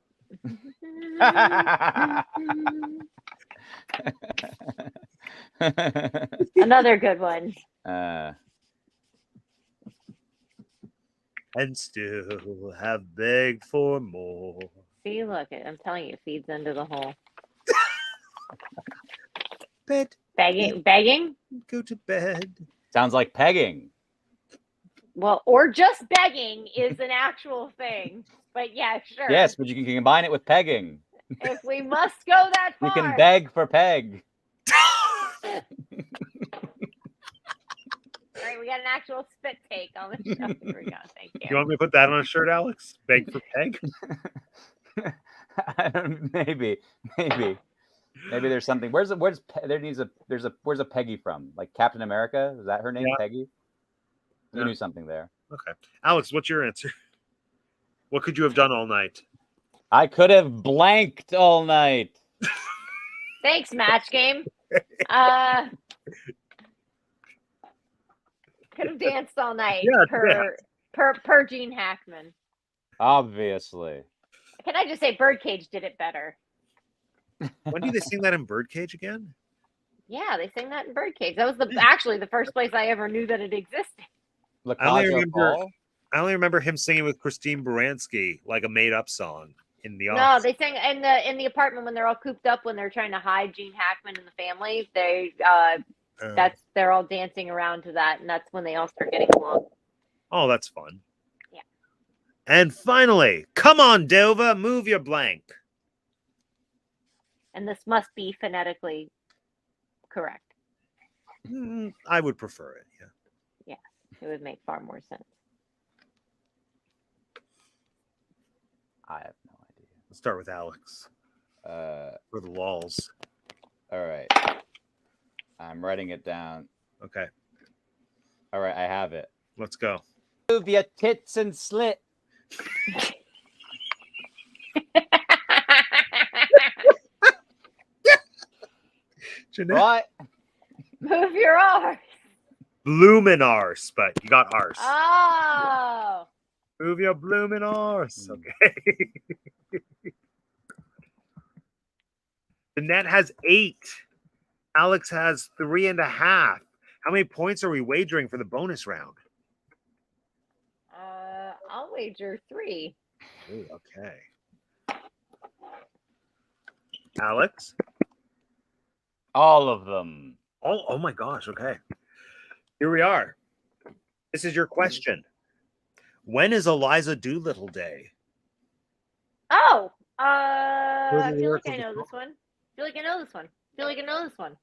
Another good one. And still have begged for more. See, look, I'm telling you, it feeds into the whole Bed, begging. go to bed. Sounds like pegging. Well, or just begging is an actual thing. But yeah, sure. Yes, but you can combine it with pegging. If we must go that far. You can beg for peg. All right, we got an actual spit take on the show. Here we go. Thank you. You want me to put that on a shirt, Alex? Beg for peg? Maybe there's something. Where's a Peggy from? Like Captain America? Is that her name? Yeah. Peggy? You Yeah. knew something there. Okay. Alex, what's your answer? What could you have done all night? I could have blanked all night. Thanks, Match Game. Could have danced all night. Yeah, per Gene Hackman. Obviously. Can I just say Birdcage did it better? When do they sing that in Birdcage again? Yeah, they sang that in Birdcage. That was actually the first place I ever knew that it existed. I only remember him singing with Christine Baranski, like a made-up song in the office. No, they sang in the apartment when they're all cooped up when they're trying to hide Gene Hackman and the family. They're all dancing around to that, and that's when they all start getting along. Oh, that's fun. Yeah. And finally, come on, Dover, move your blank. And this must be phonetically correct. I would prefer it. Yeah. It would make far more sense. I have no idea. Let's start with Alex. For the lulls. All right. I'm writing it down. Okay. All right, I have it. Let's go. Move your tits and slit. Jeanette? What? Move your arse. Bloomin' arse, but you got arse. Oh. Move your bloomin' arse. Okay. Jeanette has 8. Alex has 3.5. How many points are we wagering for the bonus round? I'll wager 3. Ooh, okay. Alex? All of them. Oh my gosh. Okay. Here we are. This is your question. When is Eliza Doolittle Day? Oh. Those are I the feel like words of I the know song. this one. I feel like I know this one.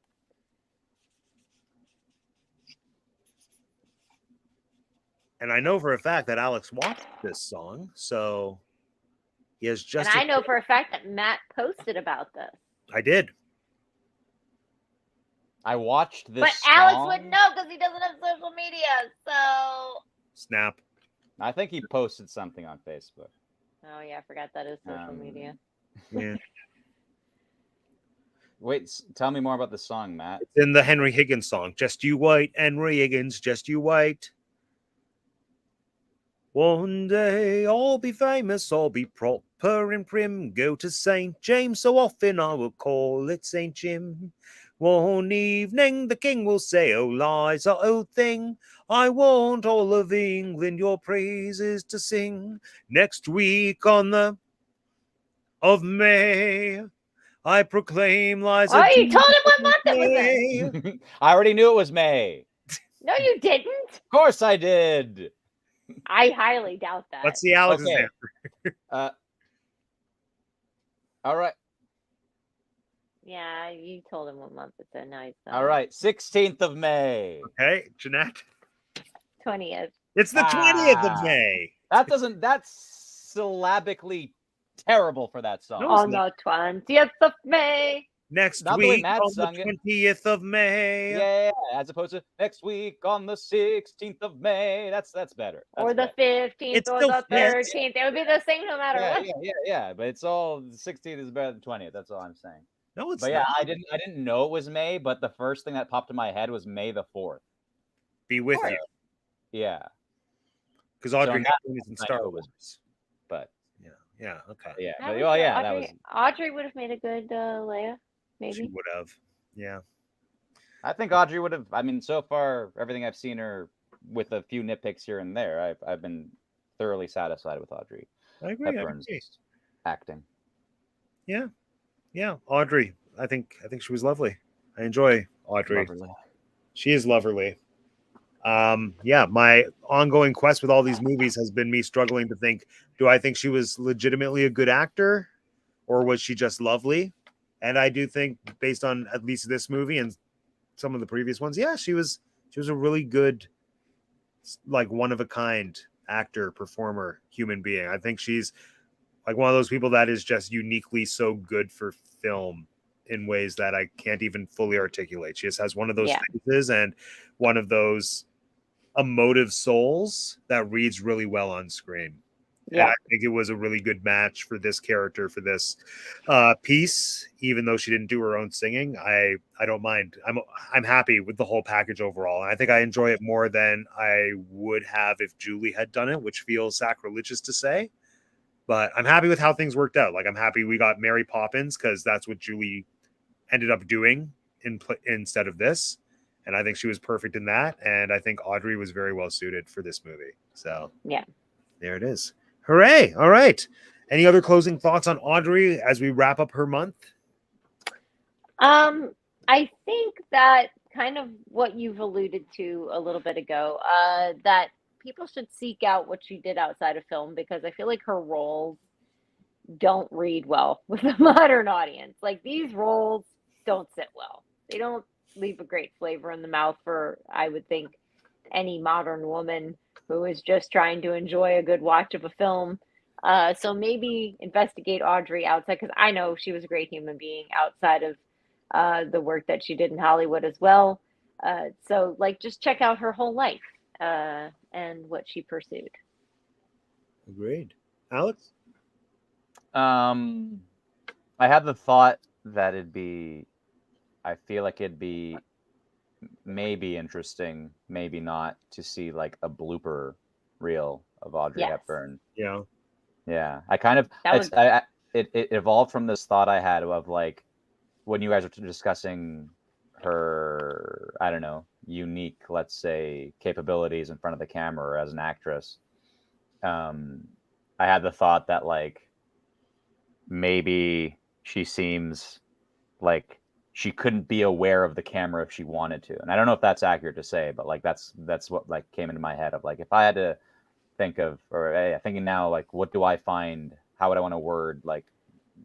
And I know for a fact that Alex watched this song, so he has just. And I know for a fact that Matt posted about this. I did. I watched this. But Alex wouldn't know because he doesn't have social media. So. Snap. I think he posted something on Facebook. Oh yeah, I forgot that is social media. Yeah. Wait, tell me more about the song, Matt. It's in the Henry Higgins song. Just you wait, Henry Higgins, just you wait. One day I'll be famous, I'll be proper and prim. Go to St. James, so often I will call it St. Jim. One evening the king will say, "Oh, Liza, old thing, I want all of England your praises to sing." Next week on the of May, I proclaim Liza. Oh, you told him what month it was in. I already knew it was May. No, you didn't. Of course I did. I highly doubt that. Let's see Alex's Okay. answer. All right. Yeah, you told him what month it's in. Nice. All right. 16th of May. Okay, Jeanette. 20th. It's the 20th of May. That's syllabically terrible for that song. No, On the 20th of May. Next Not the way week Matt on sung the it. 20th of May. Yeah, as opposed to next week on the 16th of May. That's better. That's Or the better. 15th It or still the fits. 13th. It would be the same no matter what. Yeah. But it's all the 16th is better than 20th. That's all I'm saying. No, it's But yeah, not. I didn't know it was May, but the first thing that popped in my head was May the 4th. Be with Sure. you. Yeah, Because Audrey on that Hepburn is in I Star know it was- Wars. but Yeah, okay. yeah, That but, was well, good. yeah, that was. Audrey would have made a good Leia, She maybe. would have. Yeah. I think Audrey would have. I mean, so far everything I've seen her with a few nitpicks here and there, I've been thoroughly satisfied with Audrey I agree. Hepburn's acting. Yeah, Audrey. I think she was lovely. I enjoy Audrey. Lovely. She is lovely. Yeah, my ongoing quest with all these movies has been me struggling to think: do I think she was legitimately a good actor, or was she just lovely? And I do think, based on at least this movie and some of the previous ones, yeah, she was a really good, like, one of a kind actor, performer, human being. I think she's like one of those people that is just uniquely so good for film in ways that I can't even fully articulate. She just has one of those faces and one of those emotive souls that reads really well on screen. Yeah. And I think it was a really good match for this character, for this piece, even though she didn't do her own singing. I don't mind. I'm happy with the whole package overall. And I think I enjoy it more than I would have if Julie had done it, which feels sacrilegious to say. But I'm happy with how things worked out. Like, I'm happy we got Mary Poppins because that's what Julie ended up doing instead of this. And I think she was perfect in that. And I think Audrey was very well suited for this movie. So yeah, there it is. Hooray. All right. Any other closing thoughts on Audrey as we wrap up her month? I think that kind of what you've alluded to a little bit ago, that people should seek out what she did outside of film, because I feel like her roles don't read well with the modern audience. Like, these roles don't sit well. They don't leave a great flavor in the mouth for, I would think, any modern woman who is just trying to enjoy a good watch of a film. So maybe investigate Audrey outside, because I know she was a great human being outside of the work that she did in Hollywood as well. So, like, just check out her whole life and what she pursued. Agreed. Alex? I had the thought that I feel like it'd be maybe interesting, maybe not, to see like a blooper reel of Audrey Hepburn. Yeah. Yeah. I kind of, it evolved from this thought I had of, like, when you guys were discussing her, I don't know, unique, let's say, capabilities in front of the camera or as an actress. I had the thought that, like, maybe she seems like she couldn't be aware of the camera if she wanted to. And I don't know if that's accurate to say, but, like, that's what, like, came into my head of, like, if I had to think of, or thinking now, like, what do I find, how would I want to word, like,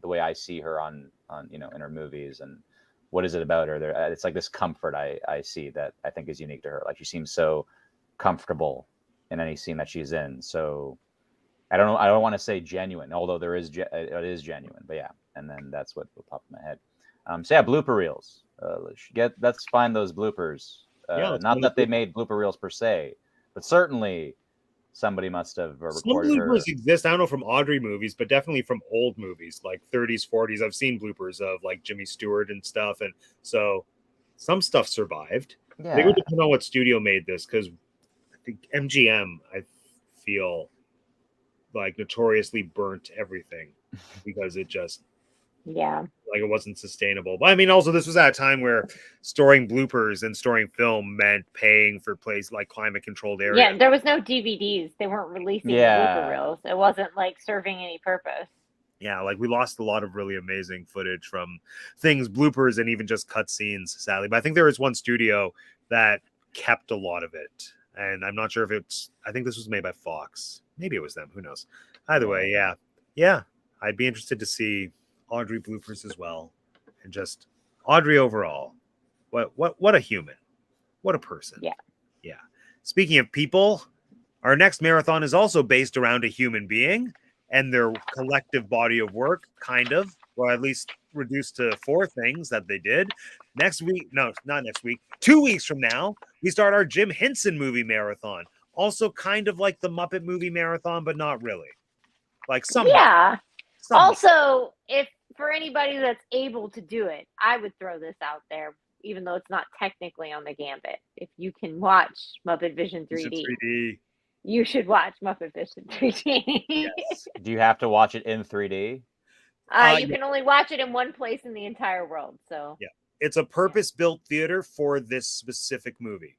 the way I see her on, you know, in her movies, and what is it about her? It's like this comfort I see that I think is unique to her. Like, she seems so comfortable in any scene that she's in. So I don't know. I don't want to say genuine, although it is genuine, but yeah. And then that's what will pop in my head. So yeah, blooper reels. Let's find those bloopers. Not that they made blooper reels per se, but certainly somebody must have recorded. Some bloopers exist. I don't know from Audrey movies, but definitely from old movies like 30s, 40s. I've seen bloopers of, like, Jimmy Stewart and stuff, and so some stuff survived. Yeah. They would depend on what studio made this, because I think MGM, I feel like, notoriously burnt everything because it just like, it wasn't sustainable. But I mean, also, this was at a time where storing bloopers and storing film meant paying for places like climate controlled areas. Yeah, there was no DVDs. They weren't releasing blooper reels. It wasn't, like, serving any purpose. Yeah, like, we lost a lot of really amazing footage from things, bloopers, and even just cut scenes, sadly. But I think there is one studio that kept a lot of it. And I'm not sure if I think this was made by Fox. Maybe it was them. Who knows? Either way, yeah. Yeah, I'd be interested to see Audrey bloopers as well. And just Audrey overall. What a human. What a person. Yeah. Yeah. Speaking of people, our next marathon is also based around a human being and their collective body of work, kind of, or at least reduced to 4 things that they did. Next week, no, not next week, 2 weeks from now, we start our Jim Henson movie marathon. Also kind of like the Muppet movie marathon, but not really. Like, some. Yeah. Also, if for anybody that's able to do it, I would throw this out there, even though it's not technically on the gambit. If you can watch Muppet Vision 3D. You should watch Muppet Vision 3D. Yes. Do you have to watch it in 3D? You can only watch it in one place in the entire world. So It's a purpose-built theater for this specific movie.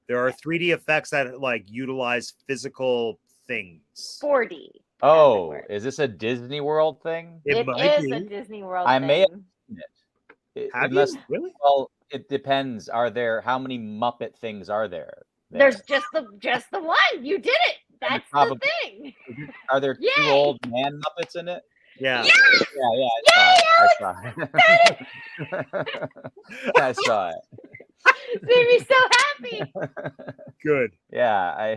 There are 3D effects that like utilize physical things. 4D. Oh, is this a Disney World thing? It might is be. a Disney World I thing. may have seen it. Have Unless, you really? well, it depends. How many Muppet things are there? There's just the one. You did it. That's the thing. Are there two Yay! old man Muppets in it? Yeah. Yes! Yeah, I saw it. I saw it. It made me so happy. Good. Yeah,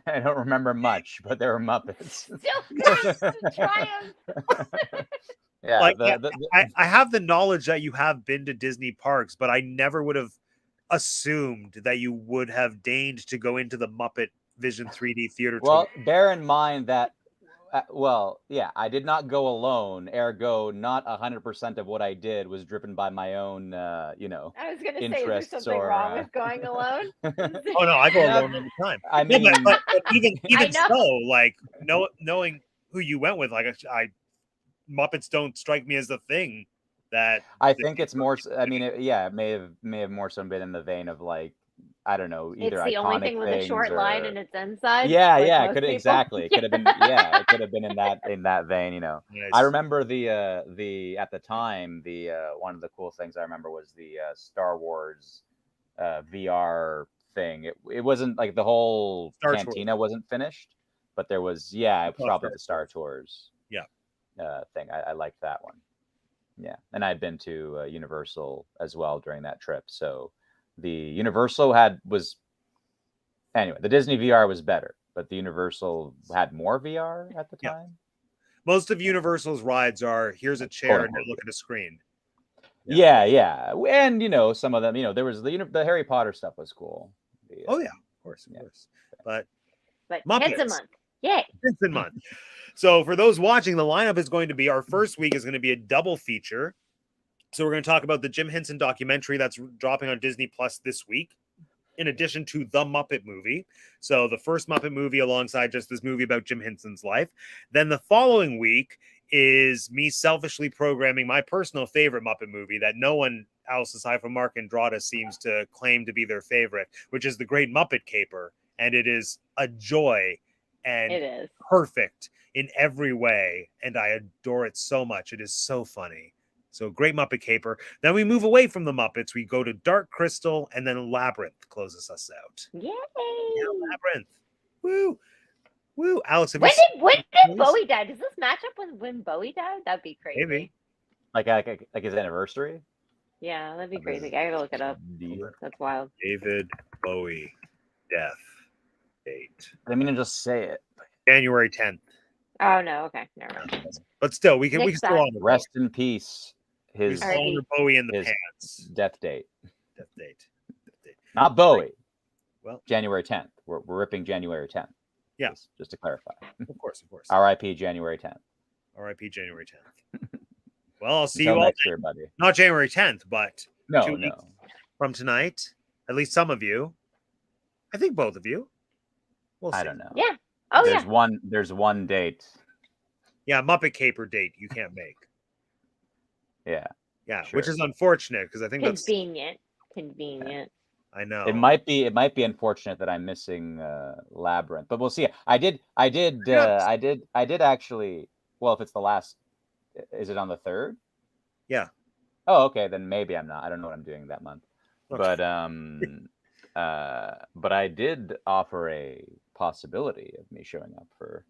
I don't remember much, but there were Muppets. Still goes to triumph. Yeah, Like I have the knowledge that you have been to Disney parks, but I never would have assumed that you would have deigned to go into the Muppet Vision 3D theater. Well, bear in mind that, I did not go alone. Ergo, not 100% of what I did was driven by my own, I was going to say, is there interests something wrong with going alone? Oh no, I go alone all the time. I mean, but even I know. so, like knowing who you went with, like I Muppets don't strike me as the thing that I think it's more. I mean, it may have more so been in the vein of like, I don't know, either It's the only iconic thing with a short things line or- and its inside. Yeah, like yeah, most it could people. exactly. It could have been. Yeah, it could have been in that vein. Nice. I remember the at the time the one of the cool things I remember was the Star Wars VR thing. It wasn't like the whole Star cantina wasn't finished, but there was probably the Star Tours. Yeah. Thing. I liked that one. Yeah, and I'd been to Universal as well during that trip. So the Universal anyway, the Disney VR was better, but the Universal had more VR at the time. Most of Universal's rides are here's a chair and look at a screen. Yeah. And some of them, there was the Harry Potter stuff was cool. Oh yeah, of course. But Muppets. Henson month. Yay. Henson month. So for those watching, the lineup is going to be, our first week is going to be a double feature. So we're going to talk about the Jim Henson documentary that's dropping on Disney Plus this week, in addition to the Muppet movie. So the first Muppet movie alongside just this movie about Jim Henson's life. Then the following week is me selfishly programming my personal favorite Muppet movie that no one else aside from Mark Andrada seems to claim to be their favorite, which is The Great Muppet Caper. And it is a joy and it is perfect in every way. And I adore it so much. It is so funny. So Great Muppet Caper. Then we move away from the Muppets. We go to Dark Crystal, and then Labyrinth closes us out. Yay! Yeah, Labyrinth. Woo. Woo. Alex, when did Bowie die? Does this match up with when Bowie died? That'd be crazy. Maybe. Like his anniversary? Yeah, that'd be crazy. I gotta look it up. That's wild. David Bowie death date. I mean, just say it. January 10th. Oh no, okay. Never mind. But still, we can still honor rest in peace. His honor Bowie in the pants. Death date. Death date. Not Bowie. Well, January 10th. We're ripping January 10th. Yeah. Just to clarify. Of course. R.I.P. January 10th. R.I.P. January 10th. Well, I'll see Until you all next year, buddy. Not January 10th, but no. weeks from tonight. At least some of you. I think both of you. We'll see. I don't know. Yeah. Oh, There's one date. Yeah, Muppet Caper date you can't make. Yeah. Yeah, sure. Which is unfortunate because I think convenient. I know. It might be unfortunate that I'm missing Labyrinth, but we'll see. I did actually. Well, if it's the last, is it on the 3rd? Yeah. Oh, okay. Then maybe I'm not. I don't know what I'm doing that month. Okay. But I did offer a possibility of me showing up for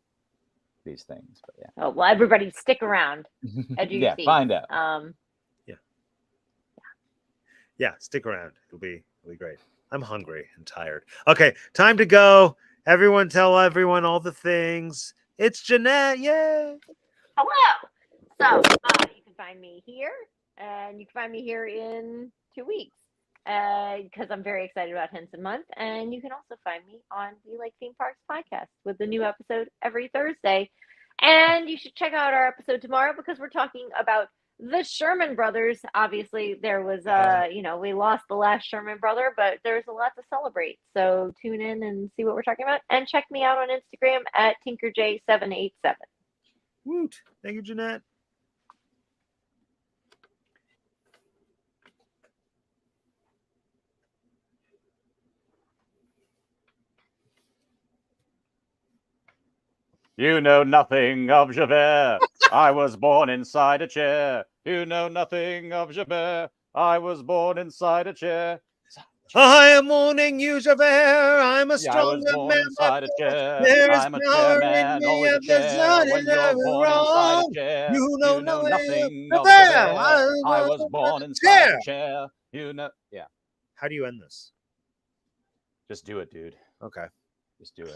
these things. But yeah. Oh well, everybody stick around. Yeah, find out. Yeah, stick around. It'll be great. I'm hungry and tired. Okay, time to go. Everyone tell everyone all the things. It's Jeanette. Yay. Hello. So you can find me here, and you can find me here in 2 weeks because I'm very excited about Henson Month. And you can also find me on the Like Theme Parks podcast with a new episode every Thursday. And you should check out our episode tomorrow because we're talking about the Sherman Brothers. Obviously, there was, we lost the last Sherman brother, but there's a lot to celebrate. So tune in and see what we're talking about. And check me out on Instagram at TinkerJ787. Woot. Thank you, Jeanette. You know nothing of Javert. I was born inside a chair. You know nothing of Javert. I was born inside a chair. I am warning you, Javert. I'm a Yeah, I was stronger born man. inside a chair. There is I'm a power in chairman, me always a if the chair. sun When is you're ever born inside a wrong. chair, You you know know nothing of Javert. Javert. I was born inside a chair. You know, yeah. How do you end this? Just do it, dude. Okay. Just do it.